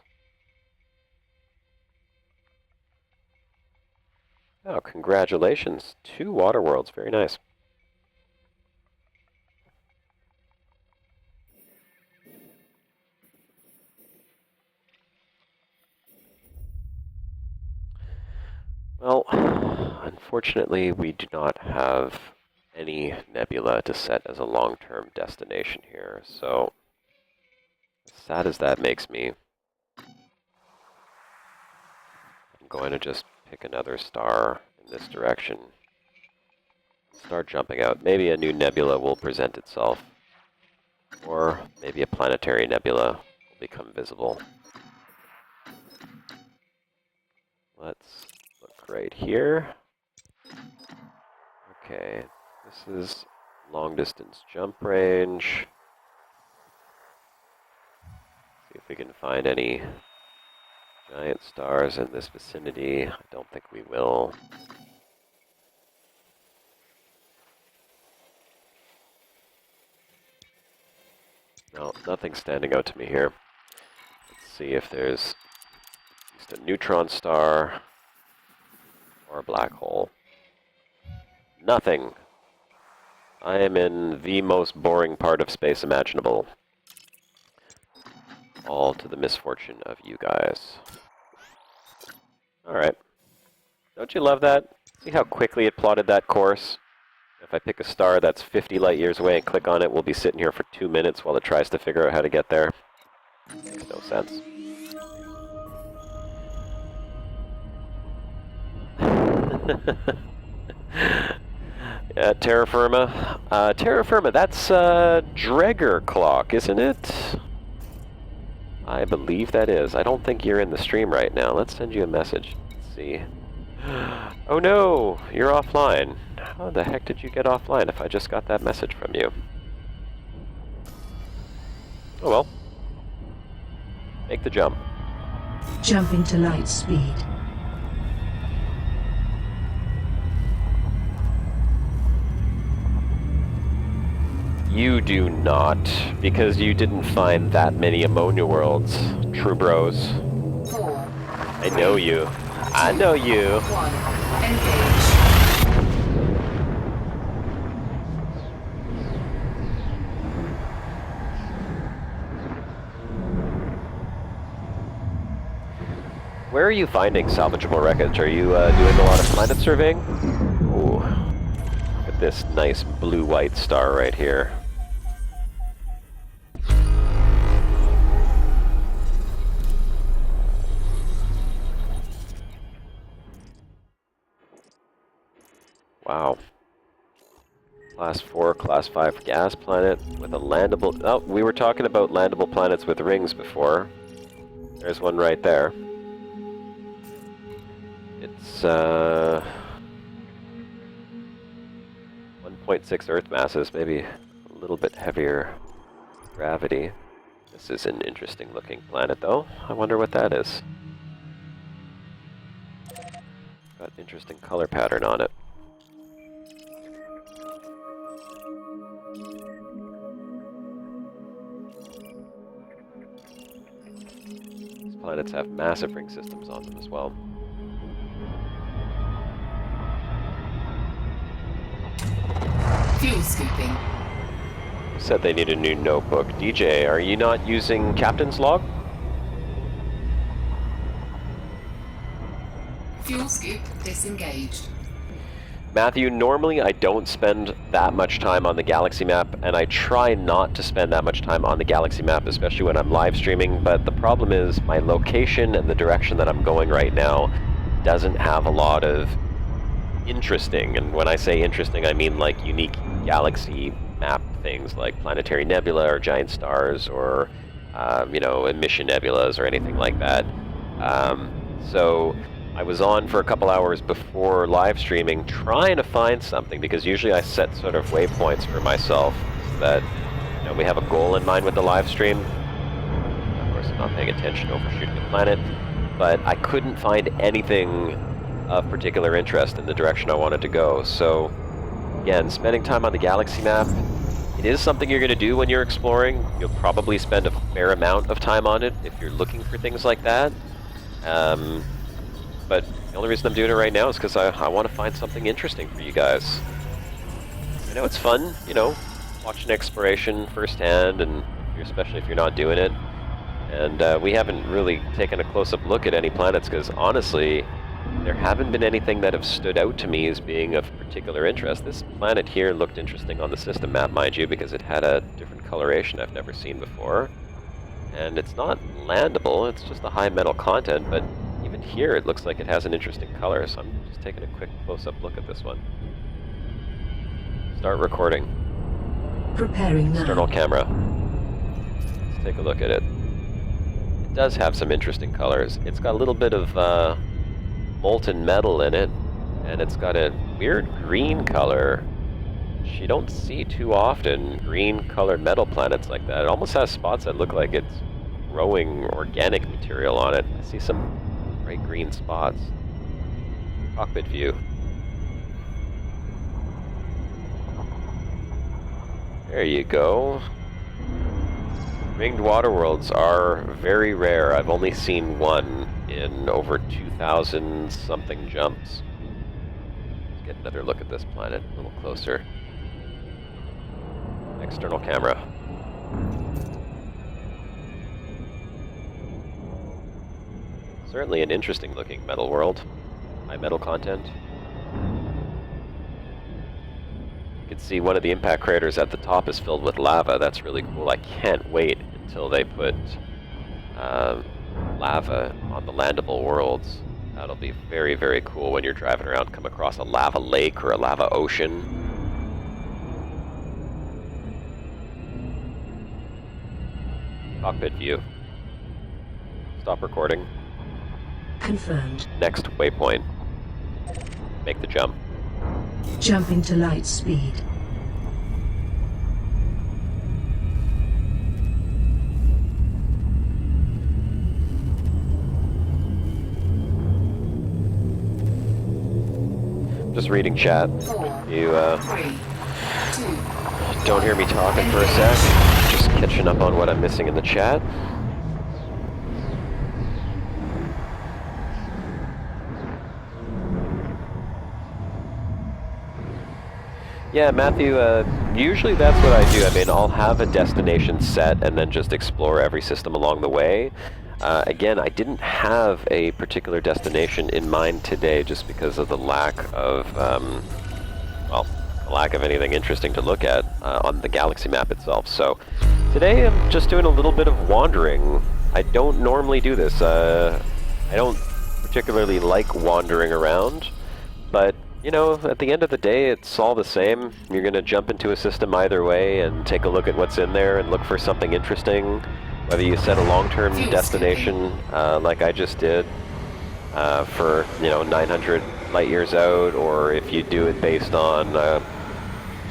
Oh, congratulations. 2 water worlds. Very nice. Well, unfortunately, we do not have any nebula to set as a long-term destination here, so as sad as that makes me, I'm going to just pick another star in this direction. Start jumping out. Maybe a new nebula will present itself, or maybe a planetary nebula will become visible. Let's look right here. Okay, this is long distance jump range. See if we can find any Giant stars in this vicinity. I don't think we will. No, nothing standing out to me here. Let's see if there's at least a neutron star or a black hole. Nothing. I am in the most boring part of space imaginable. All to the misfortune of you guys. Alright. Don't you love that? See how quickly it plotted that course? If I pick a star that's 50 light years away and click on it, we'll be sitting here for 2 minutes while it tries to figure out how to get there. Makes no sense. Yeah, terra firma. Terra firma, that's Dreger clock, isn't it? I believe that is. I don't think you're in the stream right now. Let's send you a message. Let's see. Oh no, you're offline. How the heck did you get offline if I just got that message from you? Oh well. Make the jump. Jumping to light speed. You do not, because you didn't find that many ammonia worlds, true bros. 4. I know you. I know you. 1. Engage. Where are you finding salvageable wreckage? Are you doing a lot of planet surveying? Ooh. Look at this nice blue-white star right here. Wow. Class 4, Class 5 gas planet with a landable... Oh, we were talking about landable planets with rings before. There's one right there. It's 1.6 Earth masses, maybe a little bit heavier gravity. This is an interesting looking planet though. I wonder what that is. Got an interesting color pattern on it. These planets have massive ring systems on them as well. Fuel scooping. Said they need a new notebook. DJ, are you not using Captain's Log? Fuel scoop disengaged. Matthew, normally I don't spend that much time on the galaxy map, and I try not to spend that much time on the galaxy map, especially when I'm live streaming, but the problem is my location and the direction that I'm going right now doesn't have a lot of interesting, and when I say interesting, I mean like unique galaxy map things like planetary nebula or giant stars or, you know, emission nebulas or anything like that. So I was on for a couple hours before live streaming trying to find something, because usually I set sort of waypoints for myself so that, you know, we have a goal in mind with the live stream. Of course, I'm not paying attention overshooting a planet, but I couldn't find anything of particular interest in the direction I wanted to go. So again, spending time on the galaxy map, it is something you're going to do when you're exploring. You'll probably spend a fair amount of time on it if you're looking for things like that. But the only reason I'm doing it right now is because I want to find something interesting for you guys. I know it's fun, you know, watching exploration firsthand, and especially if you're not doing it. And we haven't really taken a close-up look at any planets because, honestly, there haven't been anything that have stood out to me as being of particular interest. This planet here looked interesting on the system map, mind you, because it had a different coloration I've never seen before. And it's not landable, it's just a high metal content, but even here it looks like it has an interesting color, so I'm just taking a quick close-up look at this one. Start recording. Preparing now. External camera. Let's take a look at it. It does have some interesting colors. It's got a little bit of molten metal in it, and it's got a weird green color, which you don't see too often, green colored metal planets like that. It almost has spots that look like it's growing organic material on it. I see some bright green spots. Cockpit view. There you go. Ringed water worlds are very rare. I've only seen one in over 2,000 something jumps. Let's get another look at this planet a little closer. External camera. Certainly an interesting looking metal world. High metal content. You can see one of the impact craters at the top is filled with lava. That's really cool. I can't wait until they put lava on the landable worlds. That'll be very, very cool when you're driving around, come across a lava lake or a lava ocean. Cockpit view. Stop recording. Confirmed. Next waypoint. Make the jump. Jumping to light speed. Just reading chat. 4, You 3, 2, don't hear me talking for a sec. Just catching up on what I'm missing in the chat. Yeah, Matthew, usually that's what I do. I mean, I'll have a destination set and then just explore every system along the way. Again, I didn't have a particular destination in mind today just because of the lack of, well, the lack of anything interesting to look at on the galaxy map itself. So today I'm just doing a little bit of wandering. I don't normally do this. I don't particularly like wandering around, but you know, at the end of the day, it's all the same. You're going to jump into a system either way and take a look at what's in there and look for something interesting. Whether you set a long-term destination, like I just did, for, you know, 900 light years out, or if you do it based on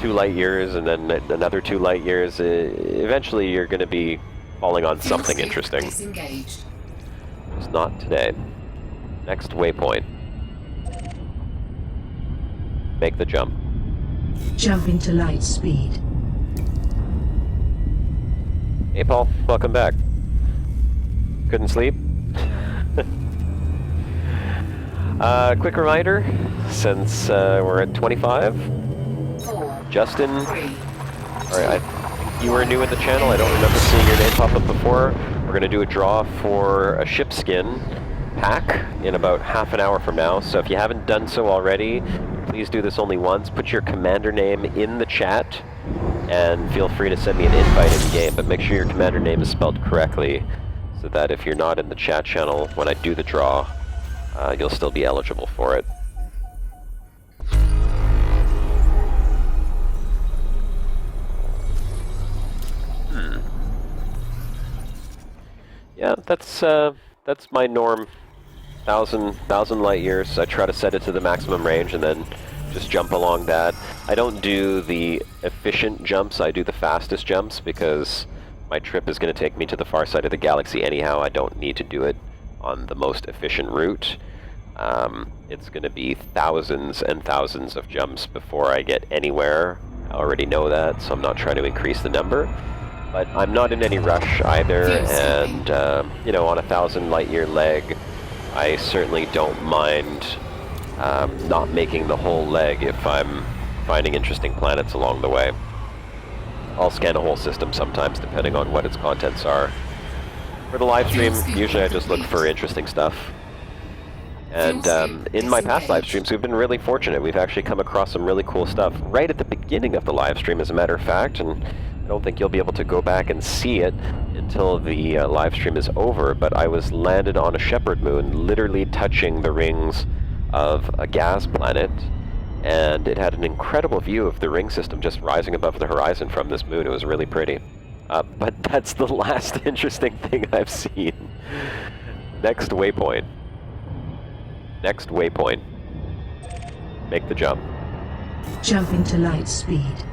2 light years and then another 2 light years, eventually you're going to be falling on something interesting. Disengaged. Just not today. Next waypoint. Make the jump. Jumping to light speed. Hey Paul, welcome back. Couldn't sleep? Quick reminder, since we're at 25, 4, Justin, 3, alright, you were new in the channel, I don't remember seeing your name pop up before. We're going to do a draw for a ship skin pack in about half an hour from now, so if you haven't done so already, please do this only once. Put your commander name in the chat, and feel free to send me an invite in the game, but make sure your commander name is spelled correctly, so that if you're not in the chat channel when I do the draw, you'll still be eligible for it. Yeah, that's my norm. 1,000 light years. I try to set it to the maximum range and then just jump along that. I don't do the efficient jumps, I do the fastest jumps because my trip is going to take me to the far side of the galaxy anyhow. I don't need to do it on the most efficient route. It's going to be thousands and thousands of jumps before I get anywhere. I already know that, so I'm not trying to increase the number. But I'm not in any rush either, and you know, on a 1,000 light year leg, I certainly don't mind not making the whole leg if I'm finding interesting planets along the way. I'll scan a whole system sometimes depending on what its contents are. For the live stream, usually I just look for interesting stuff. And in my past live streams, we've been really fortunate. We've actually come across some really cool stuff right at the beginning of the live stream, as a matter of fact, and I don't think you'll be able to go back and see it until the live stream is over, but I was landed on a shepherd moon, literally touching the rings of a gas planet, and it had an incredible view of the ring system just rising above the horizon from this moon. It was really pretty. But that's the last interesting thing I've seen. Next waypoint. Next waypoint. Make the jump. Jumping to light speed.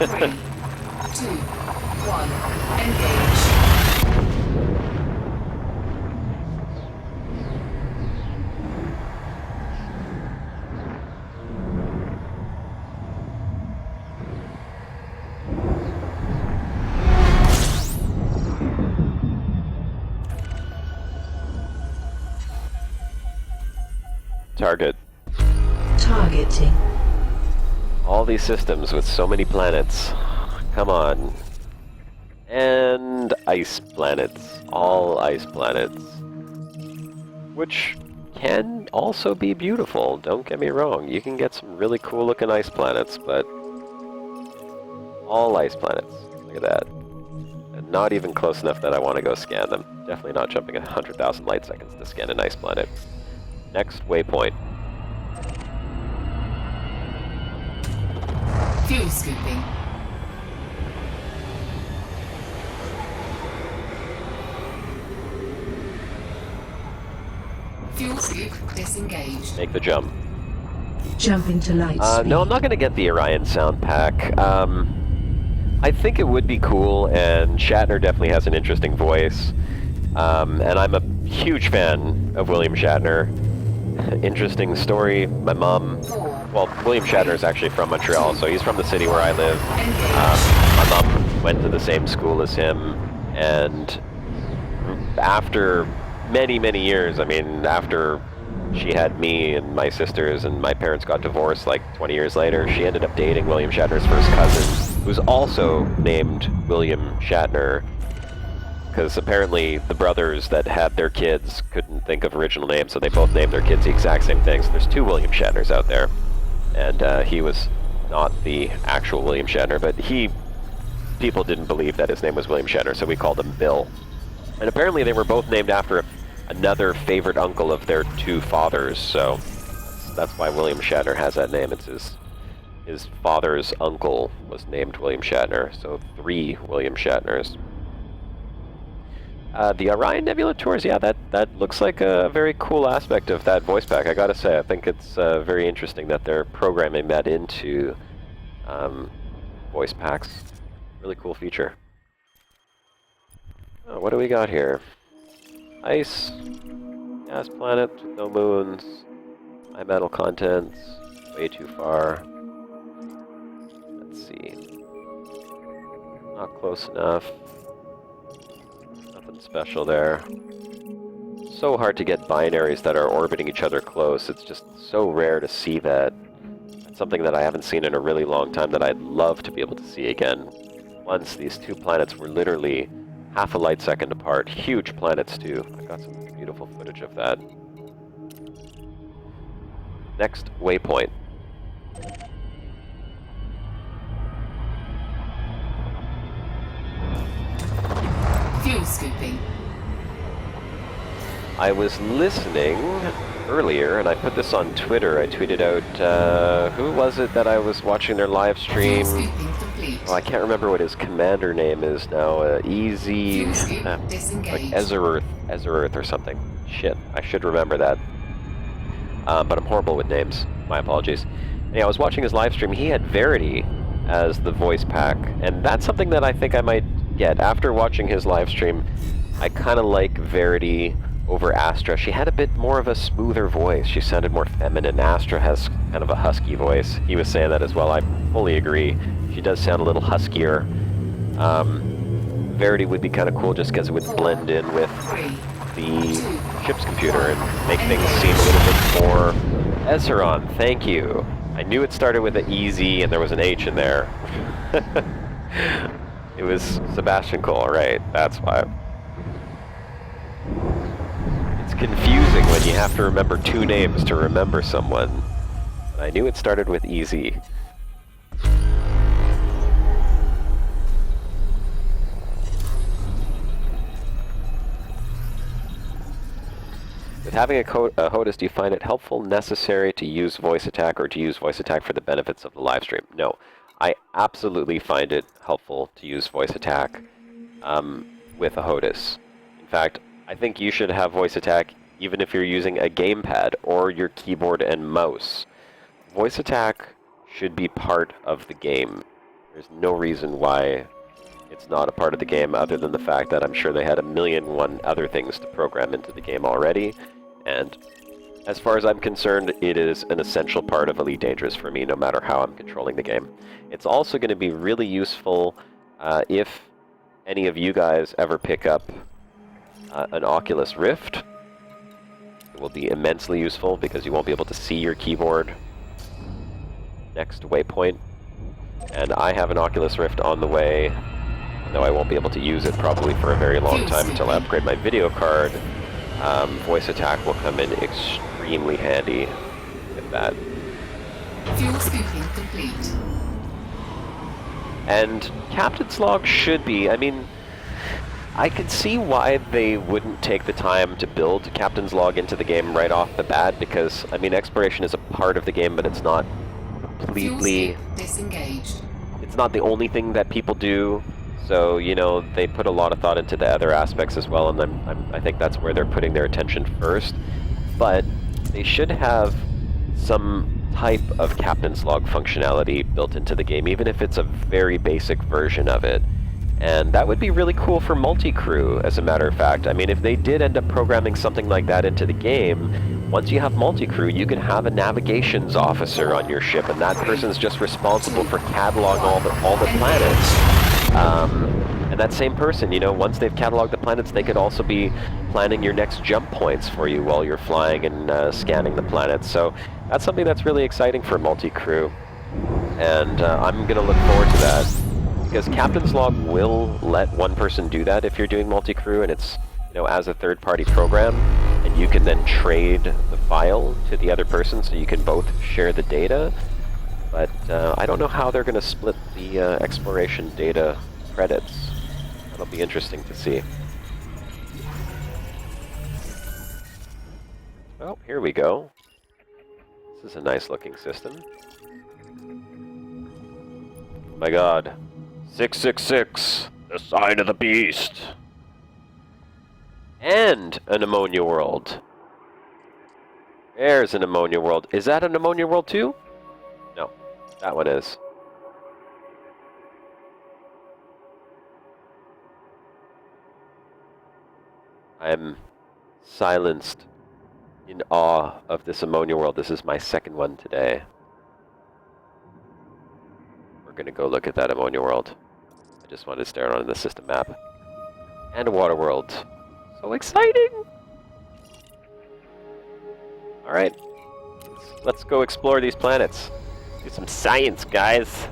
3, 2, 1, engage. Target. Targeting. All these systems with so many planets. Come on. And ice planets. All ice planets. Which can also be beautiful, don't get me wrong. You can get some really cool looking ice planets, but all ice planets. Look at that. And not even close enough that I want to go scan them. Definitely not jumping 100,000 light seconds to scan an ice planet. Next waypoint. Fuel scooping. Fuel scoop disengaged. Make the jump. Jump into light speed. No, I'm not going to get the Orion sound pack. I think it would be cool, and Shatner definitely has an interesting voice. And I'm a huge fan of William Shatner. Interesting story. My mom, well, William Shatner is actually from Montreal, so he's from the city where I live. My mom went to the same school as him, and after many, many years, I mean, after she had me and my sisters and my parents got divorced like 20 years later, she ended up dating William Shatner's first cousin, who's also named William Shatner. Because apparently the brothers that had their kids couldn't think of original names, so they both named their kids the exact same thing. So there's two William Shatners out there. And he was not the actual William Shatner, but people didn't believe that his name was William Shatner, so we called him Bill. And apparently they were both named after another favorite uncle of their two fathers, so that's why William Shatner has that name. It's his father's uncle was named William Shatner, so 3 William Shatners. The Orion Nebula tours, yeah, that looks like a very cool aspect of that voice pack, I gotta say. I think it's very interesting that they're programming that into voice packs. Really cool feature. Oh, what do we got here? Ice, gas planet with no moons, high metal contents, way too far. Let's see. Not close enough. Nothing special there. So hard to get binaries that are orbiting each other close. It's just so rare to see that. It's something that I haven't seen in a really long time that I'd love to be able to see again. Once these two planets were literally half a light second apart. Huge planets too. I got some beautiful footage of that. Next waypoint. Fuel scooping. I was listening earlier, and I put this on Twitter. I tweeted out, who was it that I was watching their live stream? Fuel scooping complete. Oh, I can't remember what his commander name is now. Easy, Fuel scoop like disengaged. Ezerth or something. Shit, I should remember that. But I'm horrible with names. My apologies. Yeah, I was watching his live stream. He had Verity as the voice pack, and that's something that I think I might get. After watching his live stream, I kind of like Verity over Astra. She had a bit more of a smoother voice. She sounded more feminine. Astra has kind of a husky voice. He was saying that as well. I fully agree. She does sound a little huskier. Verity would be kind of cool just because it would blend in with 3, the ship's computer and make things seem a little bit more... Esseron, thank you. I knew it started with an EZ and there was an H in there. It was Sebastian Cole, right? That's why. It's confusing when you have to remember 2 names to remember someone. But I knew it started with EZ. With having a HOTAS, do you find it helpful, necessary to use voice attack, or to use voice attack for the benefits of the live stream? No. I absolutely find it helpful to use voice attack with a HOTAS. In fact, I think you should have voice attack even if you're using a gamepad or your keyboard and mouse. Voice attack should be part of the game. There's no reason why it's not a part of the game other than the fact that I'm sure they had a million and one other things to program into the game already. And as far as I'm concerned, it is an essential part of Elite Dangerous for me, no matter how I'm controlling the game. It's also going to be really useful if any of you guys ever pick up an Oculus Rift. It will be immensely useful because you won't be able to see your keyboard next waypoint. And I have an Oculus Rift on the way, though I won't be able to use it probably for a very long time until I upgrade my video card. Voice attack will come in extremely handy with that. Fuel scooping complete. And Captain's Log should be, I mean, I could see why they wouldn't take the time to build Captain's Log into the game right off the bat, because, I mean, exploration is a part of the game, but it's not completely... disengaged. It's not the only thing that people do. So, you know, they put a lot of thought into the other aspects as well, and I think that's where they're putting their attention first. But they should have some type of Captain's Log functionality built into the game, even if it's a very basic version of it. And that would be really cool for multi-crew, as a matter of fact. I mean, if they did end up programming something like that into the game, once you have multi-crew, you can have a navigations officer on your ship, and that person's just responsible for cataloging all the planets. And that same person, you know, once they've cataloged the planets, they could also be planning your next jump points for you while you're flying and scanning the planets. So that's something that's really exciting for multi-crew. And I'm going to look forward to that. Because Captain's Log will let one person do that if you're doing multi-crew, and it's, you know, as a third-party program, and you can then trade the file to the other person so you can both share the data. But I don't know how they're going to split the exploration data credits. That'll be interesting to see. Oh, here we go. This is a nice-looking system. Oh my god. 666, the sign of the beast. And an ammonia world. There's an ammonia world. Is that an ammonia world too? No, that one is. I'm silenced in awe of this ammonia world. This is my second one today. We're gonna go look at that ammonia world. I just wanted to stare on the system map. And a water world. So exciting! Alright. Let's go explore these planets. Do some science, guys!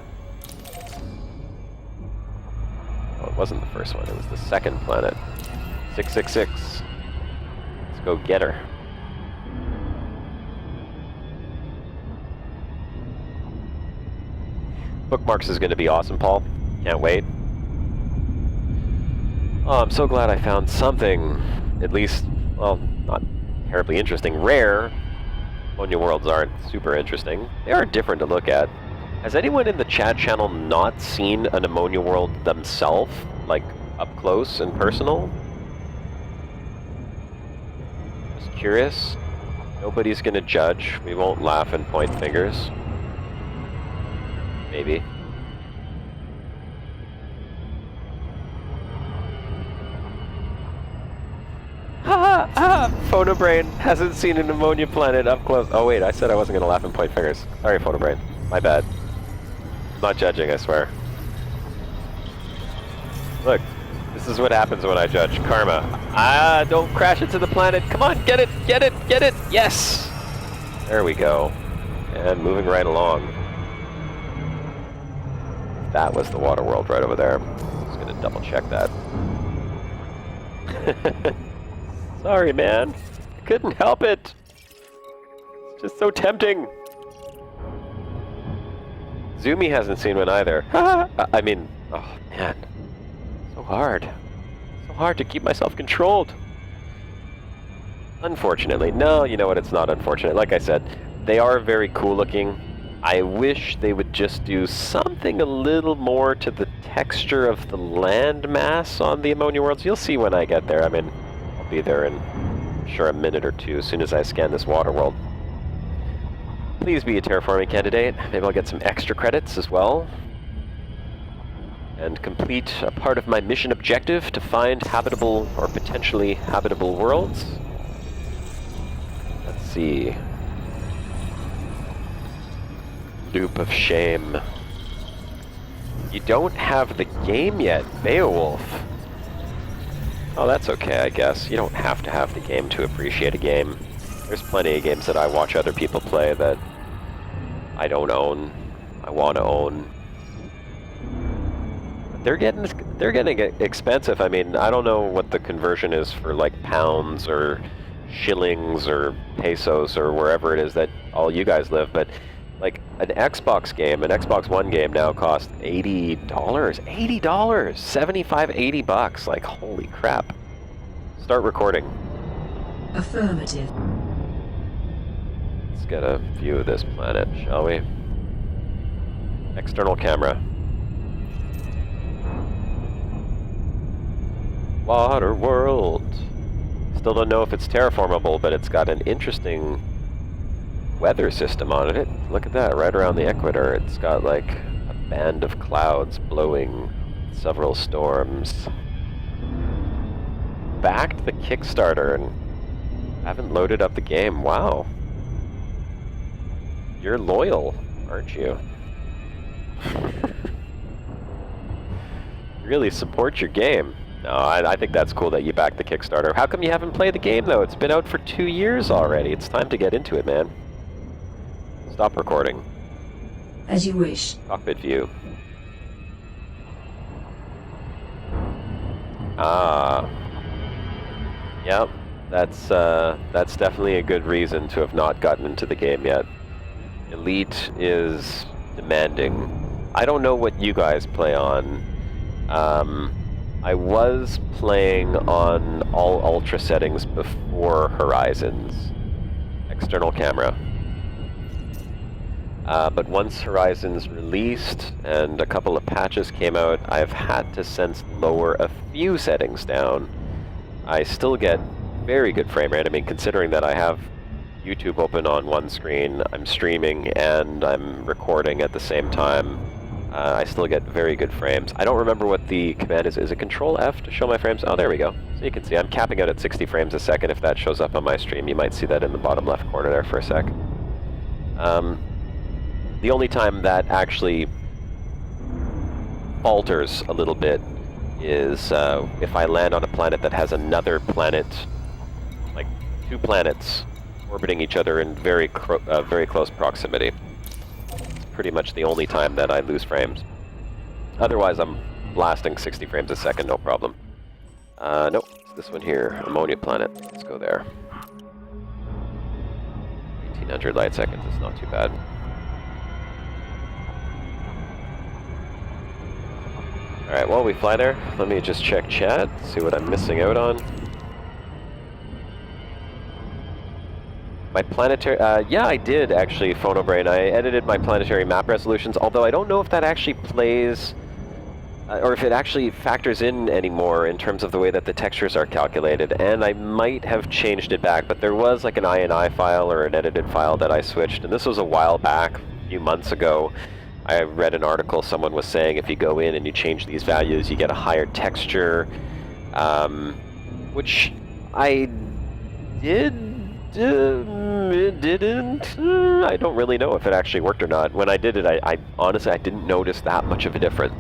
Oh, it wasn't the first one, it was the second planet. 666. Let's go get her. Bookmarks is going to be awesome, Paul. Can't wait. Oh, I'm so glad I found something, at least, well, not terribly interesting. Rare. Ammonia worlds aren't super interesting. They are different to look at. Has anyone in the chat channel not seen an ammonia world themselves, like up close and personal? Just curious. Nobody's going to judge. We won't laugh and point fingers. Maybe. Phonobrain hasn't seen an ammonia planet up close. Oh wait, I said I wasn't gonna laugh and point fingers. Sorry, Phonobrain. My bad. I'm not judging, I swear. Look, this is what happens when I judge. Karma. Ah, don't crash into the planet. Come on, get it, get it, get it. Yes! There we go. And moving right along. That was the water world right over there. Just gonna double check that. Sorry, man. I couldn't help it. It's just so tempting. Zoomy hasn't seen one either. I mean, oh man. So hard. So hard to keep myself controlled. Unfortunately. No, you know what? It's not unfortunate. Like I said, they are very cool looking. I wish they would just do something a little more to the texture of the land mass on the ammonia worlds. You'll see when I get there. I mean, I'll be there in, I'm sure, a minute or two as soon as I scan this water world. Please be a terraforming candidate. Maybe I'll get some extra credits as well. and complete a part of my mission objective to find habitable or potentially habitable worlds. Let's see. Loop of shame. You don't have the game yet, Beowulf. Oh, that's okay, I guess. You don't have to have the game to appreciate a game. There's plenty of games that I watch other people play that I don't own. I want to own. They're getting expensive. I mean, I don't know what the conversion is for like pounds or shillings or pesos or wherever it is that all you guys live, but like an Xbox game, an Xbox One game now costs $80. $80! 75, 80 bucks. Like, holy crap. Start recording. Affirmative. Let's get a view of this planet, shall we? External camera. Water world. Still don't know if it's terraformable, but it's got an interesting weather system on it. Look at that, right around the equator. It's got like a band of clouds blowing several storms. Backed the Kickstarter and haven't loaded up the game. Wow. You're loyal, aren't you? Really support your game. No, I think that's cool that you backed the Kickstarter. How come you haven't played the game, though? It's been out for 2 years already. It's time to get into it, man. Stop recording. As you wish. Cockpit view. Ah. Yep, that's definitely a good reason to have not gotten into the game yet. Elite is demanding. I don't know what you guys play on. I was playing on all ultra settings before Horizons. External camera. But once Horizons released and a couple of patches came out, I've had to since lower a few settings down. I still get very good frame rate. I mean, considering that I have YouTube open on one screen, I'm streaming and I'm recording at the same time, I still get very good frames. I don't remember what the command is. Is it Control F to show my frames? Oh, there we go. So you can see I'm capping out at 60 frames a second. If that shows up on my stream, you might see that in the bottom left corner there for a sec. The only time that actually falters a little bit is if I land on a planet that has another planet, like 2 planets orbiting each other in very close proximity. It's pretty much the only time that I lose frames. Otherwise, I'm blasting 60 frames a second, no problem. Nope, it's this one here, Ammonia Planet. Let's go there. 1800 light seconds, it's not too bad. Alright, while we fly there, let me just check chat, see what I'm missing out on. My planetary, yeah, I did actually, PhonoBrain. I edited my planetary map resolutions, although I don't know if that actually plays, or if it actually factors in anymore in terms of the way that the textures are calculated, and I might have changed it back, but there was like an INI file or an edited file that I switched, and this was a while back, a few months ago. I read an article, someone was saying if you go in and you change these values, you get a higher texture, which I didn't. I don't really know if it actually worked or not. When I did it, I honestly, I didn't notice that much of a difference.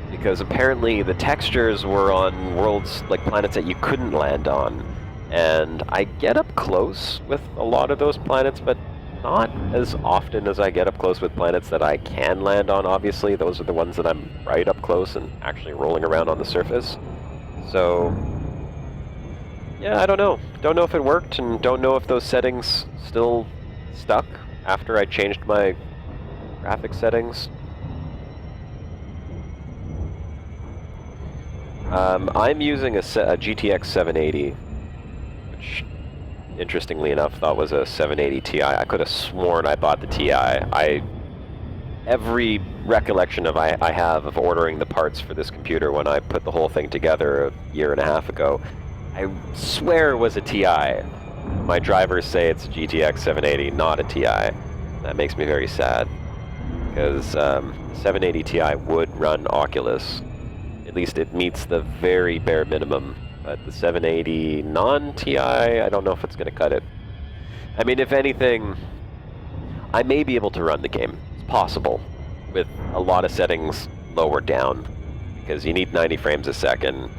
Because apparently the textures were on worlds, like planets that you couldn't land on. And I get up close with a lot of those planets, but not as often as I get up close with planets that I can land on, obviously. Those are the ones that I'm right up close and actually rolling around on the surface. So, yeah, I don't know. Don't know if it worked, and don't know if those settings still stuck after I changed my graphics settings. I'm using a GTX 780, which, interestingly enough, thought was a 780 Ti. I could have sworn I bought the Ti. Every recollection I have of ordering the parts for this computer when I put the whole thing together a year and a half ago, I swear it was a Ti. My drivers say it's a GTX 780, not a Ti. That makes me very sad, because 780 Ti would run Oculus At least it meets the very bare minimum. But the 780 non-TI, I don't know if it's going to cut it. I mean, if anything, I may be able to run the game. It's possible, with a lot of settings lower down, because you need 90 frames a second,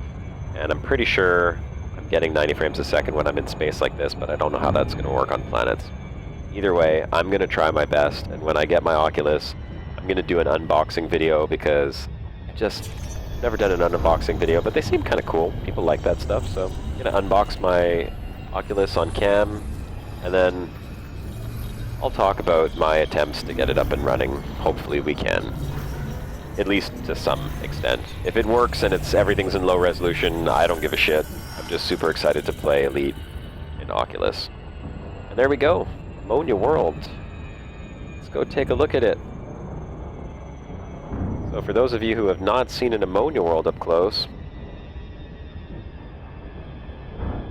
and I'm pretty sure I'm getting 90 frames a second when I'm in space like this, but I don't know how that's going to work on planets. Either way, I'm going to try my best, and when I get my Oculus, I'm going to do an unboxing video, because I just never done an unboxing video, but they seem kind of cool. People like that stuff, so I'm going to unbox my Oculus on cam, and then I'll talk about my attempts to get it up and running. Hopefully we can, at least to some extent. If it works and everything's in low resolution, I don't give a shit. I'm just super excited to play Elite in Oculus. And there we go, Ammonia World. Let's go take a look at it. So for those of you who have not seen an Ammonia World up close,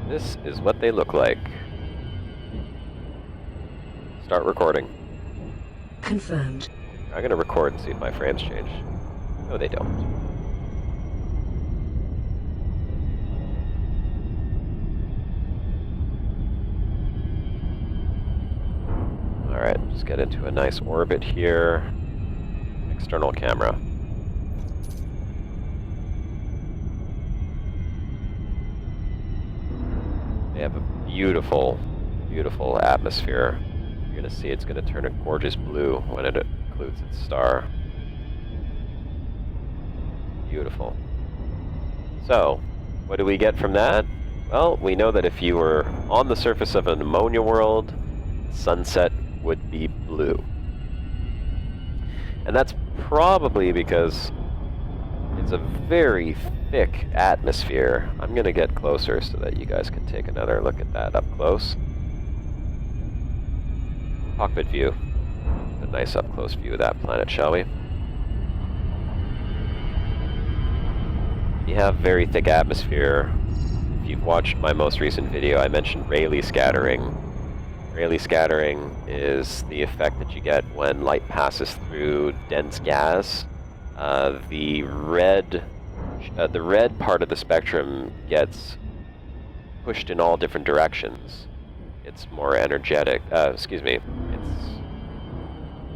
this is what they look like. Start recording. Confirmed. I'm going to record and see if my frames change. No, they don't. Alright, just get into a nice orbit here. External camera. They have a beautiful, beautiful atmosphere. You're going to see it's going to turn a gorgeous blue when it includes its star. Beautiful. So, what do we get from that? Well, we know that if you were on the surface of an ammonia world, sunset would be blue. And that's probably because it's a very thick atmosphere. I'm going to get closer so that you guys can take another look at that up close. Cockpit view. A nice up-close view of that planet, shall we? You have very thick atmosphere. If you've watched my most recent video, I mentioned Rayleigh scattering. Rayleigh scattering is the effect that you get when light passes through dense gas. The red part of the spectrum gets pushed in all different directions. It's more energetic. Excuse me.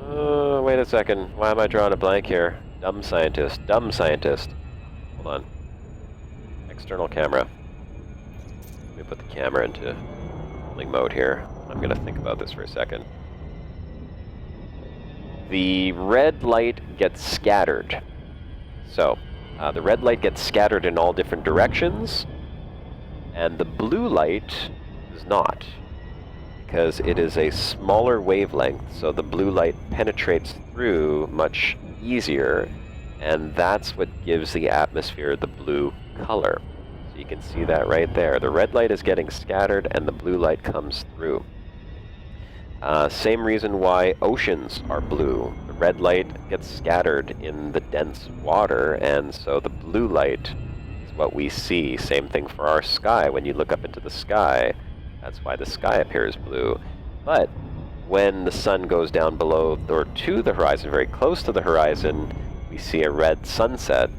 Wait a second. Why am I drawing a blank here? Dumb scientist. Dumb scientist. Hold on. External camera. Let me put the camera into rolling mode here. I'm going to think about this for a second. The red light gets scattered. So, the red light gets scattered in all different directions, and the blue light does not, because it is a smaller wavelength, so the blue light penetrates through much easier, and that's what gives the atmosphere the blue color. So you can see that right there. The red light is getting scattered, and the blue light comes through. Same reason why oceans are blue. The red light gets scattered in the dense water, and so the blue light is what we see. Same thing for our sky. When you look up into the sky, that's why the sky appears blue. But when the sun goes down below or to the horizon, very close to the horizon, we see a red sunset.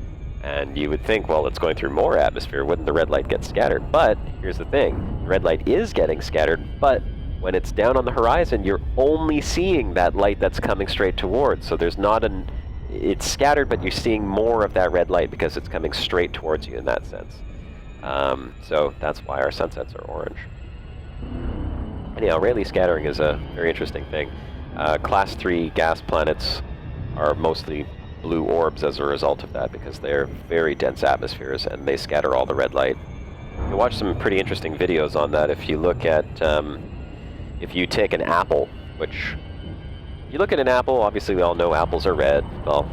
And you would think, well, it's going through more atmosphere. Wouldn't the red light get scattered? But here's the thing. The red light is getting scattered, but when it's down on the horizon, you're only seeing that light that's coming straight towards. So there's not it's scattered, but you're seeing more of that red light because it's coming straight towards you in that sense. So that's why our sunsets are orange. Anyhow, Rayleigh scattering is a very interesting thing. Class 3 gas planets are mostly blue orbs as a result of that, because they're very dense atmospheres and they scatter all the red light. You can watch some pretty interesting videos on that if you look at, if you take an apple, which, if you look at an apple, obviously we all know apples are red. Well,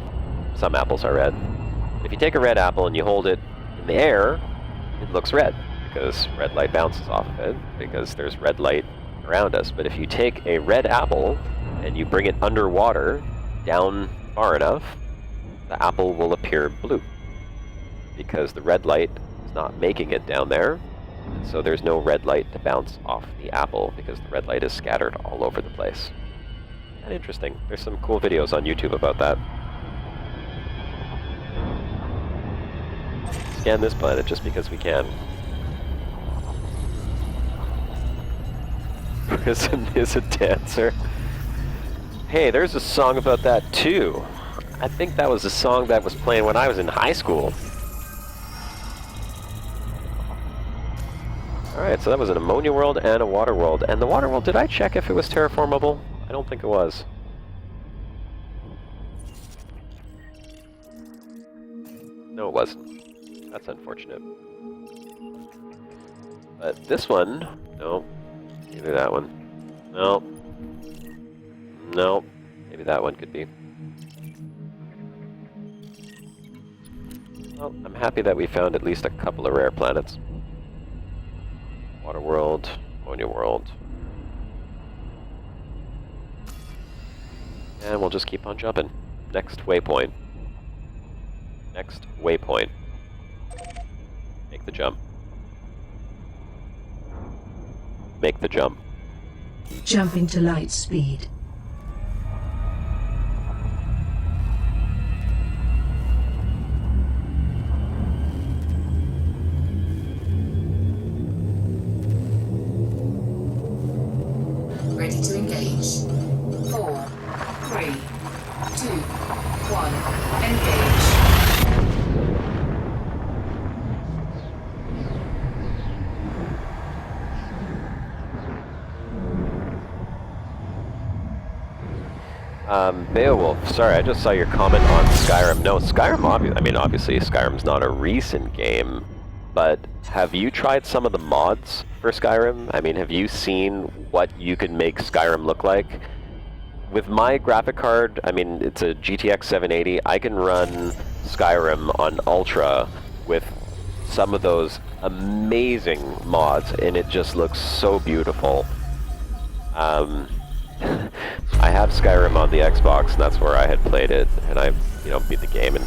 some apples are red. If you take a red apple and you hold it in the air, it looks red, because red light bounces off of it, because there's red light around us. But if you take a red apple and you bring it underwater, down far enough, the apple will appear blue, because the red light is not making it down there. And so there's no red light to bounce off the apple, because the red light is scattered all over the place. And interesting. There's some cool videos on YouTube about that. scan this planet just because we can. Prison is a dancer. Hey, there's a song about that too. I think that was a song that was playing when I was in high school. Alright, so that was an ammonia world and a water world. And the water world, did I check if it was terraformable? I don't think it was. No, it wasn't. That's unfortunate. But this one, no. Maybe that one. No. No. Maybe that one could be. Well, I'm happy that we found at least a couple of rare planets. Water world, ammonia world. And we'll just keep on jumping. Next waypoint. Next waypoint. Make the jump. Make the jump. Jumping to light speed. Ready to engage. 4, 3, 2, 1. Engage. Beowulf, sorry, I just saw your comment on Skyrim. No, Skyrim, obviously Skyrim's not a recent game, but have you tried some of the mods for Skyrim? I mean, have you seen what you can make Skyrim look like? With my graphic card, I mean, it's a GTX 780, I can run Skyrim on Ultra with some of those amazing mods, and it just looks so beautiful. I have Skyrim on the Xbox, and that's where I had played it, and I, beat the game and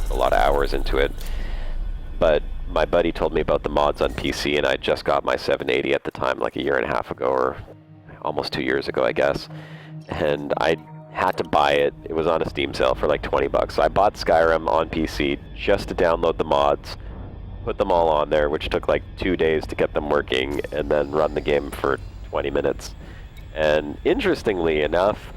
put a lot of hours into it. But my buddy told me about the mods on PC, and I just got my 780 at the time, like a year and a half ago, or almost 2 years ago, I guess. And I had to buy it. It was on a Steam sale for like 20 bucks. So I bought Skyrim on PC just to download the mods, put them all on there, which took like 2 days to get them working, and then run the game for 20 minutes. And interestingly enough,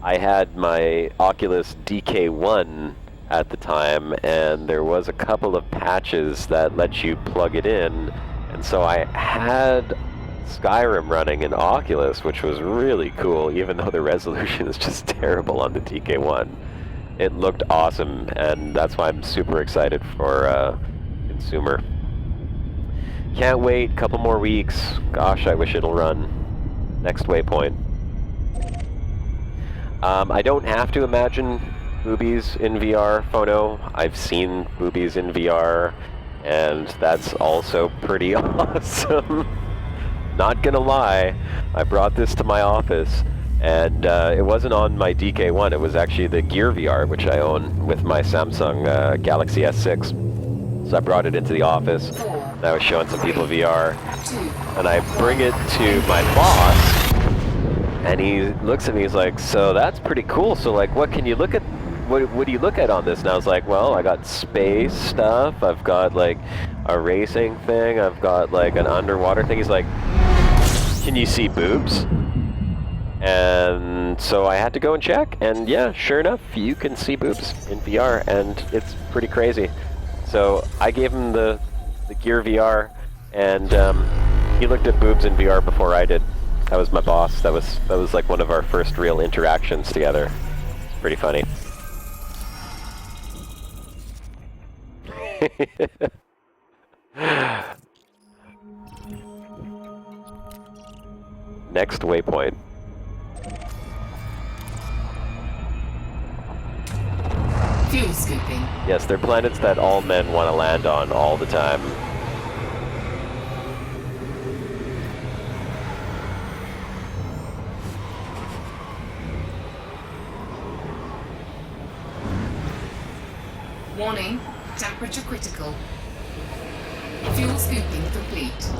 I had my Oculus DK1 at the time, and there was a couple of patches that let you plug it in, and so I had Skyrim running in Oculus, which was really cool, even though the resolution is just terrible on the DK1. It looked awesome, and that's why I'm super excited for consumer. Can't wait, couple more weeks. Gosh, I wish it'll run. Next waypoint. I don't have to imagine boobies in VR, Phono. I've seen boobies in VR, and that's also pretty awesome. Not gonna lie, I brought this to my office, and it wasn't on my DK1, it was actually the Gear VR, which I own with my Samsung Galaxy S6. So I brought it into the office, and I was showing some people VR, and I bring it to my boss, and he looks at me, he's like, so that's pretty cool, so like, what can you look at, what do you look at on this? And I was like, well, I got space stuff, I've got like a racing thing, I've got like an underwater thing. He's like, can you see boobs? And so I had to go and check, and yeah, sure enough, you can see boobs in VR, and it's pretty crazy. So I gave him the Gear VR, and he looked at boobs in VR before I did. That was my boss. That was like one of our first real interactions together. It's pretty funny. Next waypoint. Fuel scooping. Yes, they're planets that all men want to land on all the time. Warning, temperature critical. Fuel scooping complete.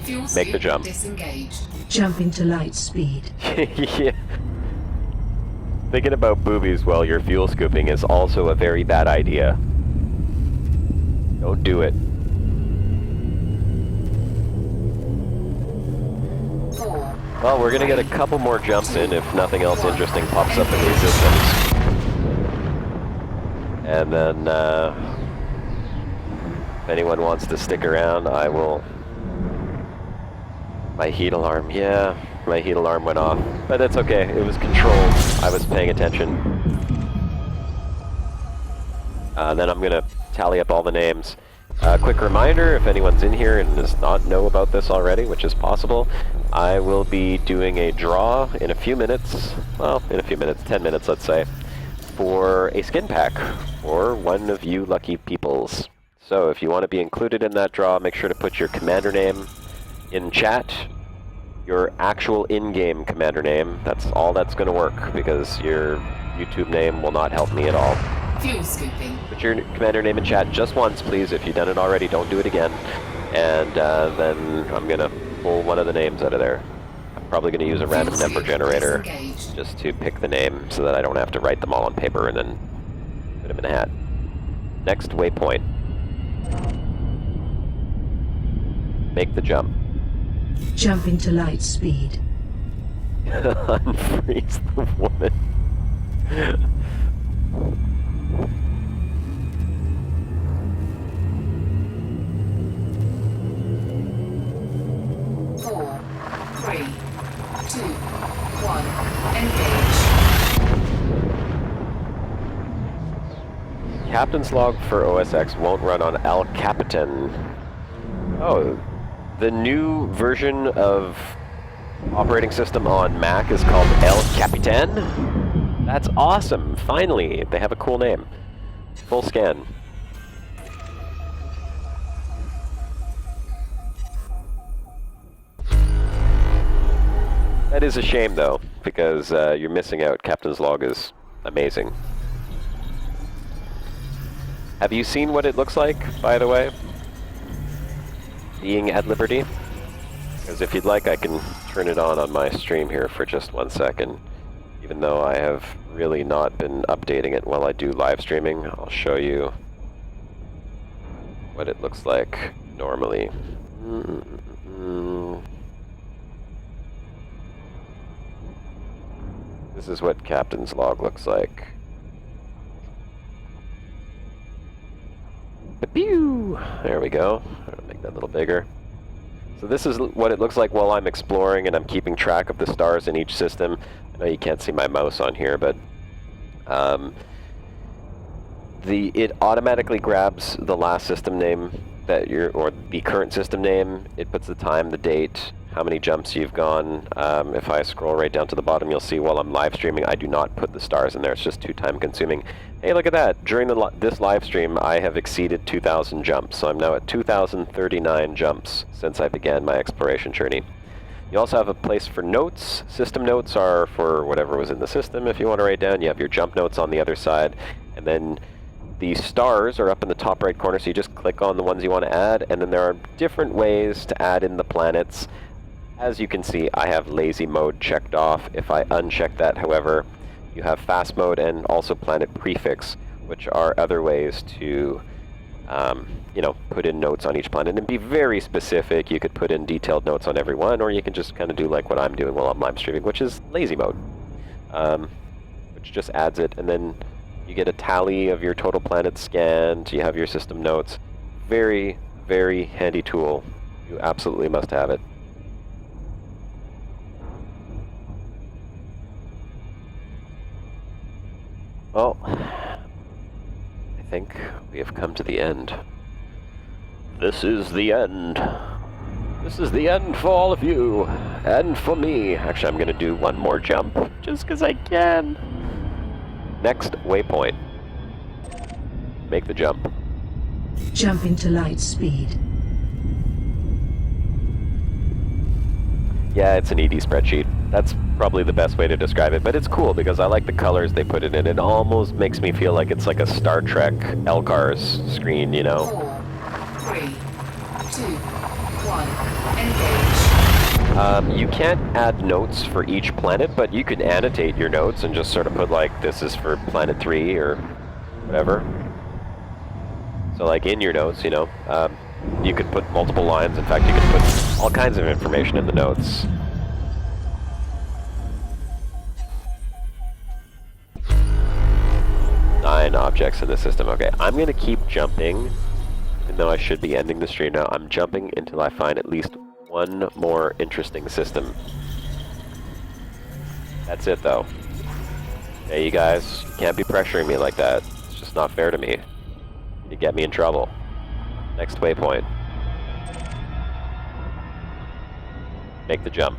Fuel Make the scoop jump. disengaged. Jumping to light speed. Yeah. Thinking about boobies while you're fuel scooping is also a very bad idea. Don't do it. 4. Well, we're gonna get a couple more jumps in if nothing else interesting pops up in these systems. And then, if anyone wants to stick around, I will... My heat alarm, yeah, my heat alarm went off. But that's okay, it was controlled. I was paying attention. Then I'm gonna tally up all the names. Quick reminder, if anyone's in here and does not know about this already, which is possible, I will be doing a draw in a few minutes, well, in a few minutes, 10 minutes let's say, for a skin pack for one of you lucky peoples. So if you want to be included in that draw, make sure to put your commander name in chat, your actual in-game commander name. That's all that's going to work, because your YouTube name will not help me at all. Fuel scooping. Put your commander name in chat just once, please. If you've done it already, don't do it again. And then I'm going to pull one of the names out of there. I'm probably going to use a random number generator just to pick the name so that I don't have to write them all on paper and then put them in a hat. Next waypoint. Make the jump. Jump into light speed. Unfreeze the woman. 4, 3, 2, 1, engage. Captain's log for OSX won't run on El Capitan. Oh, the new version of operating system on Mac is called El Capitan? That's awesome! Finally, they have a cool name. Full scan. That is a shame though, because you're missing out. Captain's log is amazing. Have you seen what it looks like, by the way? Being at Liberty? Because if you'd like, I can turn it on my stream here for just 1 second. Even though I have really not been updating it while I do live streaming, I'll show you what it looks like normally. This is what Captain's log looks like. Pew! There we go. I'll make that a little bigger. So this is what it looks like while I'm exploring and I'm keeping track of the stars in each system. I know you can't see my mouse on here, but it automatically grabs the last system name that or the current system name. It puts the time, the date, how many jumps you've gone. If I scroll right down to the bottom, you'll see while I'm live streaming, I do not put the stars in there. It's just too time consuming. Hey, look at that. During this live stream, I have exceeded 2,000 jumps. So I'm now at 2,039 jumps since I began my exploration journey. You also have a place for notes. System notes are for whatever was in the system. If you want to write down, you have your jump notes on the other side. And then the stars are up in the top right corner, so you just click on the ones you want to add. And then there are different ways to add in the planets. As you can see, I have lazy mode checked off. If I uncheck that, however, you have fast mode and also planet prefix, which are other ways to, put in notes on each planet and be very specific. You could put in detailed notes on every one, or you can just kind of do like what I'm doing while I'm live streaming, which is lazy mode, which just adds it, and then you get a tally of your total planets scanned. You have your system notes. Very, very handy tool. You absolutely must have it. Well, I think we have come to the end. This is the end. This is the end for all of you, and for me. Actually, I'm gonna do one more jump, just because I can. Next waypoint. Make the jump. Jump into light speed. Yeah, it's an ED spreadsheet. That's probably the best way to describe it, but it's cool because I like the colors they put it in. It almost makes me feel like it's like a Star Trek LCARS screen, you know? 4, 3, 2, 1, engage. You can't add notes for each planet, but you can annotate your notes and just sort of put like, this is for planet 3 or whatever. So like in your notes, you know, you could put multiple lines. In fact, you could put all kinds of information in the notes. Nine objects in the system. Okay, I'm going to keep jumping, even though I should be ending the stream now. I'm jumping until I find at least one more interesting system. That's it, though. Okay, you guys can't be pressuring me like that. It's just not fair to me. You get me in trouble. Next waypoint. Make the jump.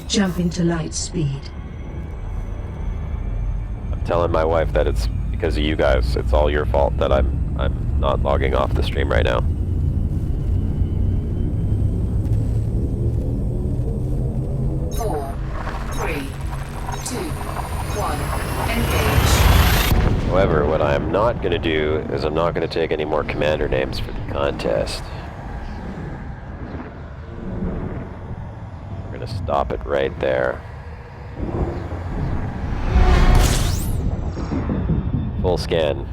Jump into light speed. I'm telling my wife that it's because of you guys. It's all your fault that I'm not logging off the stream right now. However, what I'm not going to do is I'm not going to take any more commander names for the contest. We're going to stop it right there. Full scan.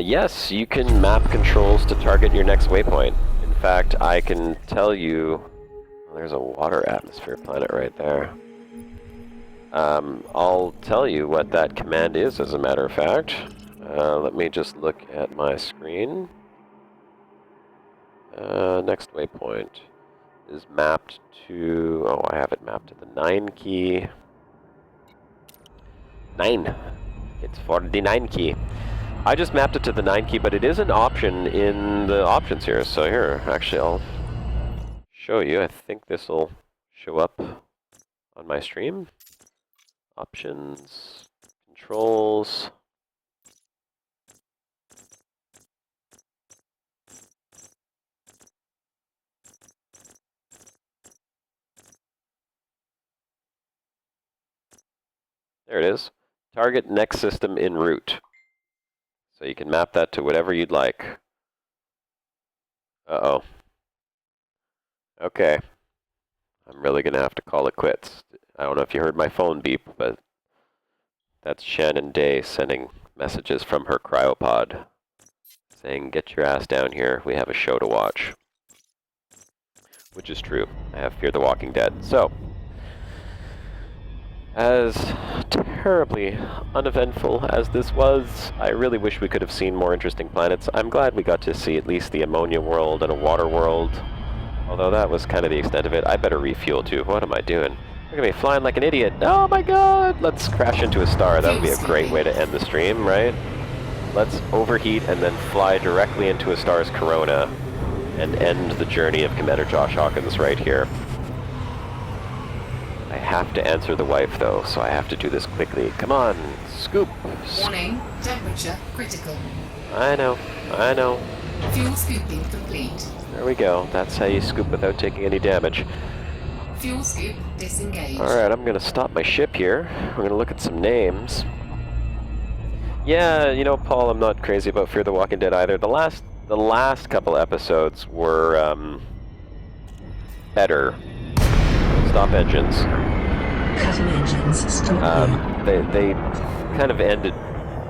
Yes, you can map controls to target your next waypoint. In fact, I can tell you... Well, there's a water atmosphere planet right there. I'll tell you what that command is, as a matter of fact. Let me just look at my screen. Next waypoint is mapped to... Oh, I have it mapped to the 9 key. 9. It's for the 9 key. I just mapped it to the 9 key, but it is an option in the options here. So here, actually, I'll show you. I think this will show up on my stream. Options, controls. There it is. Target next system en route. So you can map that to whatever you'd like. Uh-oh. Okay. I'm really going to have to call it quits. I don't know if you heard my phone beep, but that's Shannon Day sending messages from her cryopod saying, get your ass down here, we have a show to watch. Which is true. I have Fear the Walking Dead. So, as terribly uneventful as this was, I really wish we could have seen more interesting planets. I'm glad we got to see at least the ammonia world and a water world. Although that was kind of the extent of it. I better refuel too. What am I doing? Look at me flying like an idiot. Oh my god! Let's crash into a star. That would be a great way to end the stream, right? Let's overheat and then fly directly into a star's corona and end the journey of Commander Josh Hawkins right here. I have to answer the wife though, so I have to do this quickly. Come on, scoop! Warning, temperature critical. I know, I know. Fuel scooping complete. There we go. That's how you scoop without taking any damage. Fuel scoop disengaged. Alright, I'm going to stop my ship here. We're going to look at some names. Yeah, you know, Paul, I'm not crazy about Fear the Walking Dead either. The last couple episodes were, better. Stop engines. Cutting engines. Stop. They kind of ended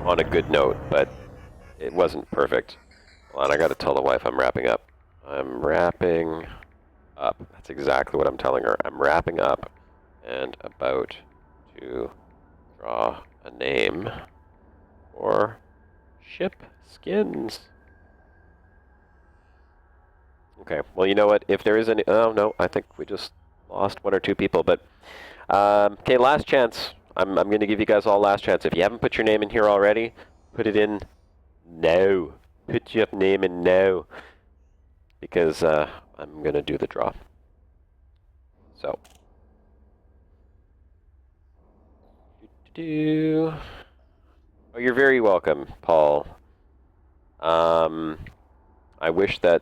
on a good note, but it wasn't perfect. Hold on, I gotta tell the wife I'm wrapping up. I'm wrapping up. That's exactly what I'm telling her. I'm wrapping up and about to draw a name for ship skins. Okay, well, you know what? If there is any... Oh, no, I think we just lost one or two people, but... okay, last chance. I'm going to give you guys all last chance. If you haven't put your name in here already, put it in now. Put your name in now. Because I'm going to do the draw. So. Oh, you're very welcome, Paul. I wish that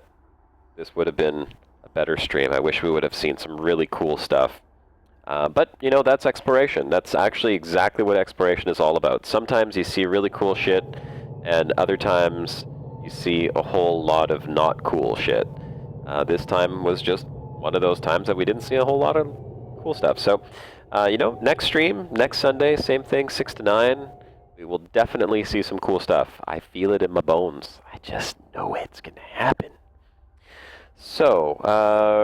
this would have been a better stream. I wish we would have seen some really cool stuff. But, you know, that's exploration. That's actually exactly what exploration is all about. Sometimes you see really cool shit, and other times you see a whole lot of not cool shit. This time was just one of those times that we didn't see a whole lot of cool stuff. So, you know, next stream, next Sunday, same thing, 6 to 9. We will definitely see some cool stuff. I feel it in my bones. I just know it's going to happen. So,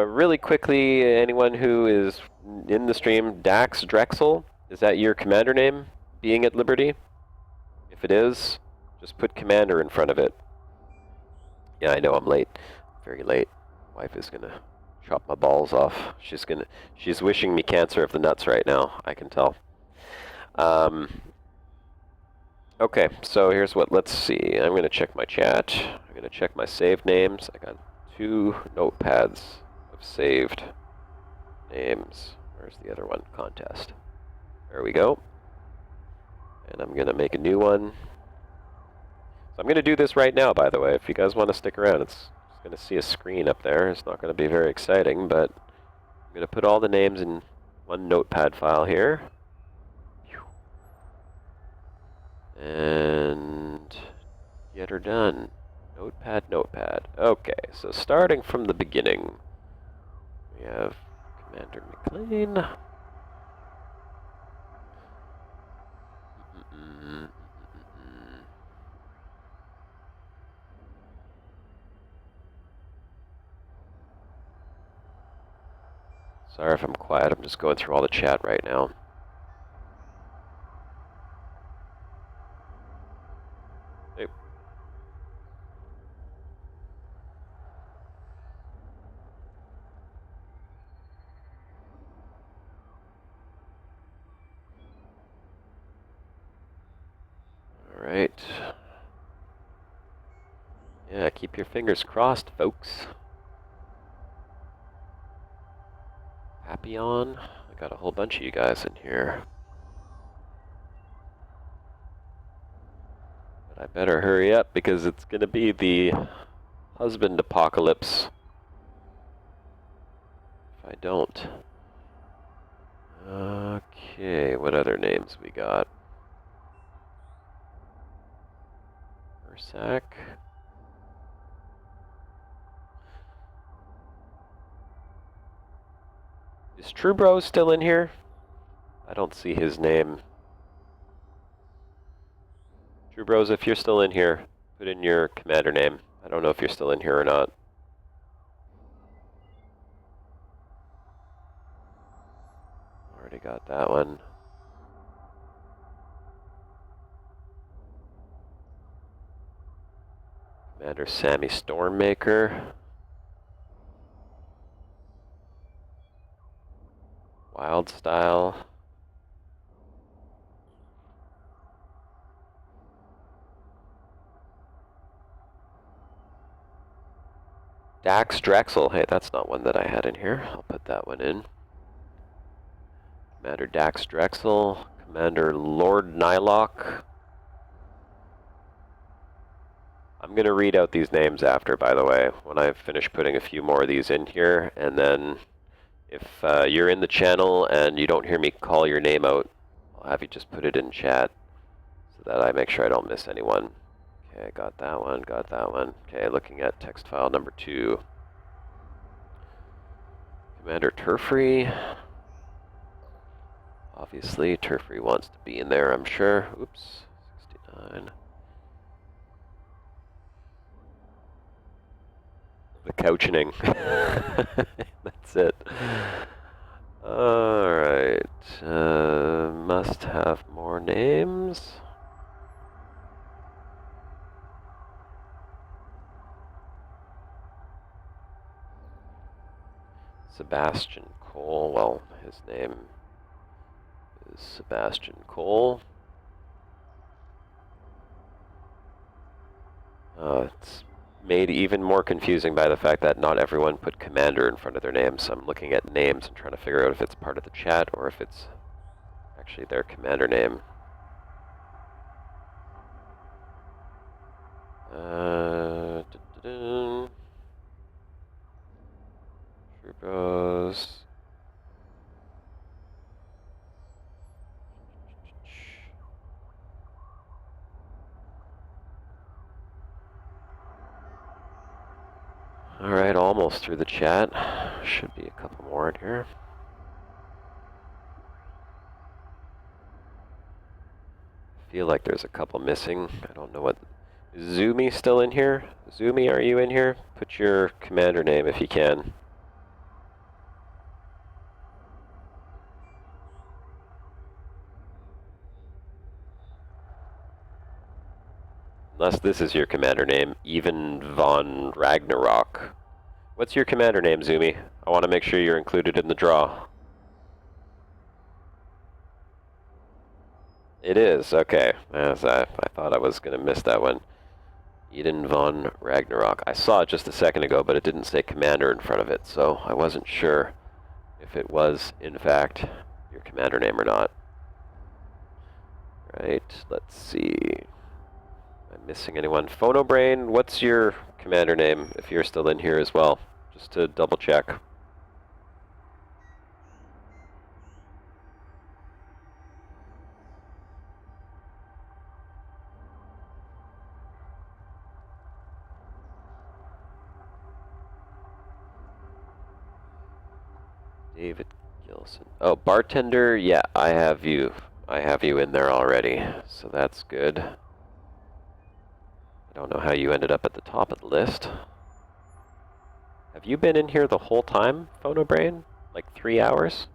really quickly, anyone who is in the stream, Dax Drexel, is that your commander name, being at Liberty? If it is, just put commander in front of it. Yeah, I know I'm late. Very late. Wife is going to chop my balls off. She's wishing me cancer of the nuts right now, I can tell. Okay, so here's what, let's see. I'm going to check my chat. I'm going to check my saved names. I got 2 notepads of saved names. Where's the other one? Contest. There we go. And I'm going to make a new one. So I'm going to do this right now, by the way. If you guys want to stick around, it's going to see a screen up there. It's not going to be very exciting, but I'm going to put all the names in one notepad file here. And get her done. Notepad, notepad. Okay, so starting from the beginning, we have Commander McLean. Sorry if I'm quiet, I'm just going through all the chat right now. Hey. All right. Yeah, keep your fingers crossed, folks. Papillon. I got a whole bunch of you guys in here. But I better hurry up because it's going to be the husband apocalypse if I don't. Okay, what other names we got? Ursak. Is Trubro still in here? I don't see his name. Trubros, if you're still in here, put in your commander name. I don't know if you're still in here or not. Already got that one. Commander Sammy Stormmaker. Wild Style. Dax Drexel. Hey, that's not one that I had in here. I'll put that one in. Commander Dax Drexel. Commander Lord Nylock. I'm going to read out these names after, by the way, when I finish putting a few more of these in here. And then if you're in the channel and you don't hear me call your name out, I'll have you just put it in chat so that I make sure I don't miss anyone. Okay, got that one, got that one. Okay, looking at text file number 2. Commander Turfree. Obviously, Turfree wants to be in there, I'm sure. Oops, 69. The couching. That's it. Alright. Must have more names. Sebastian Cole. Well, his name is Sebastian Cole. It's made even more confusing by the fact that not everyone put commander in front of their names. So I'm looking at names and trying to figure out if it's part of the chat or if it's actually their commander name. Troopos. Alright, almost through the chat. Should be a couple more in here. I feel like there's a couple missing. I don't know what... Is Zumi still in here? Zumi, are you in here? Put your commander name if you can. Unless this is your commander name, Even von Ragnarok. What's your commander name, Zumi? I want to make sure you're included in the draw. It is, okay. As I thought I was going to miss that one. Eden von Ragnarok. I saw it just a second ago, but it didn't say commander in front of it, so I wasn't sure if it was, in fact, your commander name or not. Right, let's see. Am I missing anyone? Phonobrain, what's your commander name, if you're still in here as well? Just to double check. David Gilson. Oh, bartender, yeah, I have you. I have you in there already, so that's good. I don't know how you ended up at the top of the list. Have you been in here the whole time, Phonobrain? Like 3 hours?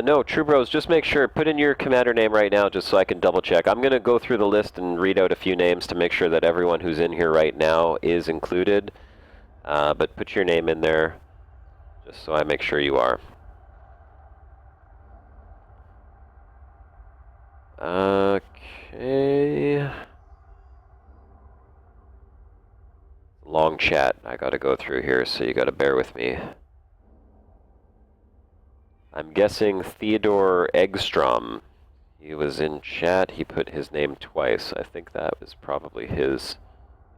No, True Bros, just make sure, put in your commander name right now just so I can double check. I'm going to go through the list and read out a few names to make sure that everyone who's in here right now is included. But put your name in there just so I make sure you are. Okay. Long chat I got to go through here, so you got to bear with me. I'm guessing Theodore Eggstrom. He was in chat. He put his name twice. I think that was probably his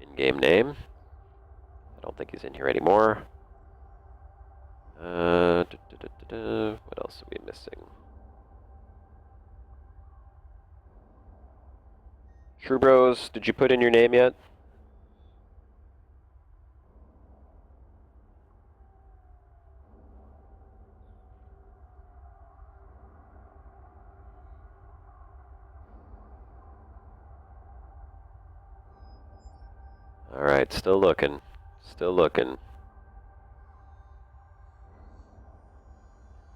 in-game name. I don't think he's in here anymore. What else are we missing? True Bros, did you put in your name yet? Alright, still looking. Still looking.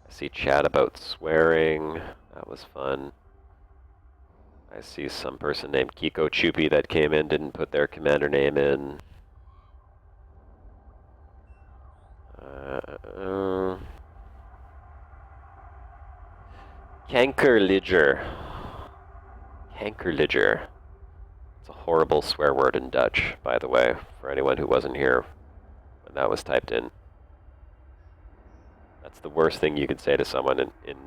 I see chat about swearing. That was fun. I see some person named Kiko Chupi that came in, didn't put their commander name in. Kankerliger. Kankerliger. It's a horrible swear word in Dutch, by the way, for anyone who wasn't here when that was typed in. That's the worst thing you could say to someone in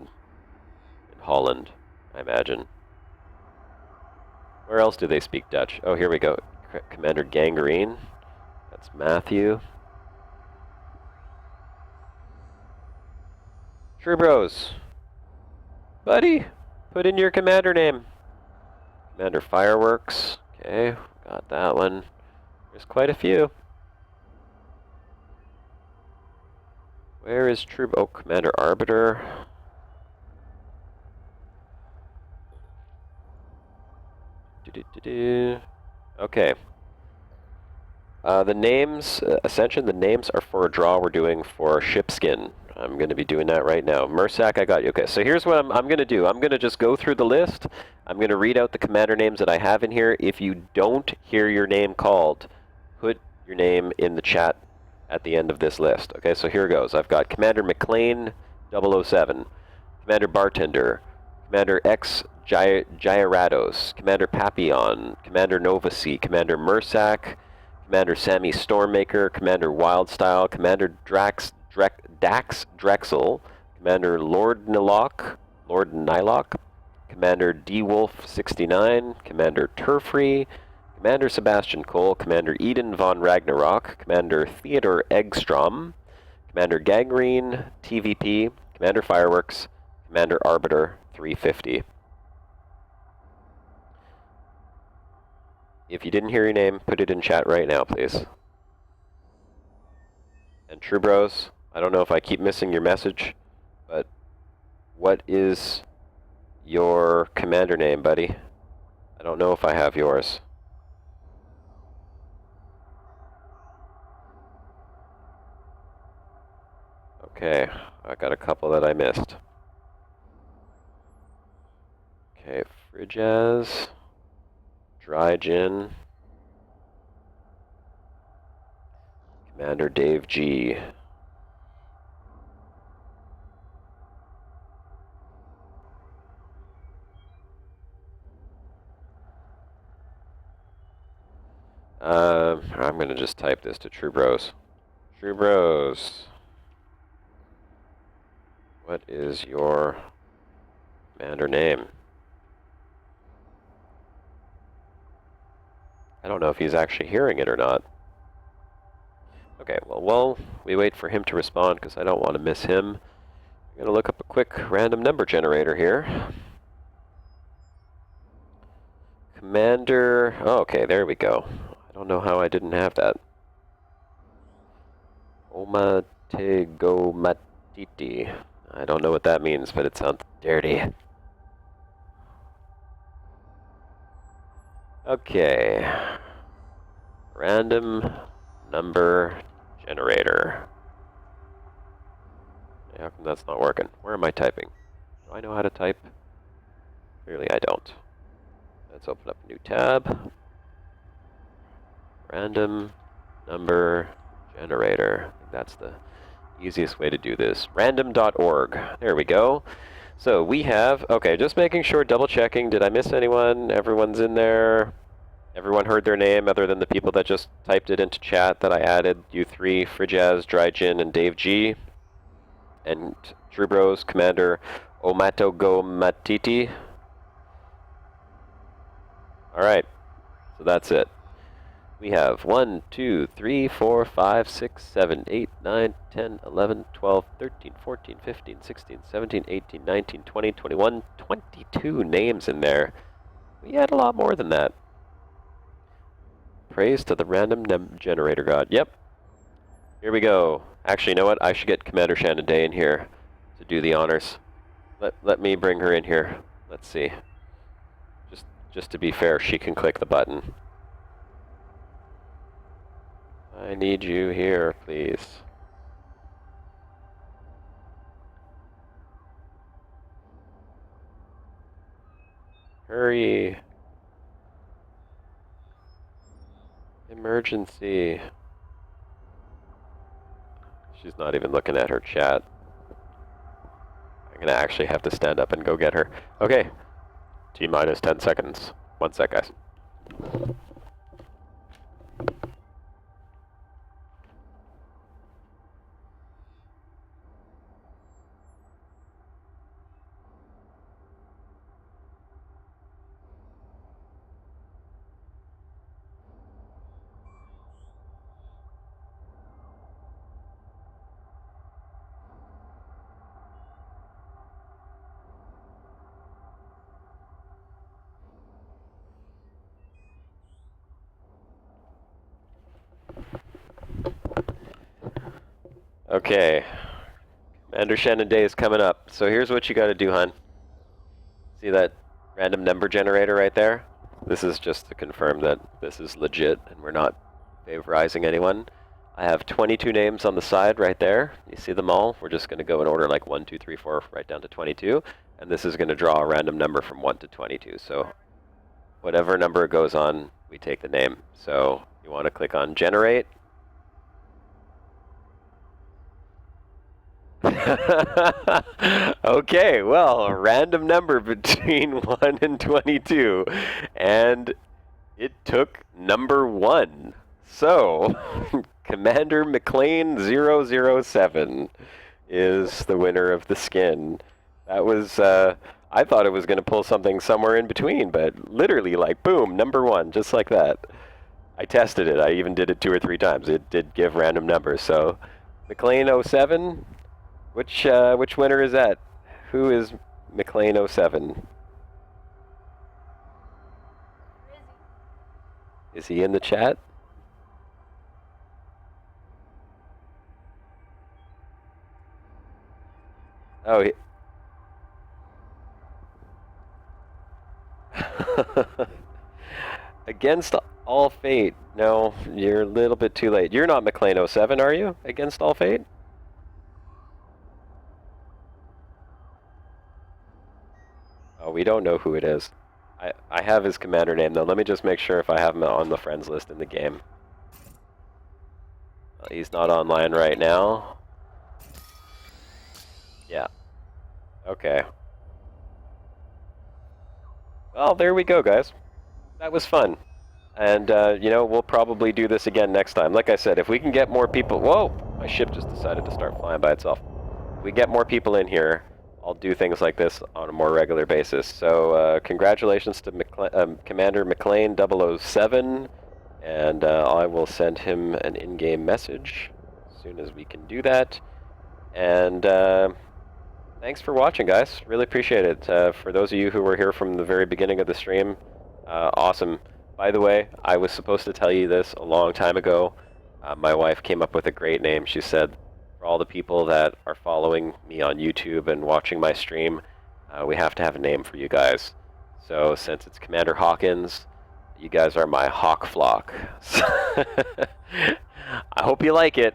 Holland, I imagine. Where else do they speak Dutch? Oh, here we go. Commander Gangrene. That's Matthew. True Bros. Buddy, put in your commander name. Commander Fireworks. Okay, got that one. There's quite a few. Where is True... Oh, Commander Arbiter. Okay. The names, Ascension, the names are for a draw we're doing for Shipskin. I'm going to be doing that right now. Mursak, I got you. Okay, so here's what I'm going to do. I'm going to just go through the list. I'm going to read out the commander names that I have in here. If you don't hear your name called, put your name in the chat at the end of this list. Okay, so here goes. I've got Commander McLean 007, Commander Bartender, Commander X Gyarados, Commander Papillon, Commander Novasi, Commander Mursak, Commander Sammy Stormmaker, Commander Wildstyle, Commander Dax Drexel, Commander Lord Nilock, Commander D-Wolf 69, Commander Turfree, Commander Sebastian Cole, Commander Eden von Ragnarok, Commander Theodore Eggstrom, Commander Gangrene, TVP, Commander Fireworks, Commander Arbiter, 350. If you didn't hear your name, put it in chat right now, please. And True Bros, I don't know if I keep missing your message, but what is your commander name, buddy? I don't know if I have yours. Okay, I got a couple that I missed. Okay, Fridjaz, Dry Gin, Commander Dave G. I'm gonna just type this to True Bros. True Bros. What is your commander name? I don't know if he's actually hearing it or not. Okay, well, while we wait for him to respond, because I don't want to miss him, I'm going to look up a quick random number generator here. Commander... Oh, okay, there we go. I don't know how I didn't have that. Omategomatiti. I don't know what that means, but it sounds dirty. Okay. Random number generator. How come that's not working? Where am I typing? Do I know how to type? Clearly I don't. Let's open up a new tab. Random number generator. I think that's the easiest way to do this. Random.org. There we go. So we have, okay, just making sure, double checking. Did I miss anyone? Everyone's in there. Everyone heard their name other than the people that just typed it into chat that I added. You three, Fridjaz, Dry Gin, and Dave G. And True Bros, Commander Omatogomatiti. Alright, so that's it. We have 1, 2, 3, 4, 5, 6, 7, 8, 9, 10, 11, 12, 13, 14, 15, 16, 17, 18, 19, 20, 21, 22 names in there. We had a lot more than that. Praise to the random generator god. Yep. Here we go. Actually, you know what? I should get Commander Shannon Day in here to do the honors. Let me bring her in here. Let's see. Just to be fair, she can click the button. I need you here, please. Hurry. Emergency. She's not even looking at her chat. I'm gonna actually have to stand up and go get her. Okay. T-minus 10 seconds. 1 sec, guys. Okay. Commander Shannon Day is coming up. So here's what you gotta do, hon. See that random number generator right there? This is just to confirm that this is legit and we're not favorizing anyone. I have 22 names on the side right there. You see them all? We're just gonna go in order like 1, 2, 3, 4, right down to 22. And this is gonna draw a random number from 1 to 22. So whatever number it goes on, we take the name. So you wanna click on generate. Okay, well, a random number between 1 and 22, and it took number 1. So, Commander McLean 007 is the winner of the skin. That was, I thought it was going to pull something somewhere in between, but literally, like, boom, number 1, just like that. I tested it. I even did it 2 or 3 times. It did give random numbers, so McLean07? Which winner is that? Who is McLean07? Is he in the chat? Oh, he... Against all fate. No, you're a little bit too late. You're not McLean07, are you? Against all fate? Oh, we don't know who it is. I have his commander name, though. Let me just make sure if I have him on the friends list in the game. He's not online right now. Yeah. Okay. Well, there we go, guys. That was fun. And, you know, we'll probably do this again next time. Like I said, if we can get more people... Whoa! My ship just decided to start flying by itself. If we get more people in here, I'll do things like this on a more regular basis. So, congratulations to Commander McLean007. And I will send him an in-game message as soon as we can do that. And thanks for watching, guys. Really appreciate it. For those of you who were here from the very beginning of the stream, awesome. By the way, I was supposed to tell you this a long time ago. My wife came up with a great name. She said, for all the people that are following me on YouTube and watching my stream, we have to have a name for you guys. So since it's Commander Hawkins, you guys are my hawk flock. I hope you like it.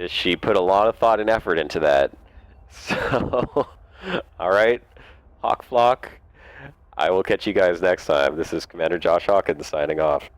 She put a lot of thought and effort into that. So, alright, hawk flock. I will catch you guys next time. This is Commander Josh Hawkins signing off.